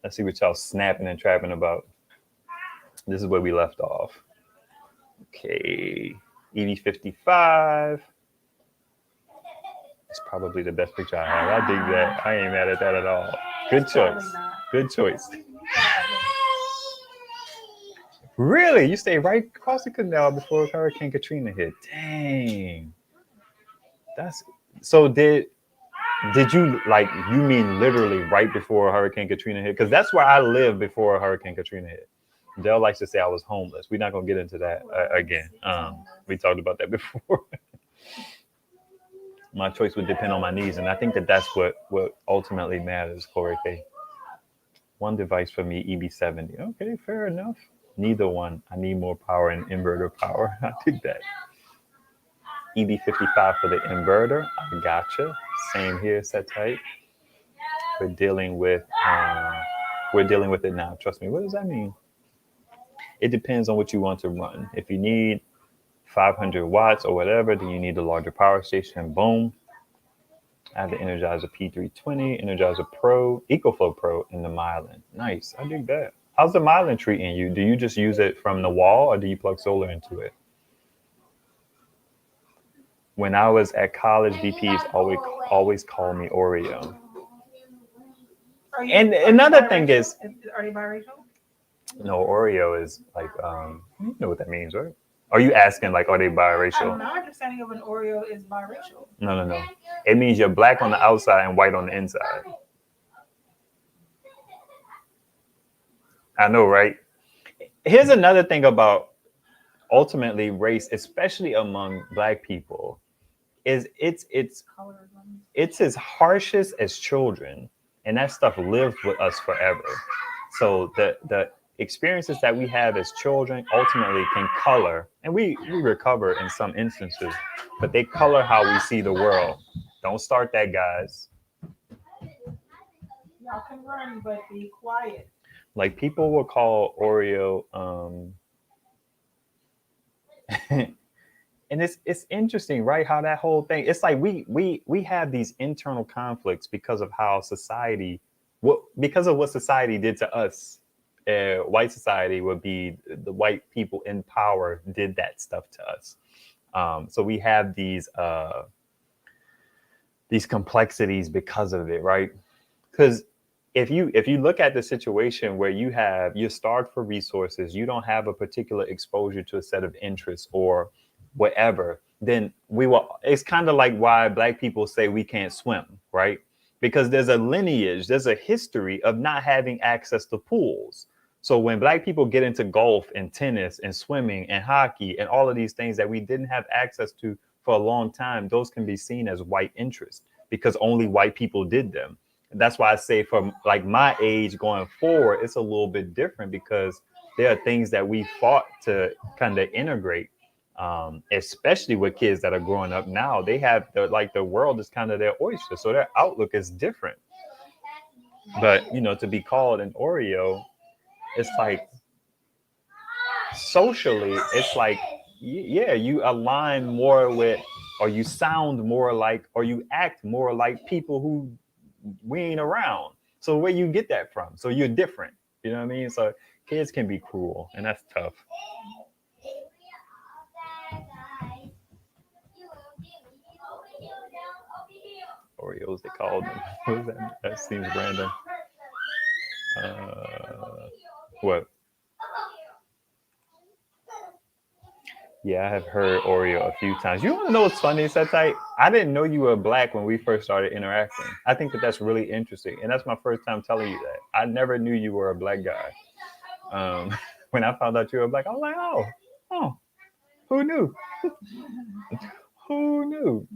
Let's see what y'all snapping and trapping about. This is where we left off. Okay, EV55. It's probably the best picture I have. I dig that. I ain't mad at that at all. Good choice. Good choice. Really? You stayed right across the canal before Hurricane Katrina hit. Dang. That's so did you like you mean literally right before Hurricane Katrina hit? Because that's where I lived before Hurricane Katrina hit. Dell likes to say I was homeless. We're not gonna get into that again. We talked about that before. My choice would depend on my needs, and I think that's what ultimately matters, Corey K. One device for me, EB70. Okay, fair enough. Neither one. I need more power and inverter power. I think that. EB55 for the inverter. I gotcha. Same here. Set type. We're dealing with it now. Trust me. What does that mean? It depends on what you want to run. If you need 500 watts or whatever, then you need a larger power station. Boom. I have the Energizer P320, Energizer Pro, EcoFlow Pro, and the Mylan. Nice. I dig that. How's the Mylan treating you? Do you just use it from the wall or do you plug solar into it? When I was at college, DPs always call me Oreo. And another thing is, are they biracial? No, Oreo is like, you know what that means, right? Are you asking like, are they biracial? My understanding of an Oreo is biracial. No. It means you're black on the outside and white on the inside. I know, right? Here's another thing about ultimately race, especially among black people, is it's as harshest as children, and that stuff lives with us forever. So the experiences that we have as children ultimately can color, and we recover in some instances, but they color how we see the world. Don't start that, guys. Y'all can run, but be quiet. Like people will call Oreo, and it's interesting, right? How that whole thing. It's like we have these internal conflicts because of how society, because of what society did to us. White society would be the white people in power did that stuff to us. So we have these complexities because of it, right? Because if you look at the situation where you're starved for resources, you don't have a particular exposure to a set of interests or whatever, then it's kind of like why black people say we can't swim, right? Because there's a lineage, there's a history of not having access to pools. So when black people get into golf and tennis and swimming and hockey and all of these things that we didn't have access to for a long time, those can be seen as white interests because only white people did them. And that's why I say from like my age going forward, it's a little bit different because there are things that we fought to kind of integrate, especially with kids that are growing up now. They have the world is kind of their oyster. So their outlook is different. But, to be called an Oreo, it's like socially, it's like, yeah, you align more with, or you sound more like, or you act more like people who we ain't around. So where you get that from? So you're different. You know what I mean? So kids can be cruel, and that's tough. Oreos, they called them. What is that? That seems random. What? Yeah, I have heard Oreo a few times. You want to know what's funny, Satai? I didn't know you were black when we first started interacting. I think that's really interesting. And that's my first time telling you that. I never knew you were a black guy. When I found out you were black, I was like, oh, who knew? Who knew?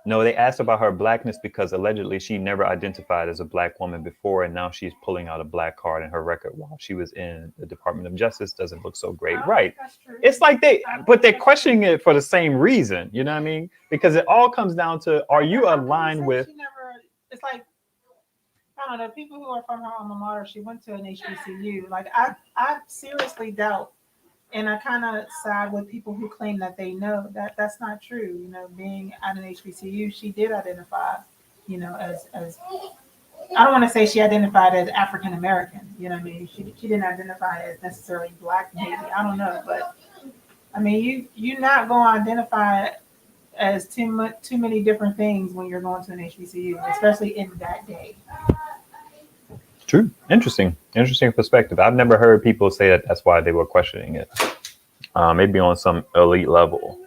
No, they asked about her blackness because allegedly she never identified as a black woman before, and now she's pulling out a black card in her record while she was in the Department of Justice. Doesn't look so great, right? It's like they're questioning it for the same reason. You know what I mean? Because it all comes down to, are you aligned with? It's like, I don't know, people who are from her alma mater. She went to an HBCU. Like I seriously doubt. And I kind of side with people who claim that they know that that's not true. Being at an HBCU, she did identify, as I don't want to say she identified as African American. You know what I mean? She didn't identify as necessarily black, maybe. I don't know, but I mean, you're not going to identify as too many different things when you're going to an HBCU, especially in that day. True. Interesting perspective. I've never heard people say that that's why they were questioning it. Maybe on some elite level,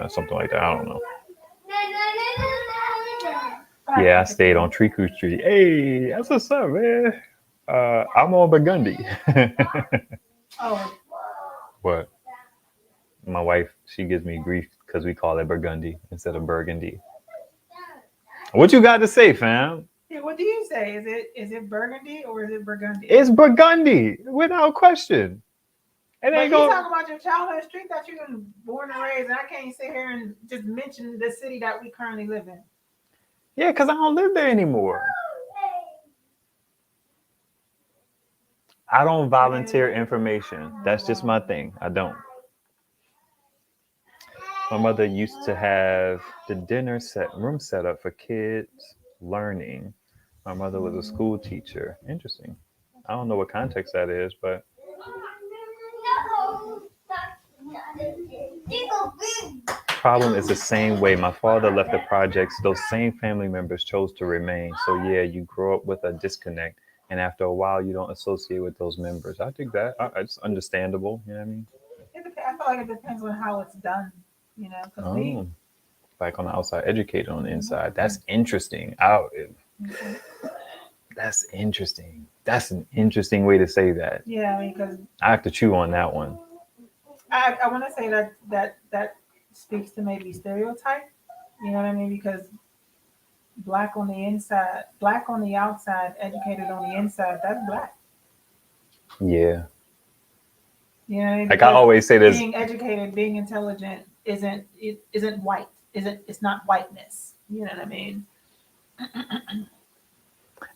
something like that. I don't know. Yeah, I stayed on Triku Street. Hey, that's what's up, man. I'm on Burgundy. Oh, What? My wife, she gives me grief because we call it Burgundy instead of Burgundy. What you got to say, fam? yeah. What do you say? Is it Burgundy or is it Burgundy? It's Burgundy, without question. It But ain't you go. talking about your childhood street that you've been born and raised, and I can't sit here and just mention the city that we currently live in. Yeah, because I don't live there anymore. I don't volunteer information. That's just my thing. I don't. My mother used to have the room set up for kids learning. My mother was a school teacher. Interesting. I don't know what context that is, but problem is the same way. My father left the projects. Those same family members chose to remain. So yeah, you grow up with a disconnect, and after a while, you don't associate with those members. I think that it's understandable. You know what I mean? I feel like it depends on how it's done. Because Oh, like on the outside, educated on the inside. That's interesting. That's interesting. That's an interesting way to say that. yeah, I mean, because I have to chew on that one. I want to say that speaks to maybe stereotype. You know what I mean? Because black on the inside, black on the outside, educated on the inside. That's black. Yeah. You know what I mean? Like I always say this. Being educated, being intelligent isn't white. It's not whiteness. You know what I mean?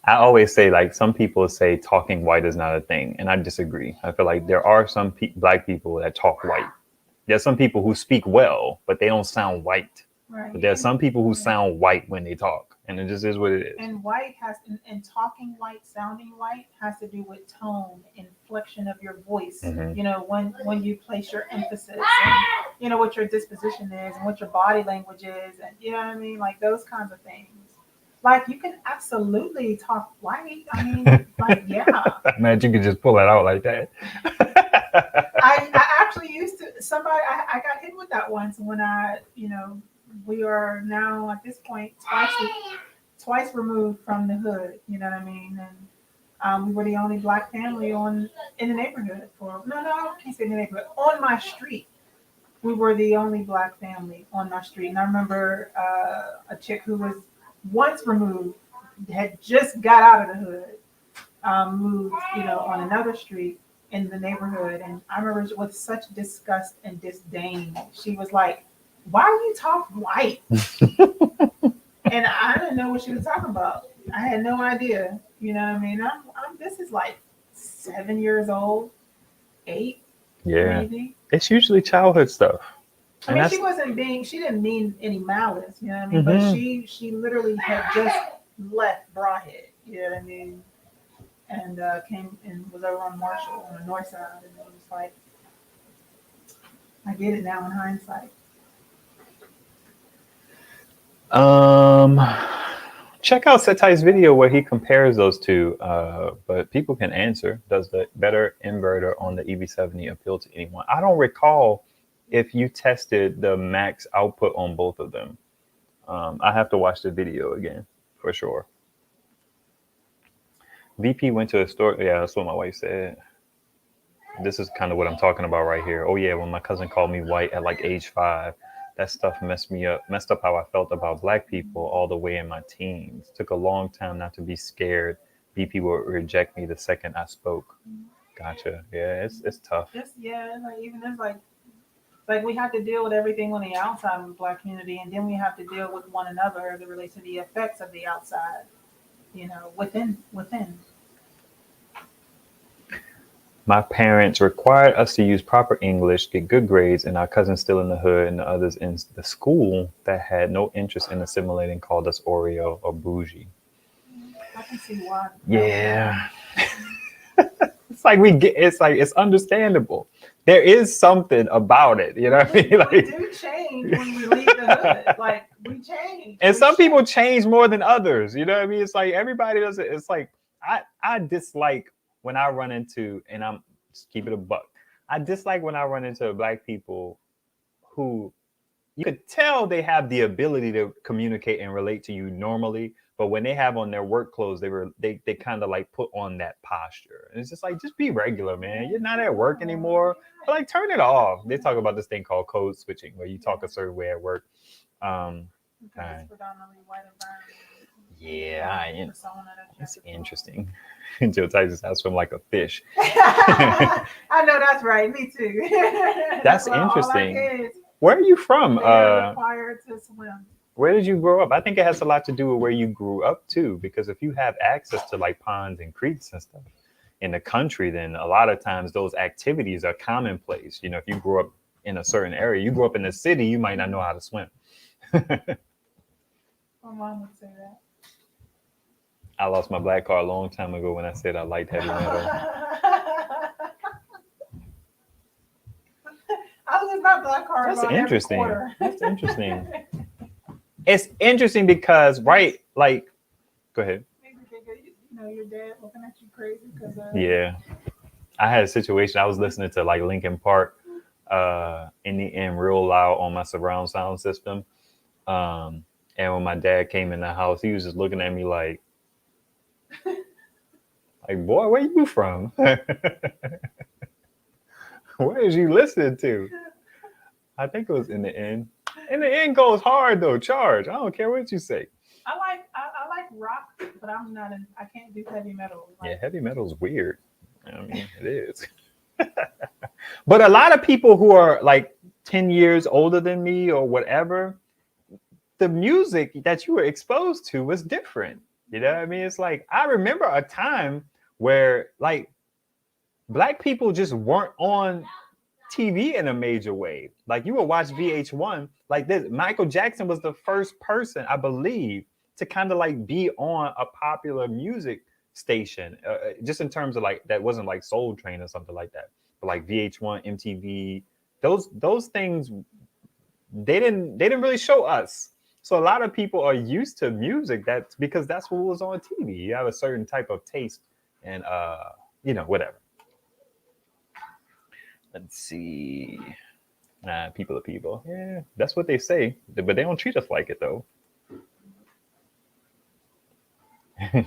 I always say, like, some people say talking white is not a thing, and I disagree. I feel like there are some black people that talk white. There's some people who speak well, but they don't sound white. Right. But there's some people who sound white when they talk, and it just is what it is. And talking white, sounding white has to do with tone, inflection of your voice. Mm-hmm. When you place your emphasis, and what your disposition is, and what your body language is, and you know what I mean, like those kinds of things. Like you can absolutely talk white. I mean, like yeah. Man, you could just pull it out like that. I actually used to. I got hit with that once when we are now at this point twice removed from the hood. You know what I mean? And we were the only black family in the neighborhood. I can't say in the neighborhood. On my street, we were the only black family on my street. And I remember a chick who was once removed, had just got out of the hood, moved, on another street in the neighborhood. And I remember with such disgust and disdain, she was like, "Why do you talk white?" And I didn't know what she was talking about. I had no idea. You know what I mean? This is like 7 years old, 8. Yeah. Maybe. It's usually childhood stuff. I mean, she didn't mean any malice, you know what I mean? Mm-hmm. But she literally had just left Broadhead, you know what I mean? And came and was over on Marshall on the north side. And it was like, I get it now in hindsight. Check out Setai's video where he compares those two, but people can answer. Does the better inverter on the EV70 appeal to anyone? I don't recall if you tested the max output on both of them. I have to watch the video again for sure. VP went to a store. Yeah, that's what my wife said. This is kind of what I'm talking about right here. Oh yeah, when my cousin called me white at like age 5, that stuff messed up how I felt about black people all the way in my teens. Took a long time not to be scared VP would reject me the second I spoke. Gotcha. Yeah, it's tough. Like we have to deal with everything on the outside of the black community, and then we have to deal with one another as it relates to the effects of the outside, within. My parents required us to use proper English, get good grades, and our cousins still in the hood and the others in the school that had no interest in assimilating called us Oreo or bougie. I can see why. Yeah. It's like it's understandable. There is something about it, you know what I mean? We do change when we leave the hood. Like we change. And some people change more than others, you know what I mean? It's like everybody does it. It's like I dislike when I run into, and I'm just keep it a buck. I dislike when I run into black people who you could tell they have the ability to communicate and relate to you normally, but when they have on their work clothes, they kind of like put on that posture. And it's just like, just be regular, man. You're not at work anymore. But like turn it off. They talk about this thing called code switching, where you talk a certain way at work. It's predominantly white environment. Yeah, it's interesting. Joe Tyson sounds from like a fish. I know that's right. Me too. That's interesting. Where are you from? Required to swim. Where did you grow up? I think it has a lot to do with where you grew up too, because if you have access to like ponds and creeks and stuff in the country, then a lot of times those activities are commonplace. You know, if you grew up in a certain area, you grew up in the city, you might not know how to swim. My mom would say that. I lost my black card a long time ago when I said I liked heavy metal. I lose my black card. That's interesting. That's interesting. It's interesting because, right, like, go ahead. Your dad looking at you crazy because yeah. I had a situation. I was listening to like Linkin Park in the end real loud on my surround sound system. And when my dad came in the house, he was just looking at me like, boy, where you from? What is you listening to? I think it was in the end. In the end goes hard though. Charge. I don't care what you say. I like rock, but I can't do heavy metal. Yeah, heavy metal is weird. I mean, it is. But a lot of people who are like 10 years older than me or whatever, the music that you were exposed to was different. You know what I mean? It's like, I remember a time where like black people just weren't on TV in a major way. Like you would watch VH1 like this. Michael Jackson was the first person, I believe, to kind of like be on a popular music station, just in terms of like, that wasn't like Soul Train or something like that, but like VH1, MTV, those things, they didn't really show us. So a lot of people are used to music that's because that's what was on TV. You have a certain type of taste and whatever. Let's see. People are people. Yeah, that's what they say, but they don't treat us like it though.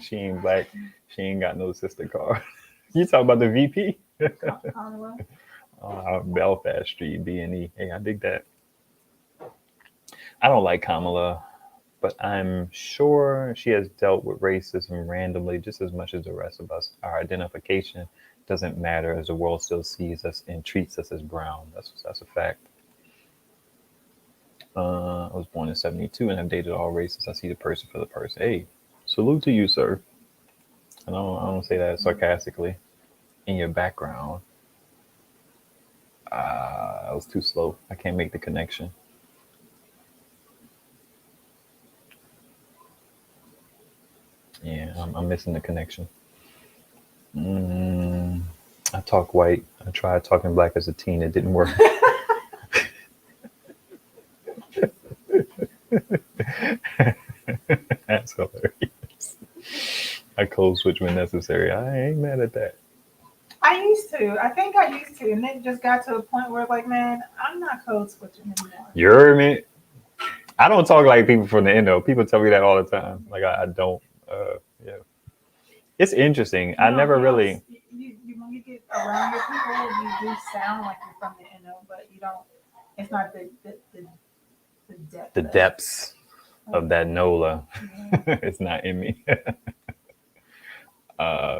She ain't black. She ain't got no sister card. You talking about the VP? Belfast Street, B&E. Hey, I dig that. I don't like Kamala, but I'm sure she has dealt with racism randomly just as much as the rest of us. Our identification doesn't matter as the world still sees us and treats us as brown. That's a fact. I was born in 72 and have dated all races. I see the person for the person. Hey, salute to you, sir. And I don't say that sarcastically. In your background. I was too slow. I can't make the connection. Yeah, I'm missing the connection. I talk white. I tried talking black as a teen. It didn't work. That's hilarious. I code switch when necessary. I ain't mad at that. I used to. I think I used to. And it just got to a point where, like, man, I'm not code switching anymore. You heard me? I don't talk like people from the Indo. People tell me that all the time. Like, I don't. Yeah. It's interesting. I never really. When you get around your people, you do sound like you're from the Indo, but you don't. It's not the depth. The depths of that NOLA. Yeah. It's not in me.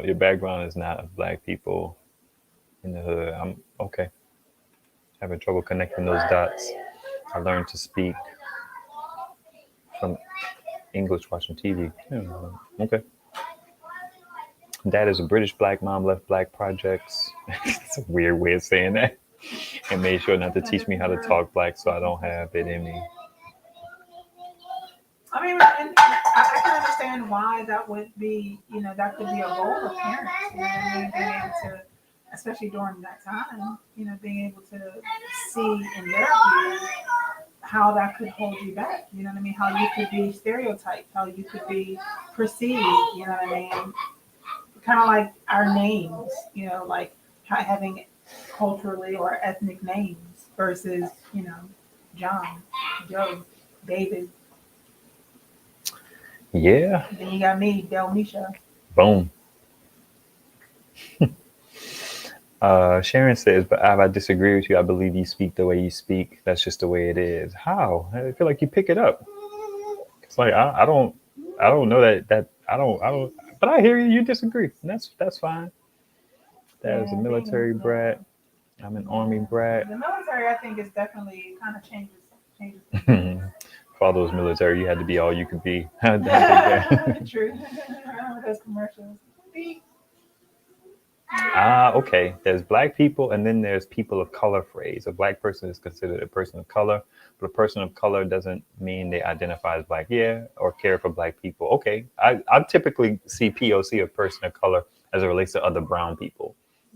Your background is not of black people in the hood. I'm okay. Having trouble connecting those dots. I learned to speak from English watching TV. Yeah, okay. Dad is a British black, mom left black projects. It's a weird way of saying that. And made sure not to teach me how to talk black, so I don't have it in me. I mean, and I can understand why that would be, that could be a goal of parents, I mean, being able to, especially during that time, being able to see in their view how that could hold you back, what I mean? How you could be stereotyped, how you could be perceived, what I mean? Kind of like our names, like having culturally or ethnic names versus, John, Joe, David. Yeah. Then you got me, Delmisha. Boom. Sharon says, but I disagree with you. I believe you speak the way you speak. That's just the way it is. How? I feel like you pick it up. It's like I don't know that I don't. But I hear you. You disagree. And that's fine. That is a military brat. I'm an army brat. The military, I think, is definitely kind of changes. For all those military, you had to be all you could be. True. I remember those commercials. Okay. There's black people, and then there's people of color phrase. A black person is considered a person of color, but a person of color doesn't mean they identify as black, or care for black people. Okay. I typically see POC of person of color as it relates to other brown people.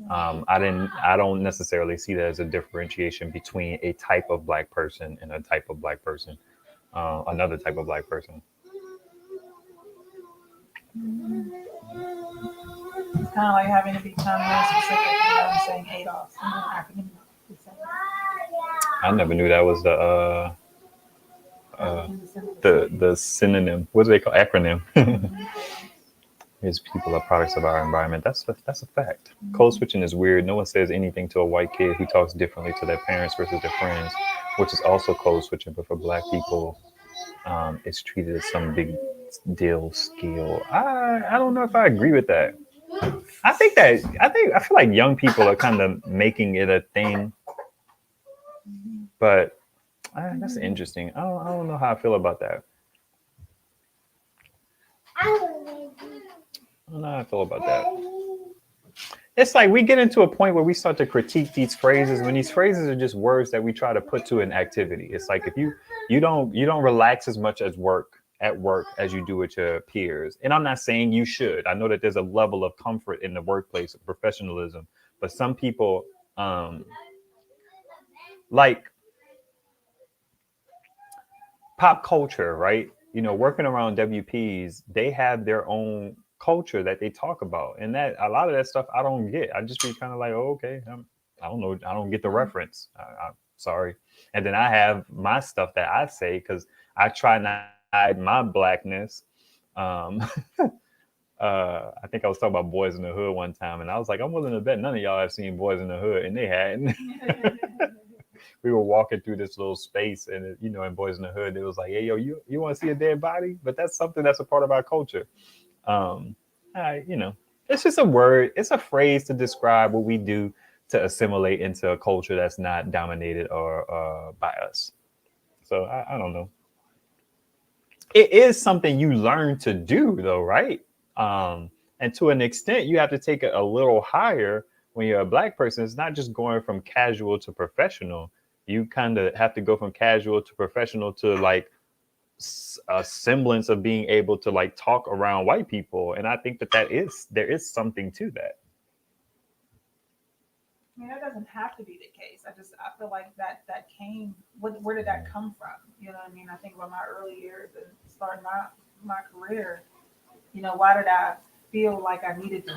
I don't necessarily see that as a differentiation between a type of black person and a type of black person, another type of black person. It's kind of like having to become more specific, saying Adolf, acronym. I never knew that was the synonym. What do they call acronym? His people are products of our environment. That's a fact. Code switching is weird. No one says anything to a white kid who talks differently to their parents versus their friends, which is also code switching. But for black people, it's treated as some big deal skill. I don't know if I agree with that. I feel like young people are kind of making it a thing, but that's interesting. I don't know how I feel about that. I don't know how I feel about that. It's like we get into a point where we start to critique these phrases when these phrases are just words that we try to put to an activity. It's like if you don't relax as much as at work as you do with your peers. And I'm not saying you should. I know that there's a level of comfort in the workplace of professionalism, but some people like pop culture, right? Working around WPs, they have their own culture that they talk about, and that a lot of that stuff I don't get. I just be kind of like, oh, okay, I don't know, I don't get the reference. I'm sorry. And then I have my stuff that I say because I try not to hide my blackness. I think I was talking about Boys in the Hood one time, and I was like, I'm willing to bet none of y'all have seen Boys in the Hood, and they hadn't. We were walking through this little space, and in Boys in the Hood, it was like, hey, yo, you want to see a dead body? But that's something that's a part of our culture. It's just a word. It's a phrase to describe what we do to assimilate into a culture that's not dominated or by us. So I don't know. It is something you learn to do, though, right? And to an extent, you have to take it a little higher when you're a black person. It's not just going from casual to professional. You kind of have to go from casual to professional to like a semblance of being able to like talk around white people. And I think there is something to that. I mean, that doesn't have to be the case. I feel like that came. Where did that come from? You know what I mean? I think about my early years and starting my career. Why did I feel like I needed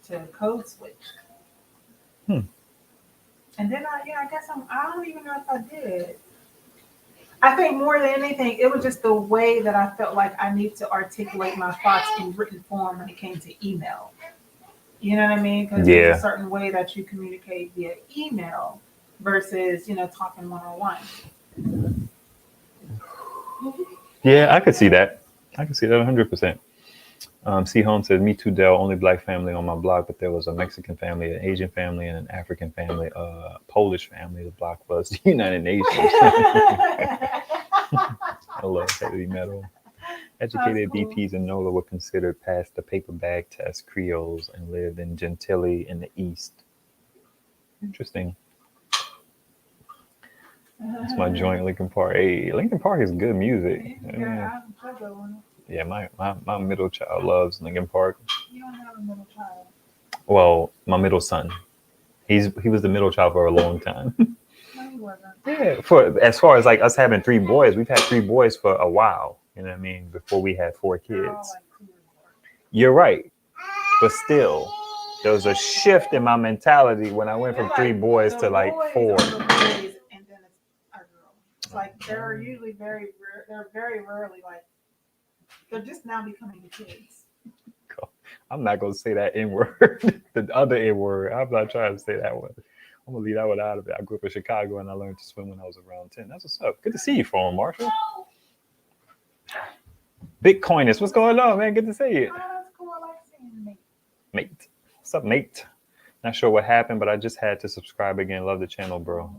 to code switch? And then I guess I don't even know if I did. I think more than anything, it was just the way that I felt like I need to articulate my thoughts in written form when it came to email. You know what I mean? Because there's a certain way that you communicate via email versus, talking one-on-one. Yeah, I could see that. 100%. C. Holmes says, me too, Dell, only black family on my block, but there was a Mexican family, an Asian family, and an African family, Polish family. The block was the United Nations. I love heavy metal. Educated cool. VPs in NOLA were considered past the paper bag test Creoles and lived in Gentilly in the East. Interesting. It's my joint Lincoln Park. Hey, Lincoln Park is good music. Yeah, my middle child loves Lincoln Park. You don't have a middle child. Well, my middle son. He was the middle child for a long time. No, he wasn't. Yeah, for as far as like us having 3 boys, we've had 3 boys for a while. You know what I mean? Before we had 4 They're all kids. like 2 years apart. You're right, but still, there was a shift in my mentality when I went from 3 boys to like 4. Boys, and then it's a girl. It's like they're usually very rare. They're very rarely like they're just now becoming the kids. I'm not gonna say that N word, the other N word. I'm not trying to say that one. I'm gonna leave that one out of it. I grew up in Chicago and I learned to swim when I was around 10. That's what's up. Good to see you, Phone Marshall. Bitcoinist, what's going on, man? Good to see you. Oh, that's cool. I like seeing you, mate. Mate. What's up, mate? Not sure what happened, but I just had to subscribe again. Love the channel, bro.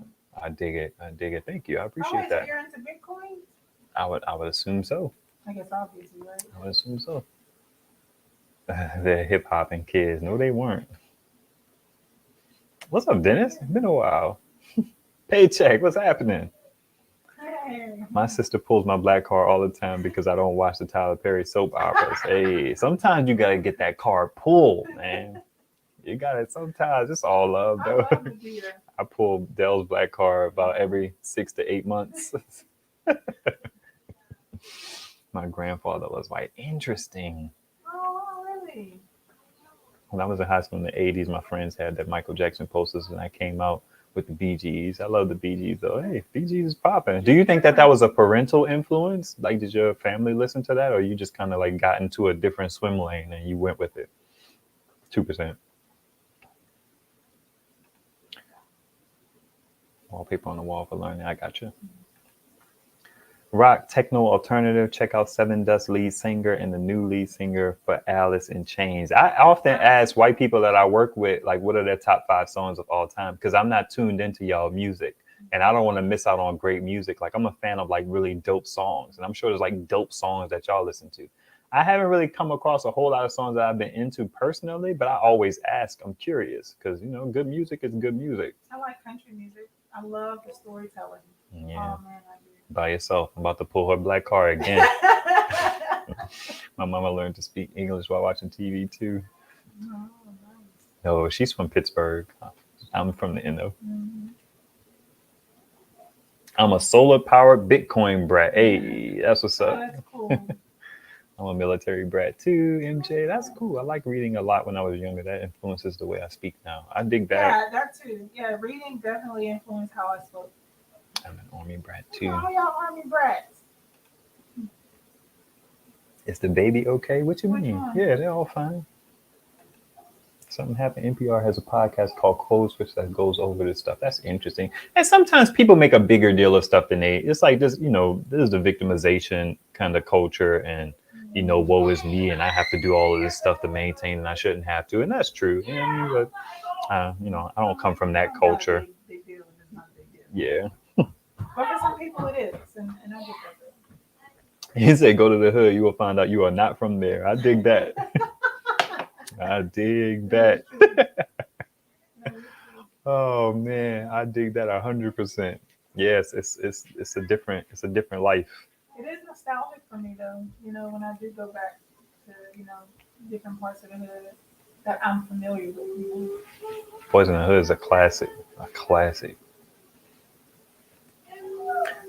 I dig it. I dig it. Thank you. I appreciate that. So you're into Bitcoin? I would assume so. I guess obviously, right? I would assume so. They're hip hopping kids. No, they weren't. What's up, Dennis? It's been a while. Paycheck, what's happening? Hey. My sister pulls my black card all the time because I don't watch the Tyler Perry soap operas. Hey, sometimes you gotta get that card pulled, man. You got it. Sometimes it's all love, though. I pull Dell's black card about every 6 to 8 months. My grandfather was like, interesting. Oh, really? When I was in high school in the 80s, my friends had that Michael Jackson posters, and I came out with the Bee Gees. I love the Bee Gees, though. Hey, Bee Gees is popping. Do you think that was a parental influence? Like, did your family listen to that, or you just kind of like got into a different swim lane and you went with it? 2%. Wallpaper on the wall for learning. I got you. Rock, techno, alternative. Check out Seven Dust lead singer and the new lead singer for Alice in Chains. I often ask white people that I work with, like, what are their top 5 songs of all time? Because I'm not tuned into y'all music, and I don't want to miss out on great music. Like, I'm a fan of like really dope songs, and I'm sure there's like dope songs that y'all listen to. I haven't really come across a whole lot of songs that I've been into personally, but I always ask. I'm curious because, you know, good music is good music. I like country music. I love the storytelling. Yeah. Oh, man, I do. By yourself. I'm about to pull her black card again. My mama learned to speak English while watching TV too. Oh, nice. No, she's from Pittsburgh. I'm from the NO. Mm-hmm. I'm a solar powered Bitcoin brat. Hey, that's what's up. Oh, that's cool. I'm a military brat too, MJ. That's cool. I like reading a lot when I was younger. That influences the way I speak now. I dig that. Yeah, that too. Yeah, reading definitely influenced how I spoke. I'm an Army brat too. Oh, y'all Army brats. Is the baby okay? What you Which mean? one? Yeah, they're all fine. Something happened. NPR has a podcast called Code Switch that goes over this stuff. That's interesting. And sometimes people make a bigger deal of stuff than it's like this, you know, this is the victimization kind of culture, and, you know, woe is me, and I have to do all of this stuff to maintain, and I shouldn't have to. And that's true. You know what I mean? But, you know, I don't come from that culture. Big deal, and it's not a big deal. Yeah. But for some people it is, and I get that. He said, go to the hood, you will find out you are not from there. I dig that. I dig that. Oh man, I dig that 100%. Yes, it's a different life. It is nostalgic for me though, you know, when I do go back to, you know, different parts of the hood that I'm familiar with. Boys in the Hood is a classic. A classic.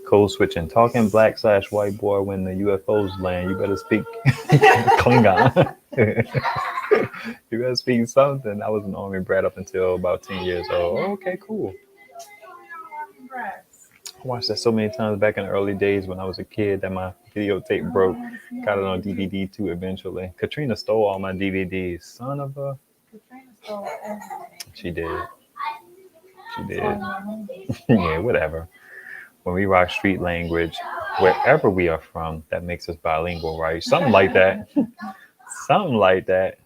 Code switching. Talking black / white boy when the UFOs land. You better speak Klingon. You better speak something. I was an Army brat up until about 10 years old. Oh, okay, cool. I watched that so many times back in the early days when I was a kid that my videotape broke. Got it on DVD too eventually. Katrina stole all my DVDs. Son of a... Katrina stole everything. She did. She did. Yeah, whatever. When we rock street language, wherever we are from, that makes us bilingual, right? Something like that. Something like that.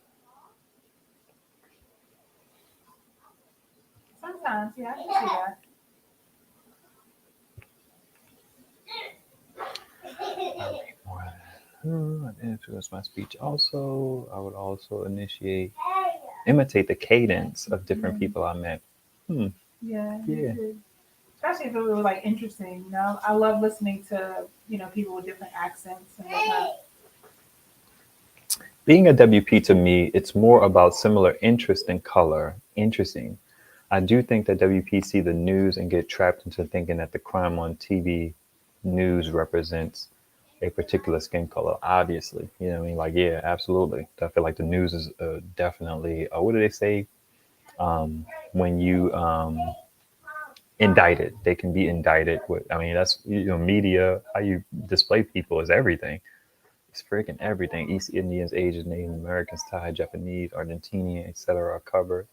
Sometimes, yeah, I can see that. Influence my speech also. I would also imitate the cadence of different people I met. Hmm. Yeah, me Yeah. too. Especially if it was like interesting. I love listening to people with different accents and whatnot. Being a WP to me, it's more about similar interest in color. Interesting. I do think that WP see the news and get trapped into thinking that the crime on TV news represents a particular skin color. Obviously, you know what I mean. Like, yeah, absolutely. I feel like the news is definitely. What do they say? When you indicted, they can be indicted with. I mean, that's media. How you display people is everything. It's freaking everything. East Indians, Asians, Native Americans, Thai, Japanese, Argentinian, etc. are covered.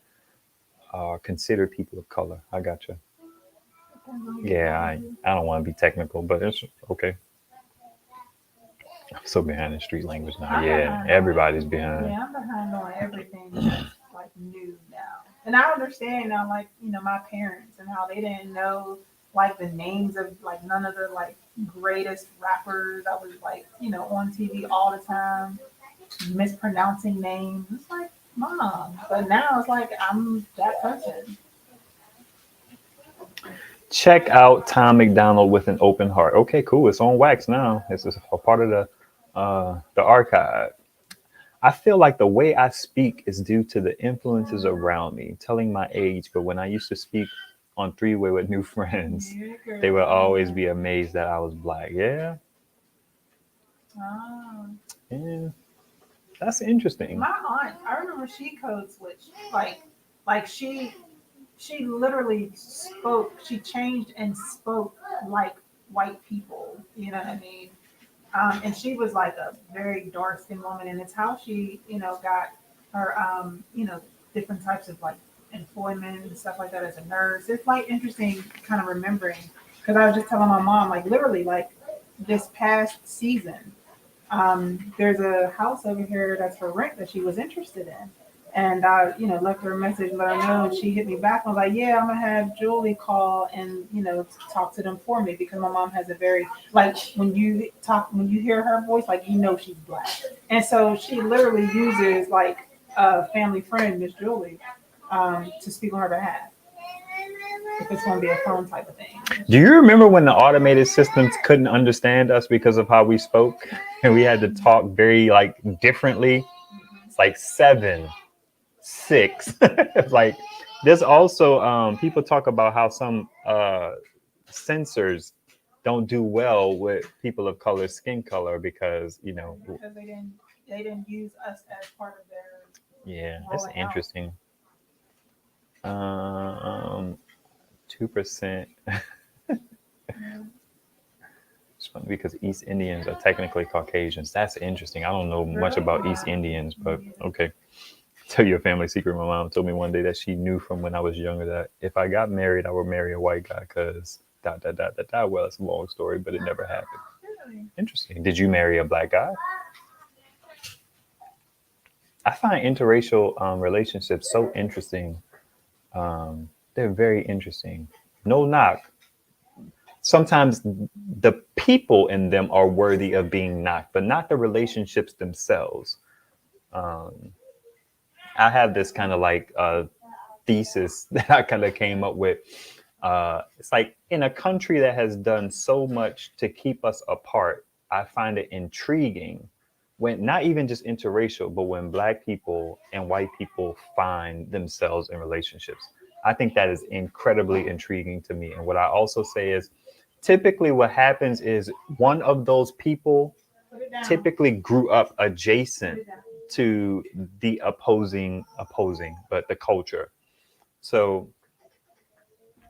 Are considered people of color. I gotcha. Depends on who you're Yeah, talking I don't want to be technical, but it's okay. I'm so behind in street language to. now. I'm Yeah, behind on everybody's behind. Yeah, I'm behind on everything that's like new now. And I understand now, like, my parents and how they didn't know like the names of like none of the like greatest rappers that was like, on TV all the time, mispronouncing names. It's like, mom. But now it's like I'm that person. Check out Tom McDonald with an open heart. Okay, cool. It's on wax now. It's just a part of the archive. I feel like the way I speak is due to the influences around me, telling my age. But when I used to speak on three-way with new friends, Yeah, they would girl. always be amazed that I was black. Yeah, Oh. yeah, that's interesting. My aunt, I remember she code switched. Like she literally spoke. She changed and spoke like white people. You know what I mean? And she was like a very dark skinned woman, and it's how she, got her, different types of like employment and stuff like that as a nurse. It's like interesting, kind of remembering because I was just telling my mom, like literally, like this past season, there's a house over here that's for rent that she was interested in. And I, left her a message, let her know, and she hit me back. I was like, "Yeah, I'm gonna have Julie call and talk to them for me because my mom has a very like when you hear her voice, like she's black." And so she literally uses like a family friend, Miss Julie, to speak on her behalf if it's gonna be a phone type of thing. Do you remember when the automated systems couldn't understand us because of how we spoke, and we had to talk very like differently? It's like 7, 6. Like there's also people talk about how some censors don't do well with people of color skin color because Because they didn't use us as part of their yeah, it's rolling out. interesting. 2%. Yeah. It's funny because East Indians are technically Caucasians. That's interesting. I don't know much Really? about East Wow. Indians, Me but neither. okay. Tell you a family secret. My mom told me one day that she knew from when I was younger that if I got married, I would marry a white guy because dot dot dot dot dot. Well, it's a long story, but it never happened. Really? Interesting. Did you marry a black guy? I find interracial relationships so interesting. They're very interesting. No knock. Sometimes the people in them are worthy of being knocked, but not the relationships themselves. Um, I have this kind of like thesis that I kind of came up with. It's like in a country that has done so much to keep us apart, I find it intriguing when not even just interracial, but when black people and white people find themselves in relationships. I think that is incredibly intriguing to me. And what I also say is typically what happens is one of those people Put it down. typically grew up Put adjacent it down. to the but the culture. So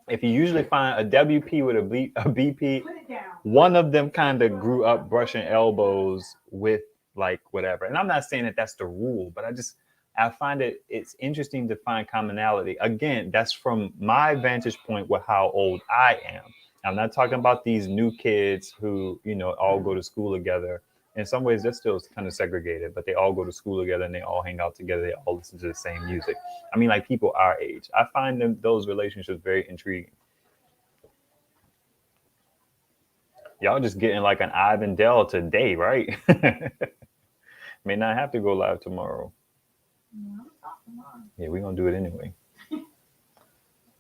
if you usually find a WP with a BP, Put it down. one of them kind of grew up brushing elbows with like whatever. And I'm not saying that that's the rule, but I find it's interesting to find commonality. Again, that's from my vantage point with how old I am. I'm not talking about these new kids who all go to school together. In some ways, they're still kind of segregated, but they all go to school together and they all hang out together. They all listen to the same music. I mean, like people our age. I find those relationships very intriguing. Y'all just getting like an Ivan Dell today, right? May not have to go live tomorrow. Yeah, we're gonna do it anyway.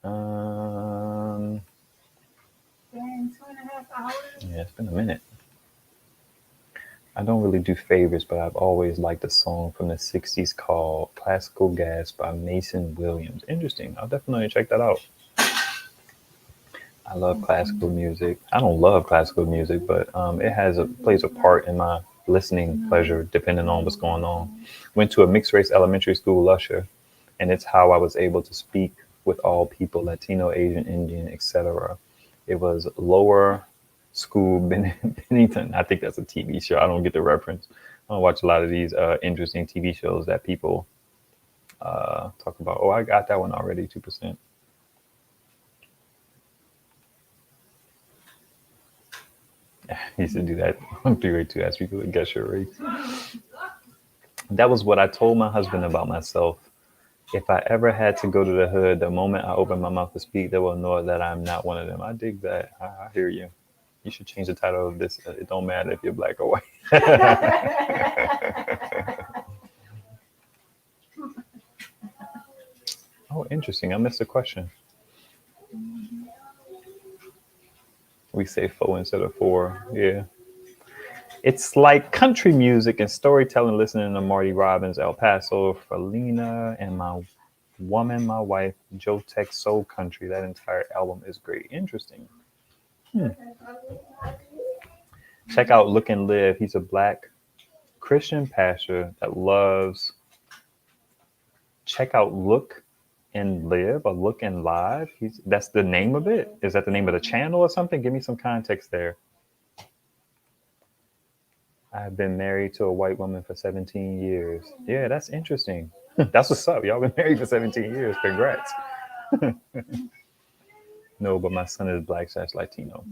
Dang, 2.5 hours. Yeah, it's been a minute. I don't really do favorites, but I've always liked a song from the 60s called Classical Gas by Mason Williams. Interesting. I'll definitely check that out. I love classical music. I don't love classical music, but it plays a part in my listening pleasure depending on what's going on. Went to a mixed race elementary school, Lusher, and it's how I was able to speak with all people, Latino, Asian, Indian, etc. It was lower school Bennington. I think that's a TV show. I don't get the reference. I don't watch a lot of these interesting TV shows that people talk about. Oh, I got that one already, 2%. I used to do that on 382, ask people to guess your race. That was what I told my husband about myself. If I ever had to go to the hood, the moment I open my mouth to speak, they will know that I'm not one of them. I dig that. I hear you. You should change the title of this. It don't matter if you're black or white. Oh, interesting. I missed a question. We say 4 instead of 4. Yeah. It's like country music and storytelling, listening to Marty Robbins, El Paso, Felina, and my wife, Joe Tech Soul Country. That entire album is great. Interesting. Check out Look and Live. He's a black Christian pastor that loves. Check out Look and Live or Look and Live. That's the name of it. Is that the name of the channel or something? Give me some context there. I've been married to a white woman for 17 years. Yeah, that's interesting. That's what's up. Y'all been married for 17 years. Congrats. No, but my son is black/Latino.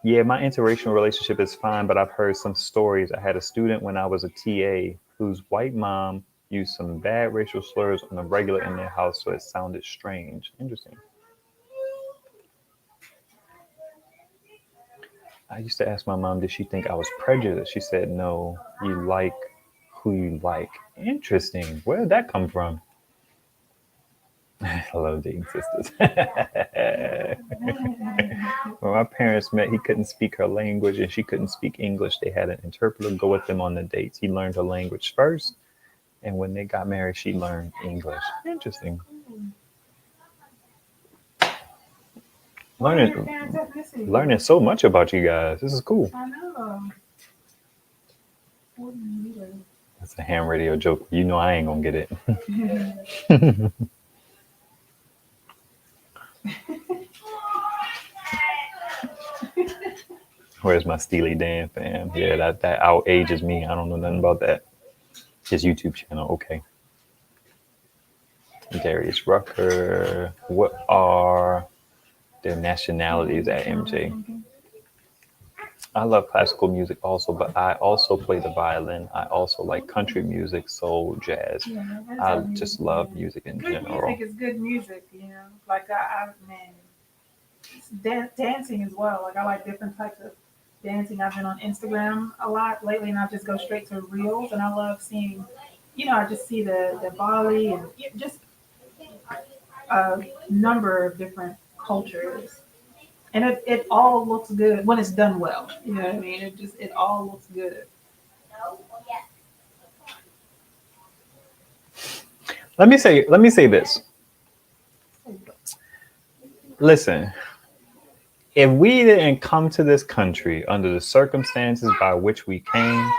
Yeah, my interracial relationship is fine, but I've heard some stories. I had a student when I was a TA whose white mom used some bad racial slurs on the regular in their house, so it sounded strange. Interesting. I used to ask my mom, did she think I was prejudiced? She said, no, you like who you like. Interesting. Where did that come from? I love dating sisters. When my parents met, he couldn't speak her language and she couldn't speak English. They had an interpreter go with them on the dates. He learned her language first. And when they got married, she learned English. Interesting. Learning so much about you guys. This is cool. I know. That's a ham radio joke. You know I ain't gonna get it. Where's my Steely Dan fam? Yeah, that outages me. I don't know nothing about that. His YouTube channel, okay. Darius Rucker. What are their nationalities at MJ? I love classical music also, but I also play the violin. I also like country music, soul, jazz. Yeah, I just love music in general. Music is good music, you know. Like dancing as well. Like I like different types of dancing. I've been on Instagram a lot lately, and I just go straight to reels, and I love seeing. You know, I just see the Bali and just a number of different cultures. And it all looks good when it's done well. You know what I mean? It all looks good. Let me say this. Listen, if we didn't come to this country under the circumstances by which we came,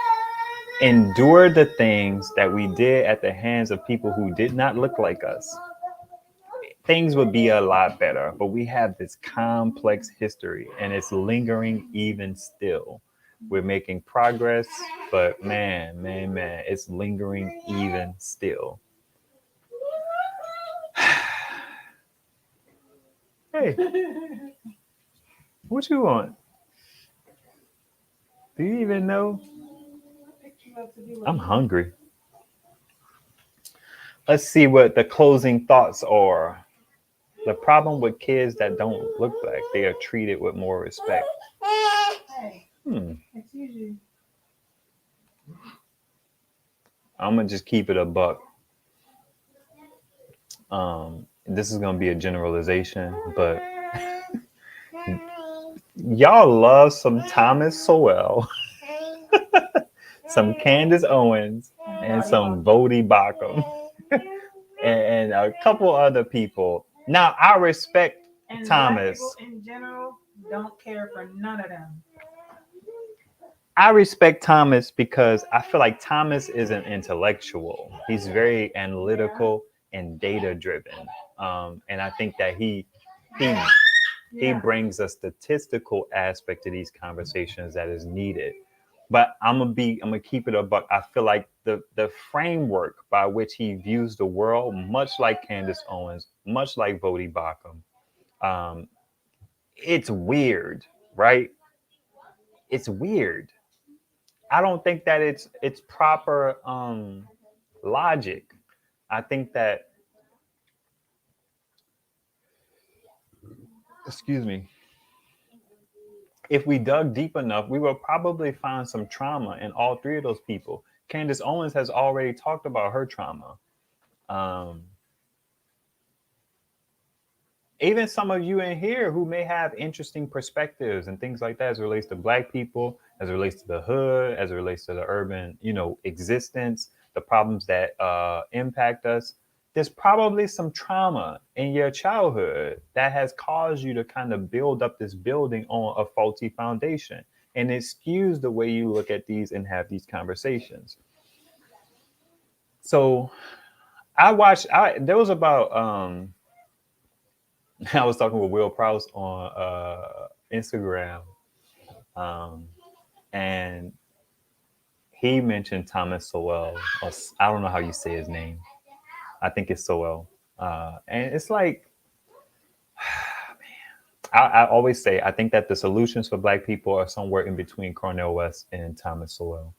endure the things that we did at the hands of people who did not look like us, things would be a lot better. But we have this complex history and it's lingering even still. We're making progress, but man, it's lingering even still. Hey, what you want? Do you even know? I'm hungry. Let's see what the closing thoughts are. The problem with kids that don't look black, they are treated with more respect. Hey, Hmm. excuse you. I'm gonna just keep it a buck. This is gonna be a generalization, but y'all love some Thomas Sowell, some Candace Owens, and some Bodie Bacham, and a couple other people. Now I respect And Thomas. black people in general don't care for none of them. I respect Thomas because I feel like Thomas is an intellectual. He's very analytical and data driven, and I think that he he brings a statistical aspect to these conversations that is needed. But I'm gonna keep it a buck. I feel like the framework by which he views the world, much like Candace Owens, much like Bodie Bacham, um, it's weird, right? It's weird. I don't think that it's proper logic. I think that, excuse me, if we dug deep enough, we will probably find some trauma in all three of those people. Candace Owens has already talked about her trauma. Um, Even some of you in here who may have interesting perspectives and things like that as it relates to black people, as it relates to the hood, as it relates to the urban, existence, the problems that impact us. There's probably some trauma in your childhood that has caused you to kind of build up this building on a faulty foundation. And it skews the way you look at these and have these conversations. So there was about I was talking with Will Prowse on Instagram, um, and he mentioned Thomas Sowell. I don't know how you say his name. I think it's Sowell. And it's like, I always say, I think that the solutions for Black people are somewhere in between Cornel West and Thomas Sowell.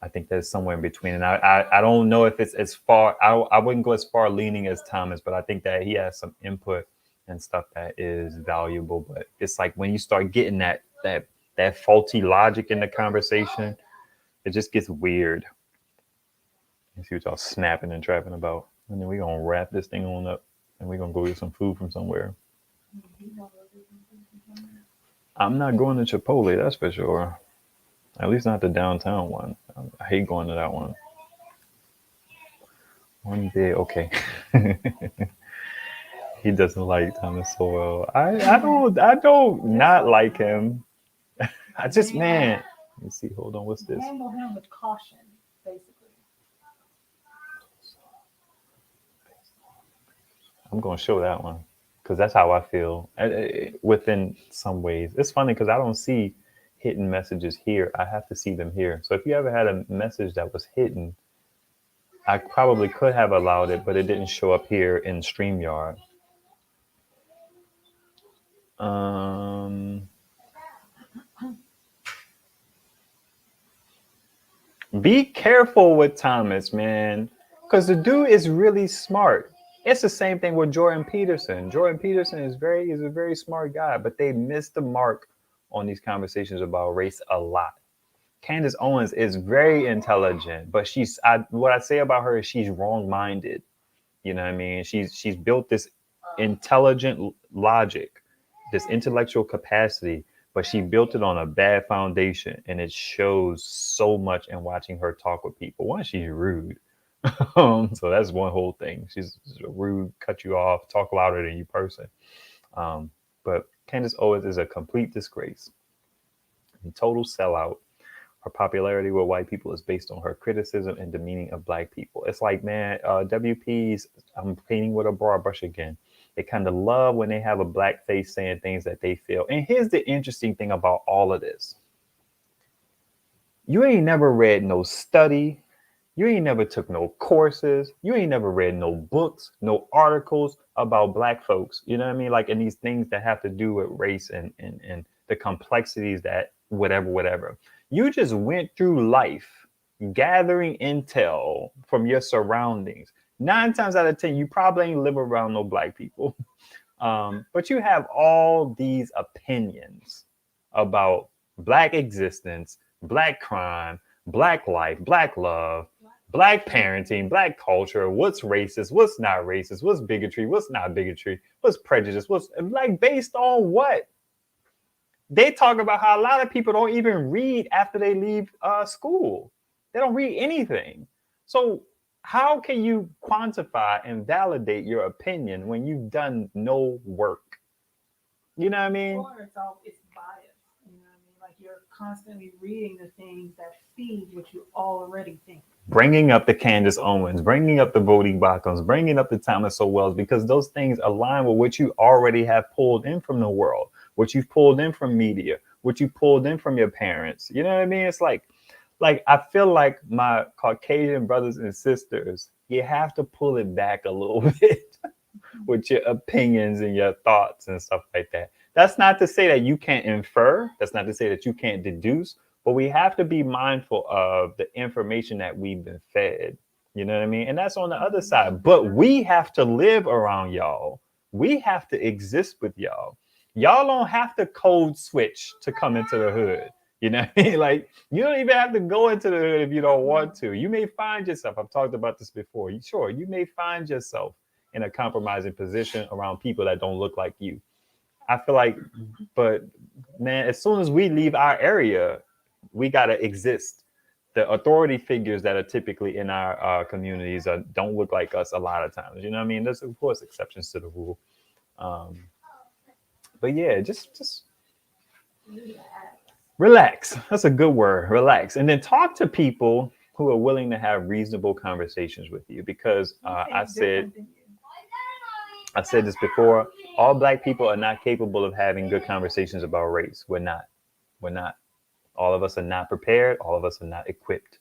I think there's somewhere in between. And I don't know if it's as far, I wouldn't go as far leaning as Thomas, but I think that he has some input and stuff that is valuable. But it's like when you start getting that faulty logic in the conversation, it just gets weird. You see what y'all snapping and trapping about. And then we're going to wrap this thing on up and we're going to go get some food from somewhere. I'm not going to Chipotle, that's for sure. At least not the downtown one. I hate going to that one. One day, okay. He doesn't like Thomas Sowell. I don't not like him. I just, man. Let me see. Hold on. What's this? Handle him with caution, basically. I'm gonna show that one because that's how I feel within some ways. It's funny because I don't see hidden messages here. I have to see them here. So if you ever had a message that was hidden, I probably could have allowed it, but it didn't show up here in StreamYard. Be careful with Thomas, man, because the dude is really smart. It's the same thing with Jordan Peterson. Jordan Peterson is a very smart guy, but they missed the mark on these conversations about race a lot. Candace Owens is very intelligent, but what I say about her is she's wrong-minded. You know what I mean? She's built this intelligent logic, this intellectual capacity, but she built it on a bad foundation, and it shows so much in watching her talk with people. One, she's rude. So that's one whole thing. She's rude, cut you off, talk louder than you person. But Candace Owens is a complete disgrace, a total sellout. Her popularity with white people is based on her criticism and demeaning of Black people. It's like, man, WPs, I'm painting with a broad brush again. They kind of love when they have a Black face saying things that they feel. And here's the interesting thing about all of this. You ain't never read no study. You ain't never took no courses. You ain't never read no books, no articles about Black folks. You know what I mean? Like, in these things that have to do with race and the complexities that whatever. You just went through life gathering intel from your surroundings. 9 times out of 10, you probably ain't live around no Black people. But you have all these opinions about Black existence, Black crime, Black life, Black love, Black parenting, Black culture, what's racist, what's not racist, what's bigotry, what's not bigotry, what's prejudice, what's like based on what? They talk about how a lot of people don't even read after they leave school. They don't read anything. So how can you quantify and validate your opinion when you've done no work? You know what I mean? Or it's biased. You know what I mean? Like you're constantly reading the things that feed what you already think. Bringing up the Candace Owens, bringing up the Bodie Bachums, bringing up the Thomas Sowells, because those things align with what you already have pulled in from the world, what you've pulled in from media, what you pulled in from your parents. You know what I mean? It's like I feel like my Caucasian brothers and sisters, you have to pull it back a little bit with your opinions and your thoughts and stuff like that. That's not to say that you can't infer. That's not to say that you can't deduce. But we have to be mindful of the information that we've been fed. You know what I mean? And that's on the other side. But we have to live around y'all. We have to exist with y'all. Y'all don't have to code switch to come into the hood. You know what I mean? Like, you don't even have to go into the hood if you don't want to. You may find yourself, I've talked about this before. Sure, you may find yourself in a compromising position around people that don't look like you. I feel like, but man, as soon as we leave our area, we got to exist. The authority figures that are typically in our communities don't look like us a lot of times. You know what I mean? There's, of course, exceptions to the rule. But yeah, just relax. That's a good word. Relax. And then talk to people who are willing to have reasonable conversations with you. Because I said this before, all Black people are not capable of having good conversations about race. We're not. All of us are not prepared. All of us are not equipped.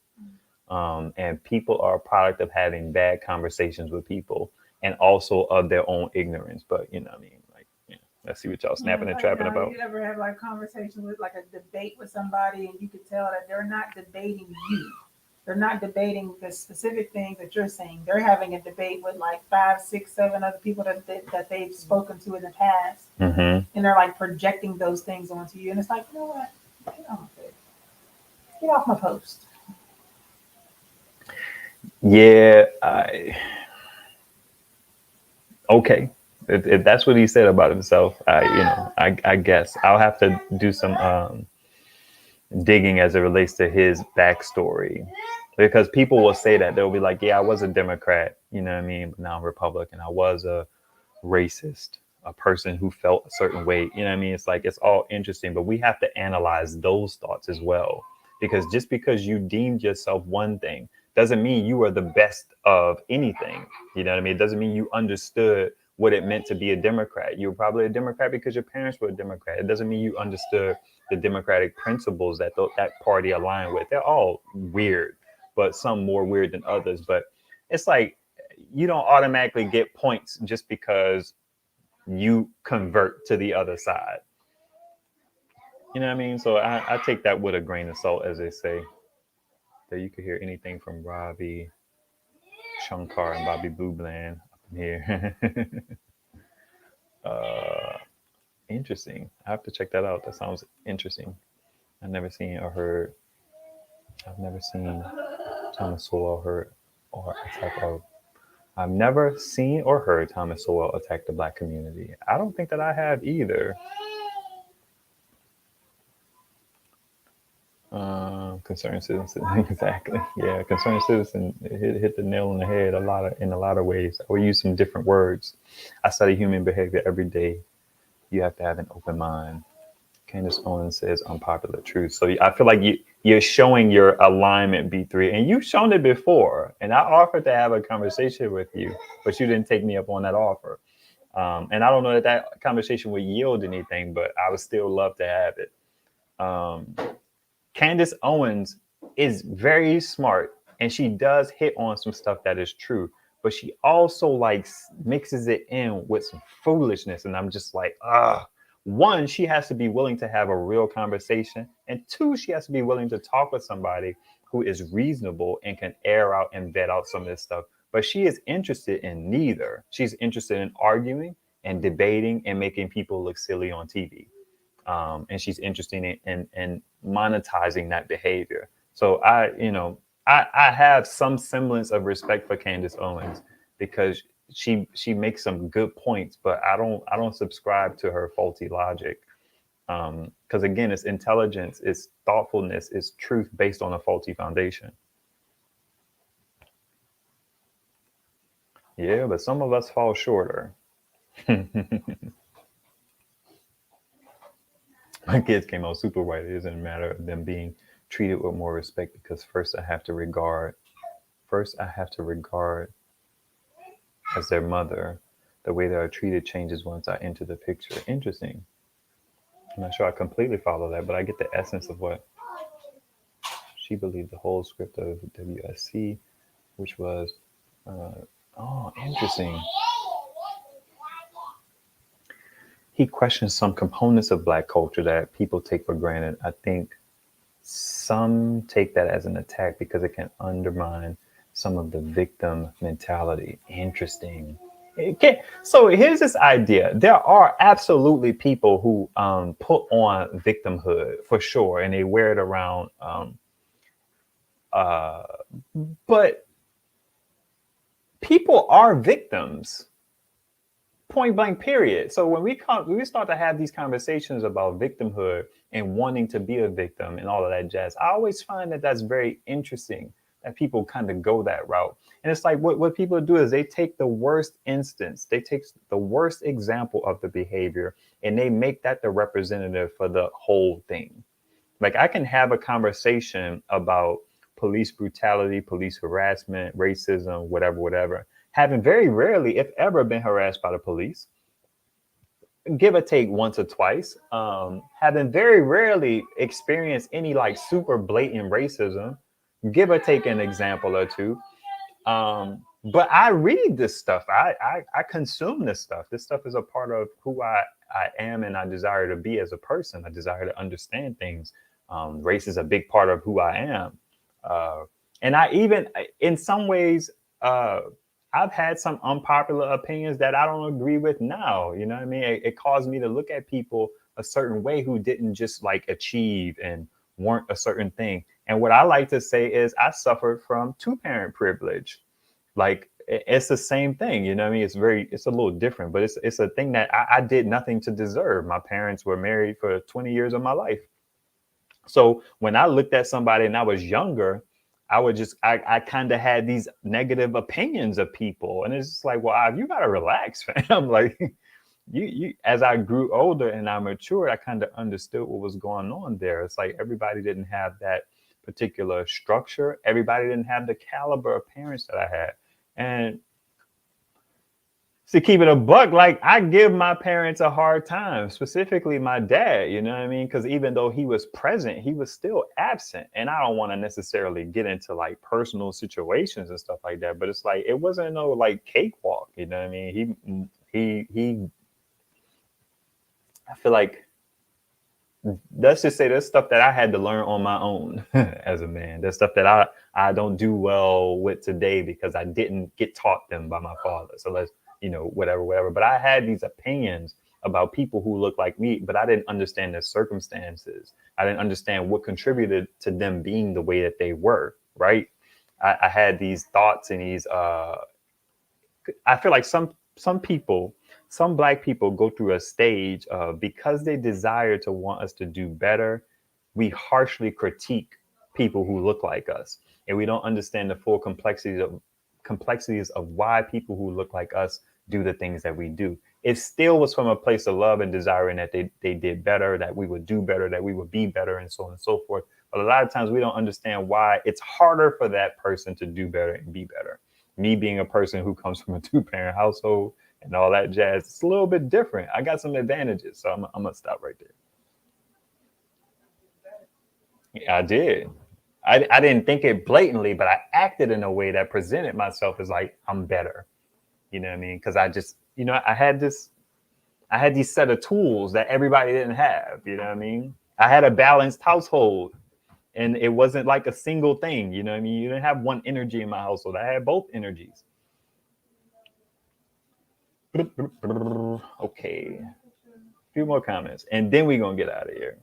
And people are a product of having bad conversations with people and also of their own ignorance. But, you know what I mean? Like, you know, let's see what y'all snapping and trapping about. You ever have like a conversation with like a debate with somebody and you could tell that they're not debating you. They're not debating the specific things that you're saying. They're having a debate with like 5, 6, 7 other people that they've spoken to in the past. Mm-hmm. And they're like projecting those things onto you. And it's like, you know what? Get off my post. Yeah. Okay. If that's what he said about himself, I guess I'll have to do some digging as it relates to his backstory, because people will say that they'll be like, yeah, I was a Democrat, you know what I mean? But now I'm Republican. I was a racist, a person who felt a certain way. You know what I mean? It's like, it's all interesting, but we have to analyze those thoughts as well. Because just because you deemed yourself one thing doesn't mean you are the best of anything. You know what I mean? It doesn't mean you understood what it meant to be a Democrat. You were probably a Democrat because your parents were a Democrat. It doesn't mean you understood the democratic principles that that party aligned with. They're all weird, but some more weird than others. But it's like, you don't automatically get points just because you convert to the other side. You know what I mean? So I take that with a grain of salt, as they say. That you could hear anything from Ravi Shankar and Bobby Boobland up in here. Interesting. I have to check that out. That sounds interesting. I've never seen Thomas Sowell I've never seen or heard Thomas Sowell attack the Black community. I don't think that I have either. Concerned citizen, exactly. Yeah, concerned citizen hit the nail on the head in a lot of ways. I would use some different words. I study human behavior every day. You have to have an open mind. Candace Owens says unpopular truth. So I feel like you're showing your alignment, B3, and you've shown it before. And I offered to have a conversation with you, but you didn't take me up on that offer. And I don't know that conversation would yield anything, but I would still love to have it. Candace Owens is very smart, and she does hit on some stuff that is true, but she also like mixes it in with some foolishness. And I'm just like, one, she has to be willing to have a real conversation. And two, she has to be willing to talk with somebody who is reasonable and can air out and vet out some of this stuff. But she is interested in neither. She's interested in arguing and debating and making people look silly on TV. And she's interested in monetizing that behavior. So I have some semblance of respect for Candace Owens because she makes some good points, but I don't subscribe to her faulty logic. Because again, it's intelligence, it's thoughtfulness, it's truth based on a faulty foundation. Yeah, but some of us fall shorter. My kids came out super white. It doesn't matter of them being treated with more respect because first I have to regard as their mother. The way they are treated changes once I enter the picture. Interesting. I'm not sure I completely follow that, but I get the essence of what she believed the whole script of WSC, which was, interesting. He questions some components of Black culture that people take for granted. I think some take that as an attack because it can undermine some of the victim mentality. Interesting. So here's this idea. There are absolutely people who put on victimhood for sure, and they wear it around. But people are victims. Point blank, period. So when we start to have these conversations about victimhood and wanting to be a victim and all of that jazz, I always find that that's very interesting that people kind of go that route. And it's like what people do is they take the worst instance, they take the worst example of the behavior, and they make that the representative for the whole thing. Like I can have a conversation about police brutality, police harassment, racism, whatever, having very rarely, if ever, been harassed by the police, give or take once or twice, having very rarely experienced any like super blatant racism, give or take an example or two. But I read this stuff. I consume this stuff. This stuff is a part of who I am and I desire to be as a person. I desire to understand things. Race is a big part of who I am. And I even, in some ways, I've had some unpopular opinions that I don't agree with now. You know what I mean? It caused me to look at people a certain way who didn't just like achieve and weren't a certain thing. And what I like to say is I suffered from two-parent privilege. Like it's the same thing, you know what I mean? It's a little different, but it's a thing that I did nothing to deserve. My parents were married for 20 years of my life. So when I looked at somebody and I was younger, I kind of had these negative opinions of people. And it's just like, well, you got to relax, fam. Like you, as I grew older and I matured, I kind of understood what was going on there. It's like everybody didn't have that particular structure. Everybody didn't have the caliber of parents that I had. And to keep it a buck, like I give my parents a hard time, specifically my dad, you know what I mean? Because even though he was present, he was still absent. And I don't want to necessarily get into like personal situations and stuff like that, but it's like it wasn't no like cakewalk, you know what I mean? He I feel like, let's just say there's stuff that I had to learn on my own as a man. There's stuff that I don't do well with today because I didn't get taught them by my father. So let's, whatever. But I had these opinions about people who look like me, but I didn't understand their circumstances. I didn't understand what contributed to them being the way that they were, right? I had these thoughts and these, I feel like some people, some Black people go through a stage of, because they desire to want us to do better, we harshly critique people who look like us. And we don't understand the full complexities of why people who look like us do the things that we do. It still was from a place of love and desiring that they did better, that we would do better, that we would be better, and so on and so forth. But a lot of times we don't understand why it's harder for that person to do better and be better. Me being a person who comes from a two-parent household and all that jazz, it's a little bit different. I got some advantages, so I'm gonna stop right there. Yeah, I did. I didn't think it blatantly, but I acted in a way that presented myself as like I'm better. You know what I mean? Because I just, I had these set of tools that everybody didn't have. You know what I mean? I had a balanced household, and it wasn't like a single thing. You know what I mean? You didn't have one energy in my household. I had both energies. Okay. A few more comments, and then we're going to get out of here.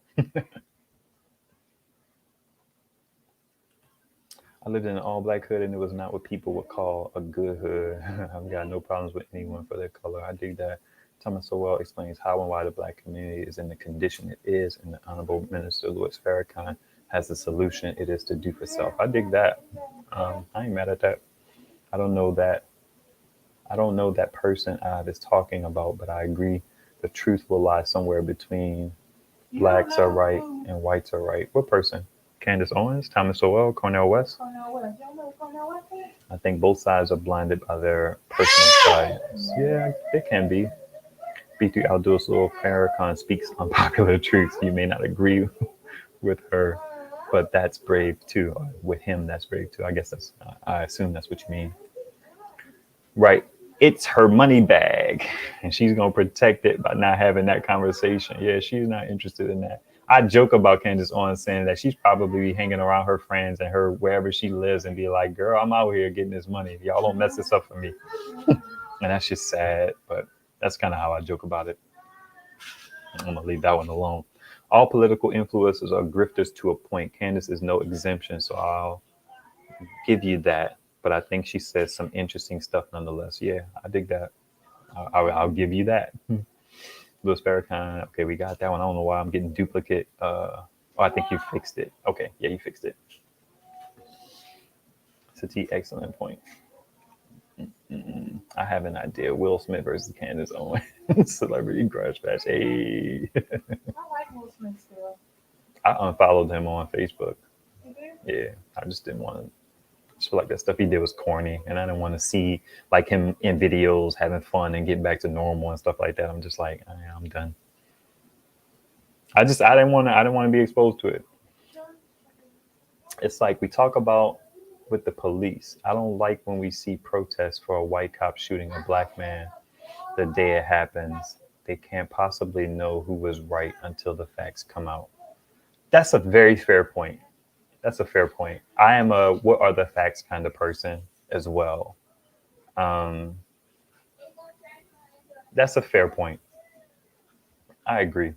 I lived in an all-black hood, and it was not what people would call a good hood. I've got no problems with anyone for their color. I dig that. Thomas so well explains how and why the black community is in the condition it is, and the Honorable Minister Louis Farrakhan has the solution it is to do for self. I dig that. I ain't mad at that. I don't know that. I don't know that person is talking about, but I agree. The truth will lie somewhere between blacks are right and whites are right. What person? Candace Owens, Thomas Sowell, Cornell West. Cornell West. Y'all know Cornell West? I think both sides are blinded by their personal bias. Yeah, they can be. B3 Outdoors Little Farrakhan speaks unpopular truths. You may not agree with her, but that's brave too. With him, that's brave too. I guess that's, I assume that's what you mean. Right. It's her money bag, and she's going to protect it by not having that conversation. Yeah, she's not interested in that. I joke about Candace Owens saying that she's probably hanging around her friends and her wherever she lives and be like, girl, I'm out here getting this money. Y'all don't mess this up for me. And that's just sad, but that's kind of how I joke about it. I'm going to leave that one alone. All political influencers are grifters to a point. Candace is no exemption, so I'll give you that. But I think she says some interesting stuff nonetheless. Yeah, I dig that. I'll give you that. Louis Farrakhan. Okay, we got that one. I don't know why I'm getting duplicate. I think you fixed it. Okay, yeah, you fixed it. Sati, excellent point. I have an idea. Will Smith versus Candace Owens. Celebrity crush match. Hey. I like Will Smith still. I unfollowed him on Facebook. You do? Yeah, I just didn't want to. I feel like that stuff he did was corny, and I didn't want to see like him in videos having fun and getting back to normal and stuff like that. I'm just like, I'm done. I didn't want to be exposed to it. It's like we talk about with the police. I don't like when we see protests for a white cop shooting a black man the day it happens. They can't possibly know who was right until the facts come out. That's a very fair point. That's a fair point. I am a what are the facts kind of person as well. That's a fair point. I agree.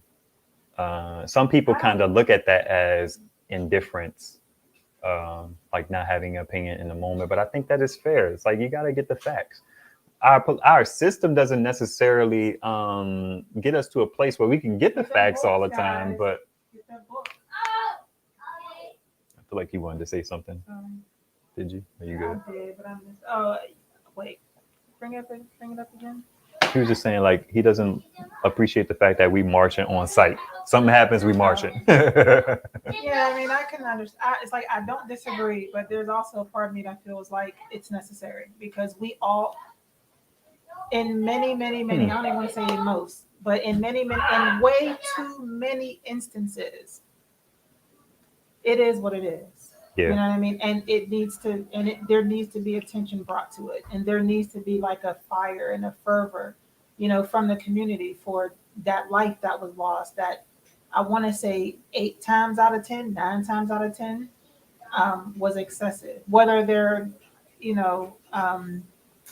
Some people kind of look at that as indifference, like not having an opinion in the moment. But I think that is fair. It's like you got to get the facts. Our system doesn't necessarily get us to a place where we can get the facts all the time. But I feel like you wanted to say something. Did you? Are you good? I did, but I'm just. Oh, wait. Bring it up again. He was just saying like he doesn't appreciate the fact that we marching on site. Something happens, we marching. Yeah, I mean, I can understand. It's like I don't disagree, but there's also a part of me that feels like it's necessary because we all, in many, I don't even want to say in most, but in way too many instances, it is what it is. Yeah. You know what I mean? And there needs to be attention brought to it. And there needs to be like a fire and a fervor, from the community for that life that was lost that I want to say 8 times out of 10, 9 times out of 10 was excessive. Whether they're,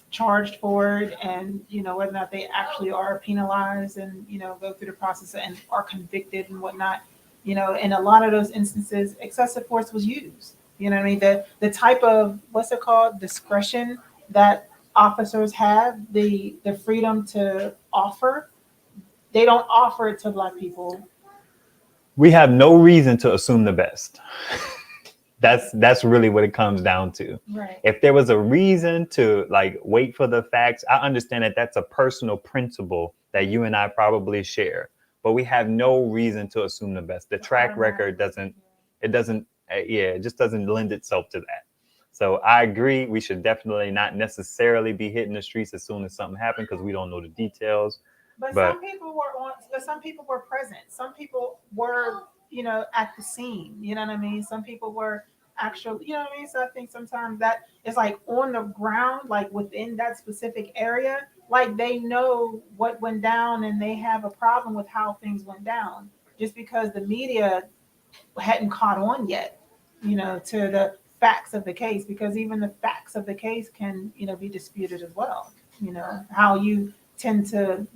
charged for it and, whether or not they actually are penalized and, go through the process and are convicted and whatnot. In a lot of those instances, excessive force was used. You know what I mean? The type of, what's it called, discretion that officers have, the freedom to offer, they don't offer it to Black people. We have no reason to assume the best. That's really what it comes down to. Right. If there was a reason to like wait for the facts, I understand that that's a personal principle that you and I probably share. But we have no reason to assume the best. The track record it just doesn't lend itself to that. So I agree. We should definitely not necessarily be hitting the streets as soon as something happened because we don't know the details. But some people were present. Some people were, at the scene. You know what I mean? Some people were actually, you know what I mean? So I think sometimes that is like on the ground, like within that specific area, like they know what went down and they have a problem with how things went down just because the media hadn't caught on yet, to the facts of the case, because even the facts of the case can, be disputed as well. How you tend to,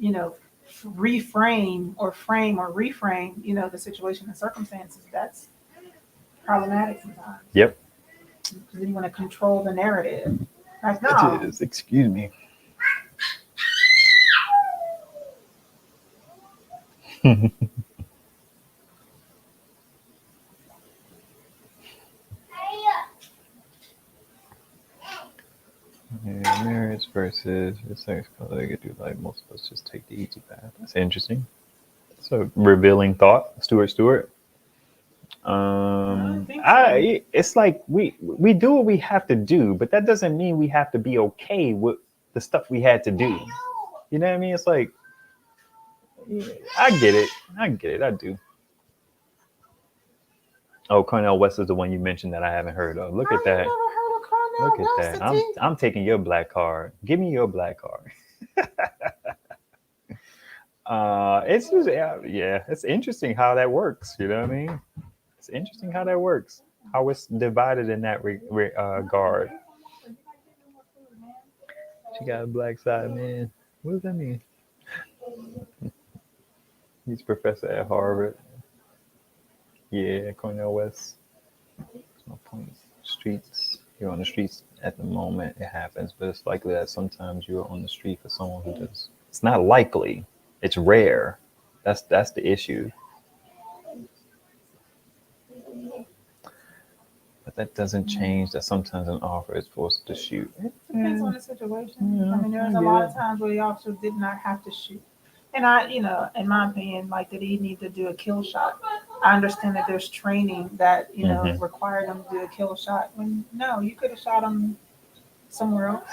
reframe or reframe, the situation and circumstances. That's problematic sometimes. Yep. You want to control the narrative. Like, It no. is. Excuse me. Yeah, marriage versus the sex color. They could do like most of us just take the easy path. That's interesting. It's a revealing thought, Stuart. I think so. It's like we do what we have to do, but that doesn't mean we have to be okay with the stuff we had to do. You know what I mean? It's like, yeah, I get it. I do. Oh, Cornell West is the one you mentioned that I haven't heard of. Look at I've that. never heard of Look Cornell at that. I'm taking your black card. Give me your black card. It's just, yeah, it's interesting how that works. You know what I mean? It's interesting how that works. How it's divided in that regard. She got a black side, man. What does that mean? He's professor at Harvard. Yeah, Cornell West. That's my point. Streets. You're on the streets at the moment. It happens, but it's likely that sometimes you're on the street for someone who does. It's not likely. It's rare. That's the issue. But that doesn't change that sometimes an officer is forced to shoot. Depends on the situation. Yeah, I mean, there's a lot of times where the officer did not have to shoot. And I, in my opinion, like, did he need to do a kill shot? I understand that there's training that, required him to do a kill shot. When no, you could have shot him somewhere else.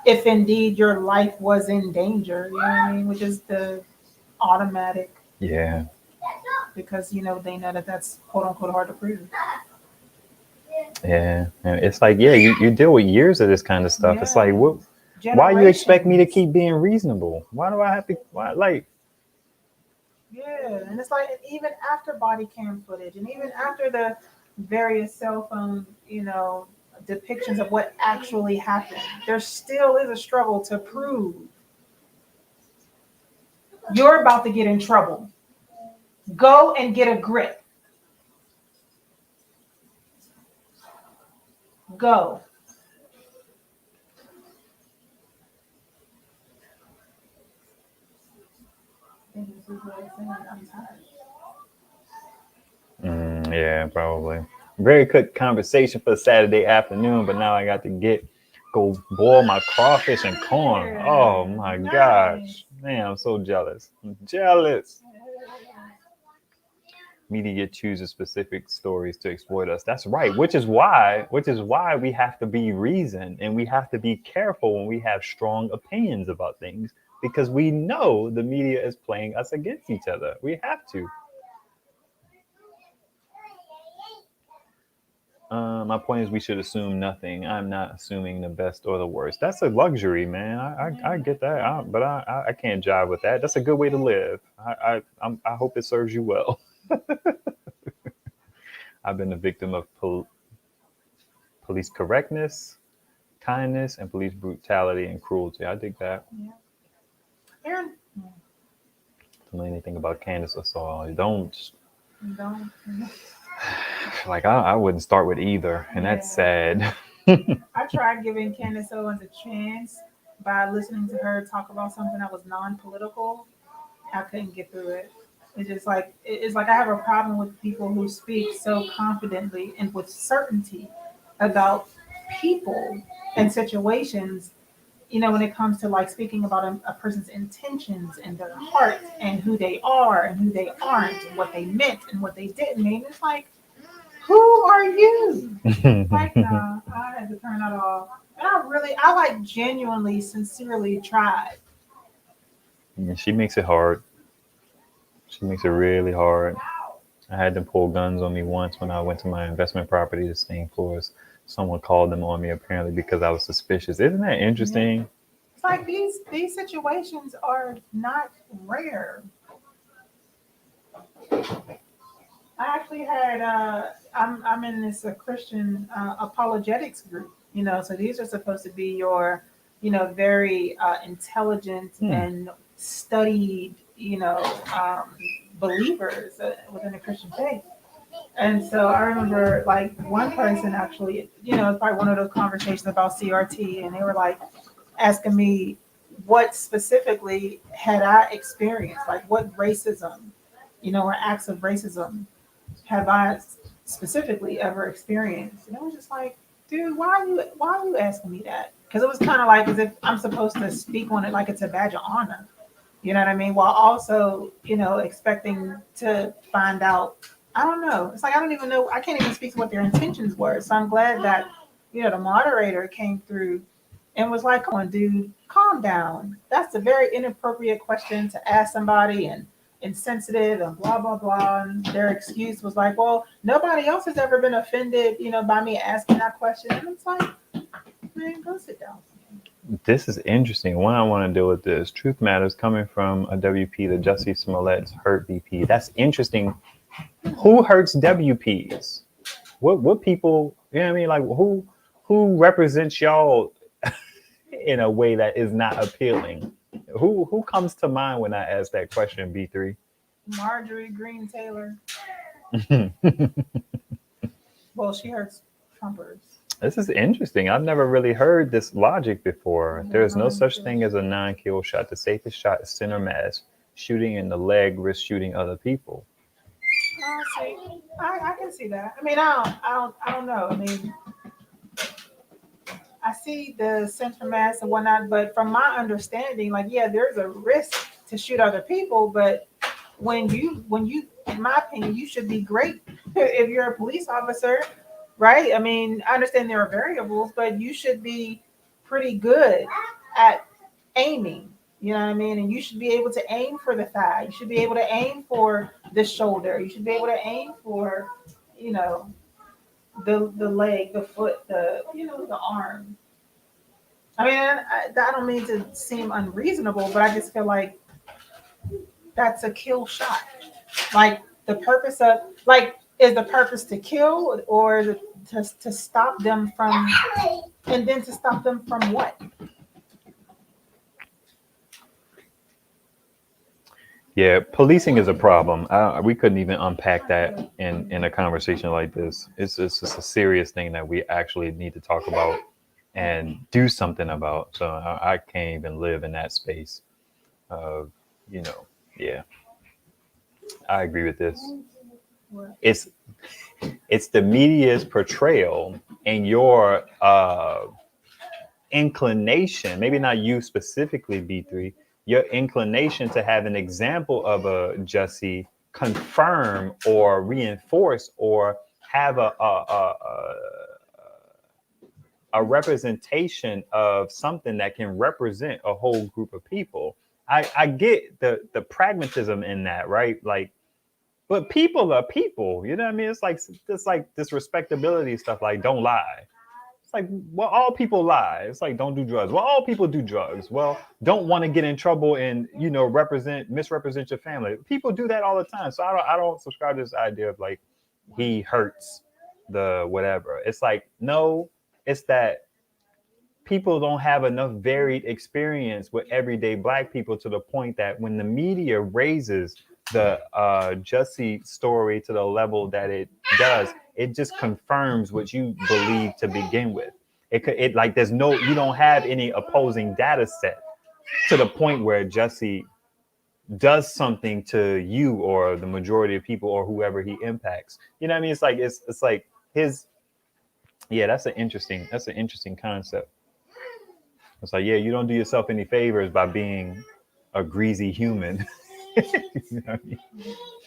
If indeed your life was in danger, you know what I mean? Which is the automatic. Yeah. Because, they know that that's quote unquote hard to prove. Yeah. It's like, yeah, you deal with years of this kind of stuff. Yeah. It's like, what? Why you expect me to keep being reasonable? Why do I have to? Why, like? Yeah, and it's like even after body cam footage, and even after the various cell phone, depictions of what actually happened, there still is a struggle to prove. You're about to get in trouble. Go and get a grip. Go. Yeah, probably. Very good conversation for Saturday afternoon, but now I got to go boil my crawfish and corn. Oh my gosh. Man, I'm so jealous. I'm jealous. Media chooses specific stories to exploit us. That's right. Which is why we have to be reasoned and we have to be careful when we have strong opinions about things, because we know the media is playing us against each other. We have to. My point is we should assume nothing. I'm not assuming the best or the worst. That's a luxury, man. I get that, but I can't jive with that. That's a good way to live. I hope it serves you well. I've been a victim of police correctness, kindness, and police brutality and cruelty. I dig that. Yeah. Aaron. Don't know anything about Candace or Saul. Don't. Like I wouldn't start with either, and that's sad. I tried giving Candace Owens a chance by listening to her talk about something that was non-political. I couldn't get through it. It's like I have a problem with people who speak so confidently and with certainty about people and situations. When it comes to like speaking about a person's intentions and their heart and who they are and who they aren't and what they meant and what they didn't mean. It's like, who are you? Like, no, I had to turn that off. And I like genuinely, sincerely tried. Yeah, she makes it hard. She makes it really hard. I had them pull guns on me once when I went to my investment property, the same floors. Someone called them on me apparently because I was suspicious. Isn't that interesting? Yeah. It's like these situations are not rare. I actually had I'm in this Christian apologetics group, so these are supposed to be your very intelligent and studied, believers within the Christian faith. And so I remember like one person actually, it's probably one of those conversations about CRT, and they were like asking me what specifically had I experienced, like what racism, or acts of racism have I specifically ever experienced? And it was just like, dude, why are you asking me that? Because it was kind of like as if I'm supposed to speak on it like it's a badge of honor. You know what I mean? While also, expecting to find out. I don't know. It's like I don't even know. I can't even speak to what their intentions were. So I'm glad that, the moderator came through and was like, "Come on, dude, calm down. That's a very inappropriate question to ask somebody and insensitive and blah blah blah." And their excuse was like, "Well, nobody else has ever been offended, by me asking that question." And it's like, man, go sit down. This is interesting. One, I want to deal with this. Truth Matters coming from a WP, the Jussie Smollett's hurt BP. That's interesting. Who hurts WPs? What people, you know what I mean? Like who represents y'all in a way that is not appealing? Who comes to mind when I ask that question, B3? Marjorie Green Taylor. Well, she hurts Trumpers. This is interesting. I've never really heard this logic before. There is no such thing as a non-kill shot. The safest shot is center mass. Shooting in the leg risks shooting other people. I can see that. I mean, I don't know. I mean, I see the center mass and whatnot, but from my understanding, like, yeah, there's a risk to shoot other people, but when you, in my opinion, you should be great if you're a police officer, right? I mean, I understand there are variables, but you should be pretty good at aiming. You know what I mean? And you should be able to aim for the thigh. You should be able to aim for the shoulder. You should be able to aim for, you know, the leg, the foot, the arm. I mean, I don't mean to seem unreasonable, but I just feel like that's a kill shot. Like the purpose of like is the purpose to kill or is it to stop them from and then to stop them from what? Yeah, policing is a problem. We couldn't even unpack that in a conversation like this. It's just a serious thing that we actually need to talk about and do something about. So I can't even live in that space. Of, yeah, I agree with this. It's the media's portrayal and your inclination, maybe not you specifically, B3, your inclination to have an example of a Jussie confirm or reinforce or have a representation of something that can represent a whole group of people. I get the pragmatism in that, right? Like, but people are people, you know what I mean? It's like this respectability stuff, like don't lie. It's like, well, all people lie. It's like, don't do drugs. Well, all people do drugs. Well, don't want to get in trouble and, misrepresent your family. People do that all the time. So I don't subscribe to this idea of like, he hurts the whatever. It's like, no, it's that people don't have enough varied experience with everyday Black people to the point that when the media raises the Jussie story to the level that it does, it just confirms what you believe to begin with. It like you don't have any opposing data set to the point where Jussie does something to you or the majority of people or whoever he impacts. You know what I mean? It's like his. Yeah, that's an interesting concept. It's like, yeah, you don't do yourself any favors by being a greasy human. You know what I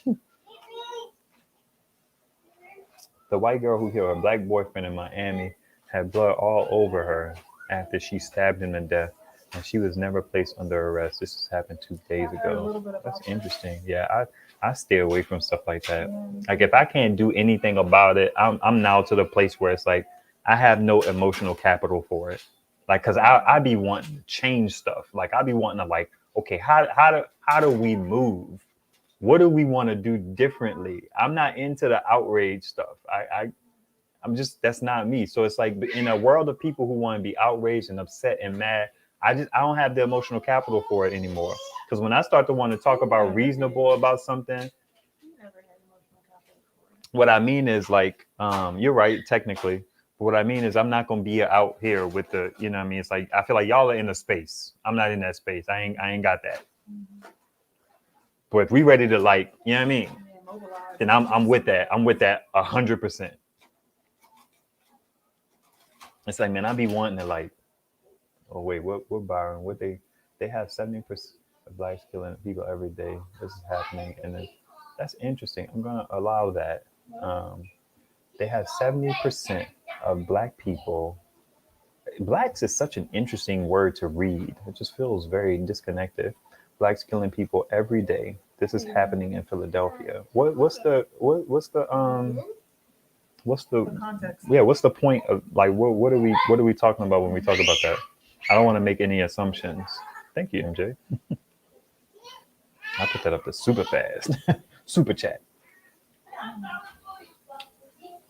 mean? The white girl who killed her Black boyfriend in Miami had blood all over her after she stabbed him to death, and she was never placed under arrest. This has happened 2 days ago. That's interesting. Yeah, I stay away from stuff like that. Like if I can't do anything about it, I'm now to the place where it's like I have no emotional capital for it. Like, cause I be wanting to change stuff. Like I be wanting to like, okay, how do we move? What do we want to do differently? I'm not into the outrage stuff. I'm just, that's not me. So it's like in a world of people who want to be outraged and upset and mad, I don't have the emotional capital for it anymore. Because when I start to want to talk about reasonable about something, You never had emotional capital for it. what I mean is like, you're right, technically. But what I mean is I'm not gonna be out here with the, you know what I mean? It's like I feel like y'all are in a space. I'm not in that space. I ain't got that. Mm-hmm. But if we ready to like, you know what I mean? Yeah, mobilize. Then I'm with that. I'm with that 100%. It's like, man, I be wanting to like, oh wait, what Byron? What they have 70% of blacks killing people every day. This is happening, and that's interesting. I'm gonna allow that. Um, they have 70% of black people. Blacks is such an interesting word to read. It just feels very disconnected. Blacks killing people every day. This is happening in Philadelphia. What's the what's the Context. yeah, what's the point of like what are we talking about when we talk about that? I don't want to make any assumptions. Thank you, MJ. I put that up to super fast. Super chat.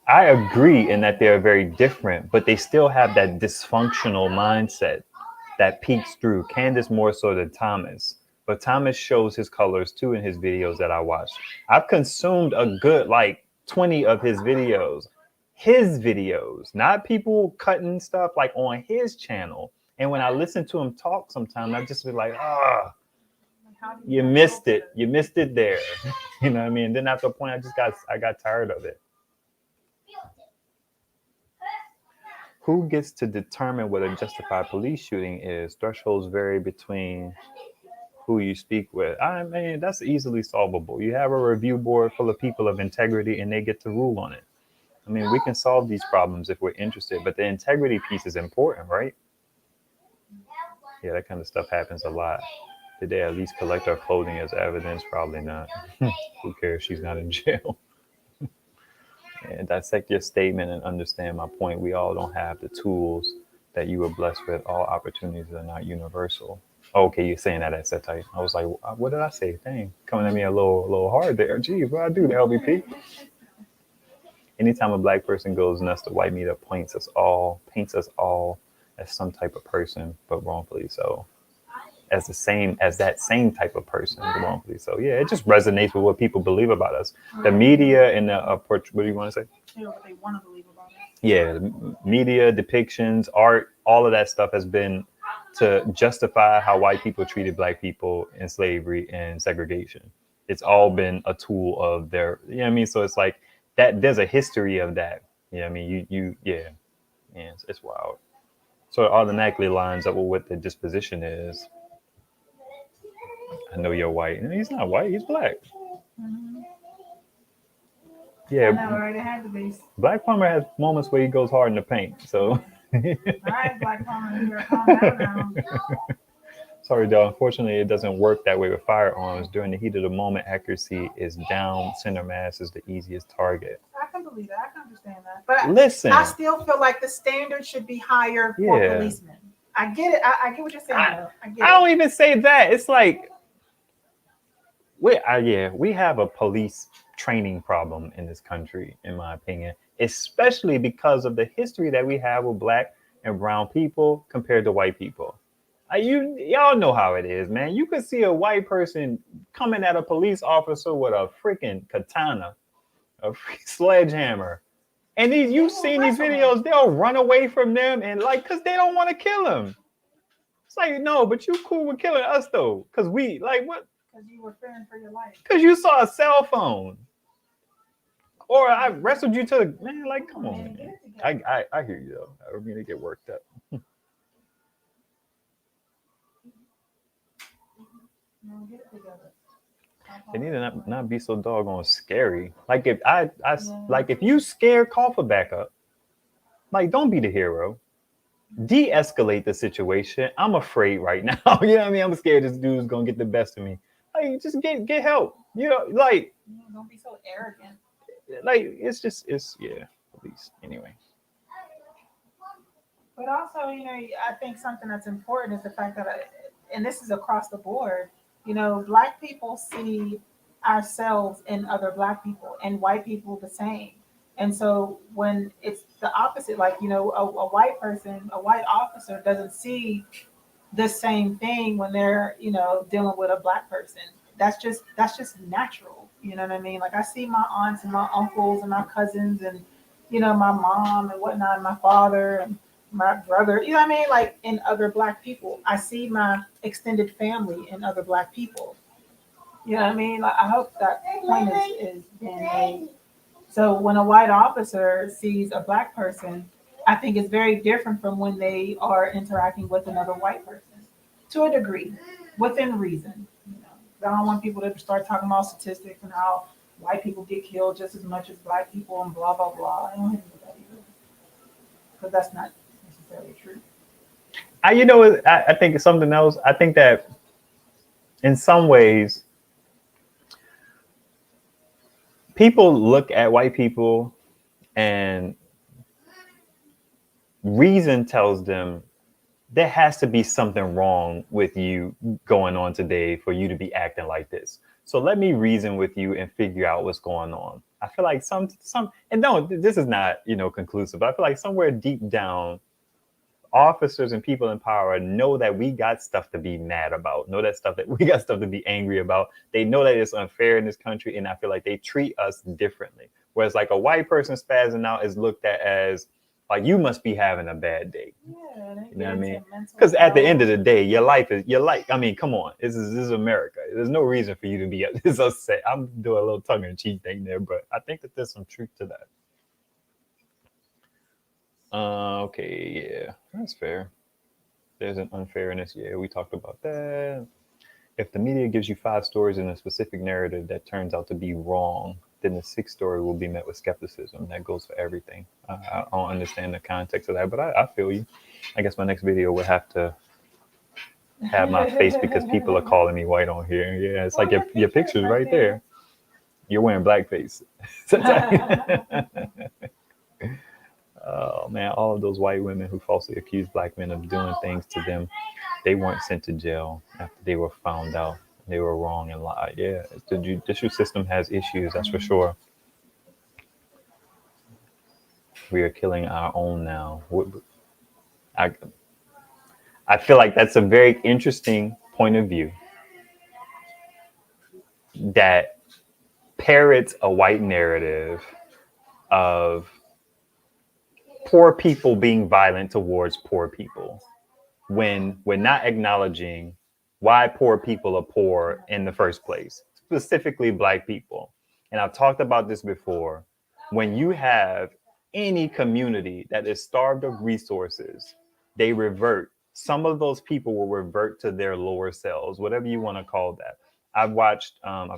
I agree in that they're very different, but they still have that dysfunctional mindset that peeks through. Candace more so than Thomas. But Thomas shows his colors too in his videos that I watch. I've consumed a good like 20 of his videos. His videos, not people cutting stuff like on his channel. And when I listen to him talk sometimes, I just be like, you missed it. You missed it there. You know what I mean? And then after a point, I got tired of it. Who gets to determine what a justified police shooting is? Thresholds vary between who you speak with. I mean, that's easily solvable. You have a review board full of people of integrity and they get to rule on it. I mean, we can solve these problems if we're interested, but the integrity piece is important, right? Yeah, that kind of stuff happens a lot. Did they at least collect our clothing as evidence? Probably not. Who cares? She's not in jail. And dissect your statement and understand my point. We all don't have the tools that you were blessed with. All opportunities are not universal. Okay, you're saying that at set type. I was like, what did I say? Dang, coming at me a little hard there. Geez, what I do, the LVP? Anytime a black person goes nuts, the white media paints us all as some type of person, but wrongfully so. As that same type of person, wrongfully so. Yeah, it just resonates with what people believe about us. The media and the what do you want to say? Yeah, what they want to believe about us. Yeah, the media, depictions, art, all of that stuff has been to justify how white people treated black people in slavery and segregation. It's all been a tool of their, you know what I mean? So it's like that there's a history of that. You know what I mean? Yeah, it's wild. So it automatically lines up with what the disposition is. I know you're white. No, he's not white, he's black. Mm-hmm. Yeah. I know, right? It had to be. Black Plumber has moments where he goes hard in the paint. So All right, Black Plumber, you better calm down now. Sorry, Dale. Unfortunately, it doesn't work that way with firearms. During the heat of the moment, accuracy is down. Center mass is the easiest target. I can believe that. I can understand that. But listen, I still feel like the standard should be higher for policemen. I get it. I get what you're saying. I don't even say that. It's like we have a police training problem in this country, in my opinion, especially because of the history that we have with black and brown people compared to white people. Y'all know how it is, man. You could see a white person coming at a police officer with a freaking katana, a sledgehammer. And you've seen these videos, they'll run away from them and because they don't want to kill them. It's like, no, but you cool with killing us though. Because we, what? Because you were fearing for your life. Because you saw a cell phone. Or I wrestled you to the, man, come on, man. I hear you though. I don't mean to get worked up. They need to not be so doggone scary. Like if you scare Coffer back up, don't be the hero. De-escalate the situation. I'm afraid right now. You know what I mean? I'm scared this dude's gonna get the best of me. Just get help. You know, don't be so arrogant. It's police anyway. But also, I think something that's important is the fact that, and this is across the board, Black people see ourselves in other Black people and white people the same. And so when it's the opposite, a white person, a white officer doesn't see the same thing when they're, dealing with a black person. That's just natural. You know what I mean? Like I see my aunts and my uncles and my cousins and my mom and whatnot, and my father and my brother. You know what I mean? Like in other black people, I see my extended family in other black people. You know what I mean? Like I hope that point is being made. So when a white officer sees a black person, I think it's very different from when they are interacting with another white person, to a degree, within reason. I don't want people to start talking about statistics and how white people get killed just as much as black people and blah blah blah. I don't think that either, because that's not necessarily true. I think it's something else. I think that in some ways, people look at white people and reason tells them there has to be something wrong with you going on today for you to be acting like this. So let me reason with you and figure out what's going on. I feel like and no, this is not, conclusive, but I feel like somewhere deep down, officers and people in power know that we got stuff to be mad about, know that we got stuff to be angry about. They know that it's unfair in this country, and I feel like they treat us differently. Whereas like a white person spazzing out is looked at as like, you must be having a bad day. Yeah, you know what I mean? Because at the end of the day, your life. I mean, come on, this is America. There's no reason for you to be this upset. I'm doing a little tongue-in-cheek thing there, but I think that there's some truth to that. Okay, yeah, that's fair. There's an unfairness. Yeah, we talked about that. If the media gives you 5 stories in a specific narrative that turns out to be wrong, then the 6th story will be met with skepticism. That goes for everything. I don't understand the context of that, but I feel you. I guess my next video would have to have my face because people are calling me white on here. Yeah, it's like your picture's right there. You're wearing blackface. Oh man, all of those white women who falsely accused black men of doing things to them, they weren't sent to jail after they were found out they were wrong and lied. Yeah, the judicial system has issues, that's for sure. We are killing our own now. I feel like that's a very interesting point of view that parrots a white narrative of poor people being violent towards poor people, when we're not acknowledging why poor people are poor in the first place, specifically black people. And I've talked about this before. When you have any community that is starved of resources, they revert. Some of those people will revert to their lower selves, whatever you want to call that. I've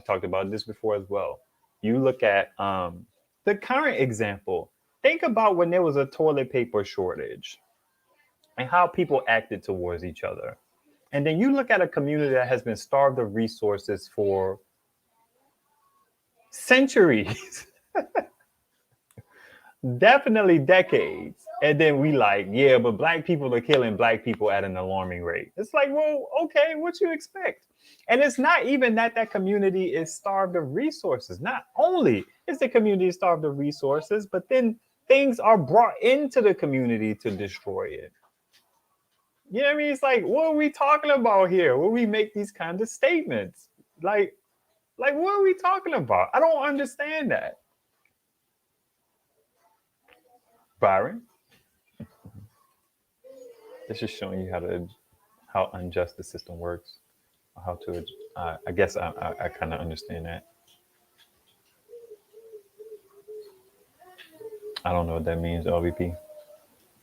talked about this before as well. You look at the current example. Think about when there was a toilet paper shortage and how people acted towards each other. And then you look at a community that has been starved of resources for centuries, definitely decades. And then we like, yeah, but black people are killing black people at an alarming rate. It's like, well, okay, what you expect? And it's not even that community is starved of resources. Not only is the community starved of resources, but then things are brought into the community to destroy it. You know what I mean? It's like, what are we talking about here? When we make these kinds of statements? Like what are we talking about? I don't understand that. Byron? This is showing you how unjust the system works. I guess I kind of understand that. I don't know what that means, LVP.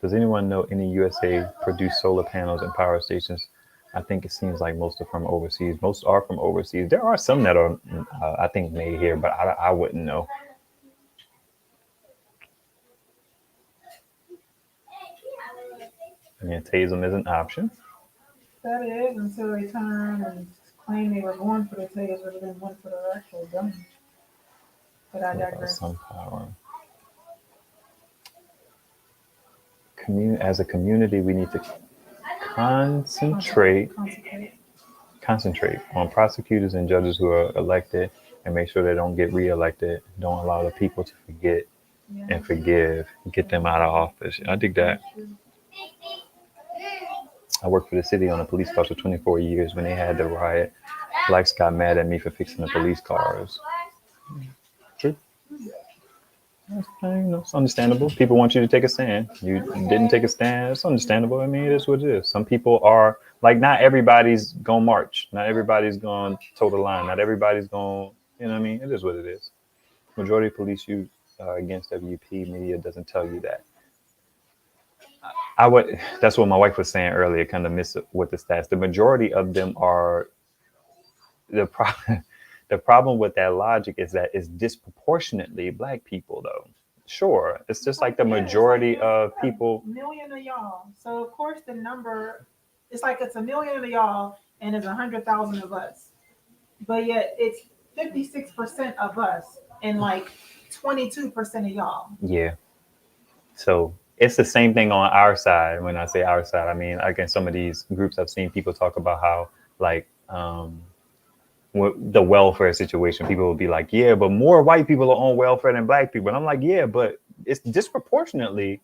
Does anyone know any USA produced solar panels and power stations? I think it seems like most are from overseas. Most are from overseas. There are some that are, I think, made here, but I wouldn't know. Yeah, tasm is an option. That is, until they turn around and claim they were going for the taser rather than went for the actual gun. But I digress. Some power. As a community, we need to concentrate on prosecutors and judges who are elected and make sure they don't get reelected. Don't allow the people to forget and forgive. Get them out of office. I dig that. I worked for the city on a police force for 24 years. When they had the riot, blacks got mad at me for fixing the police cars. True. It's understandable. People want you to take a stand. You didn't take a stand. It's understandable. I mean, it is what it is. Some people are like, not everybody's going to march. Not everybody's going to toe the line. Not everybody's going, you know what I mean? It is what it is. Majority of police use against WP media doesn't tell you that. That's what my wife was saying earlier, kind of miss it with the stats. The majority of them are the problem. The problem with that logic is that it's disproportionately black people, though. Sure, it's just like the majority of people. A million of y'all. So of course the number, it's like it's a million of y'all and it's 100,000 of us, but yet it's 56% of us and like 22% of y'all. Yeah. So it's the same thing on our side. When I say our side, I mean, against some of these groups, I've seen people talk about how, like, the welfare situation, people will be like, yeah, but more white people are on welfare than black people. And I'm like, yeah, but it's disproportionately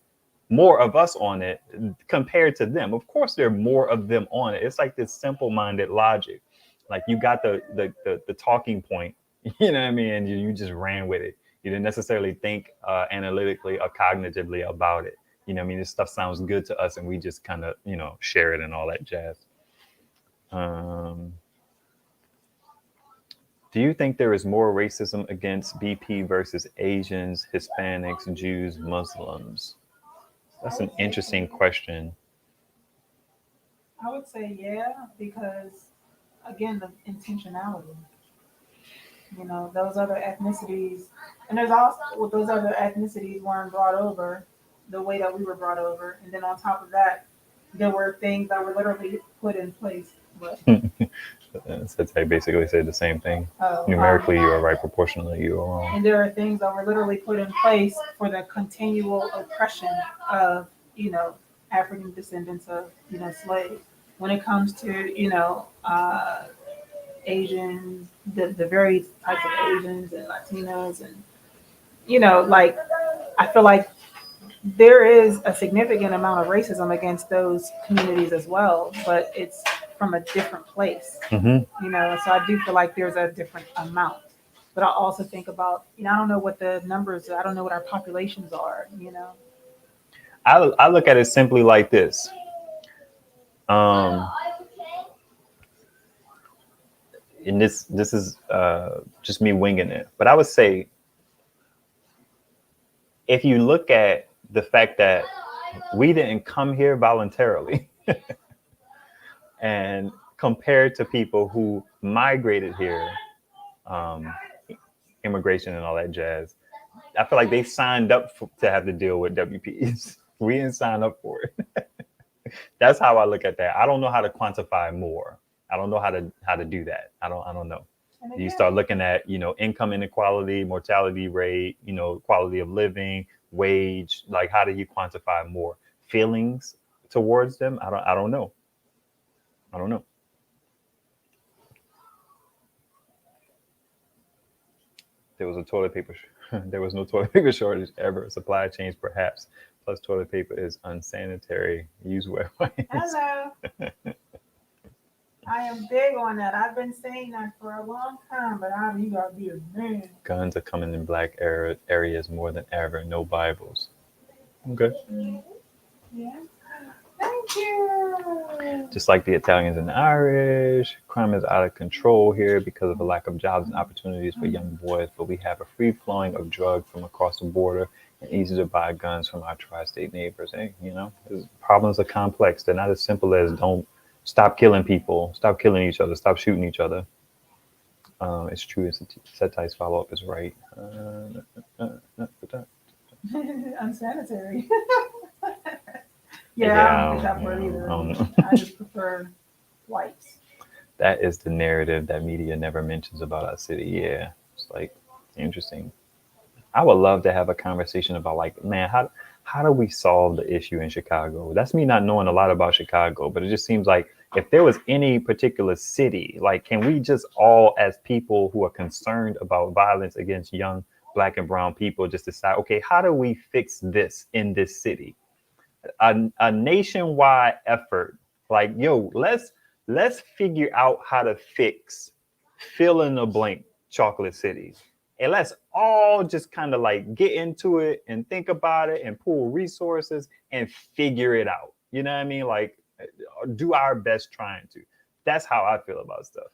more of us on it compared to them. Of course, there are more of them on it. It's like this simple-minded logic. Like, you got the talking point, you know what I mean? And you just ran with it. You didn't necessarily think analytically or cognitively about it. You know what I mean? This stuff sounds good to us and we just kind of, share it and all that jazz. Do you think there is more racism against BP versus Asians, Hispanics, Jews, Muslims? That's an interesting question. I would say yeah, because again, the intentionality. Those other ethnicities, and there's also with those other ethnicities weren't brought over the way that we were brought over, and then on top of that, there were things that were literally put in place. But I basically said the same thing. Oh, Numerically, you are right. Proportionally, you are wrong. And there are things that were literally put in place for the continual oppression of, African descendants of, slaves. When it comes to, Asians, the various types of Asians and Latinos, and, like, I feel like there is a significant amount of racism against those communities as well, but it's from a different place, Mm-hmm. So I do feel like there's a different amount. But I also think about, I don't know what the numbers, I don't know what our populations are, I look at it simply like this. And this is just me winging it. But I would say, if you look at the fact that we didn't come here voluntarily, and compared to people who migrated here, immigration and all that jazz, I feel like they signed up to have to deal with WPs. We didn't sign up for it. That's how I look at that. I don't know how to quantify more. I don't know how to do that. I don't know. You start looking at, income inequality, mortality rate, quality of living, wage. Like, how do you quantify more? Feelings towards them? I don't know. I don't know. There was there was no toilet paper shortage ever. Supply chains, perhaps. Plus, toilet paper is unsanitary. Use wet wipes. Hello. I am big on that. I've been saying that for a long time, but you gotta be a man. Guns are coming in black areas more than ever. No Bibles. Okay. Yeah. Thank you. Just like the Italians and the Irish, crime is out of control here because of a lack of jobs and opportunities for young boys. But we have a free flowing of drugs from across the border and easy to buy guns from our tri-state neighbors. Hey, problems are complex. They're not as simple as don't stop killing people, stop killing each other, stop shooting each other. It's true. Setai's follow-up is right. Unsanitary. Yeah, I don't think that word either. I just prefer wipes. That is the narrative that media never mentions about our city. Yeah, it's like interesting. I would love to have a conversation about, like, man, how do we solve the issue in Chicago? That's me not knowing a lot about Chicago, but it just seems like if there was any particular city, like, can we just all, as people who are concerned about violence against young Black and brown people, just decide, okay, how do we fix this in this city? A nationwide effort Like, yo, let's figure out how to fix fill in the blank chocolate city. And let's all just kind of like get into it and think about it and pool resources and figure it out. You know what I mean? Like, do our best trying to. That's how I feel about stuff.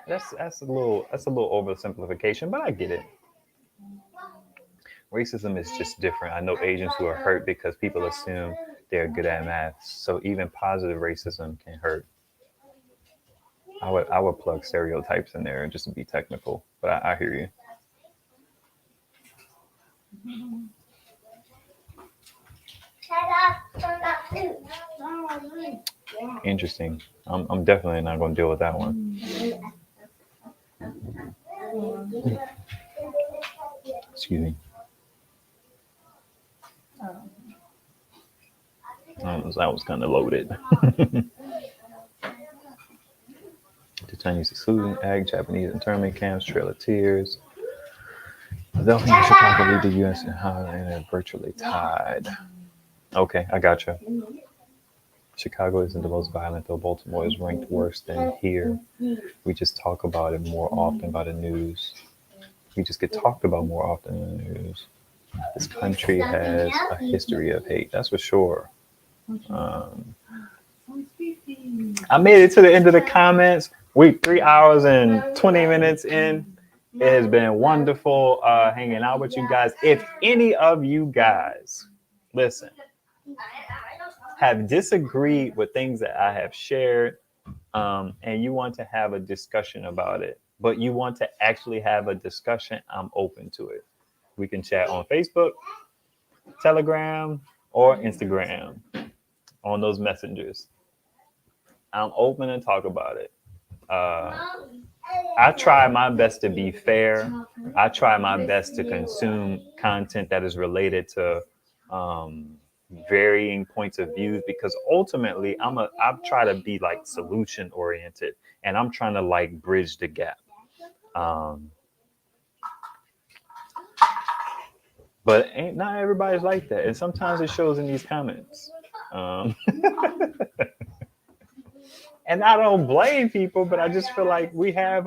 That's a little oversimplification, but I get it. Racism is just different. I know Asians who are hurt because people assume they're good at math. So even positive racism can hurt. I would plug stereotypes in there just to be technical, but I hear you. Interesting. I'm definitely not going to deal with that one. Excuse me. That was kind of loaded. The Chinese exclusion act, Japanese internment camps, Trail of Tears. Philadelphia, Chicago lead the U.S. and how they're virtually tied. Okay, I gotcha. Chicago isn't the most violent, though Baltimore is ranked worse than here. We just talk about it more often by the news. We just get talked about more often in the news. This country has a history of hate, that's for sure. I made it to the end of the comments. We 3 hours and 20 minutes in. It has been wonderful hanging out with you guys. If any of you guys, listen, have disagreed with things that I have shared, and you want to have a discussion about it, but you want to actually have a discussion, I'm open to it. We can chat on Facebook, Telegram, or Instagram on those messengers. I'm open to talk about it. I try my best to be fair. I try my best to consume content that is related to varying points of views, because ultimately I try to be like solution oriented, and I'm trying to like bridge the gap. But not everybody's like that, and sometimes it shows in these comments. And I don't blame people, but I just feel like we have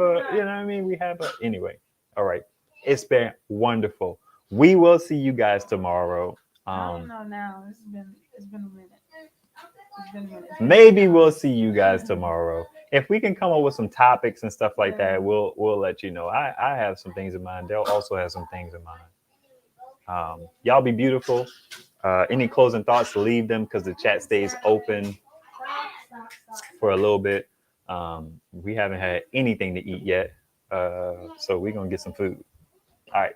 anyway. All right. It's been wonderful. We will see you guys tomorrow. I don't know now. It's been a minute. Maybe we'll see you guys tomorrow. If we can come up with some topics and stuff like that, we'll let you know. I have some things in mind. They'll also have some things in mind. Y'all be beautiful. Any closing thoughts, leave them, because the chat stays open for a little bit. We haven't had anything to eat yet, so we're gonna get some food. All right.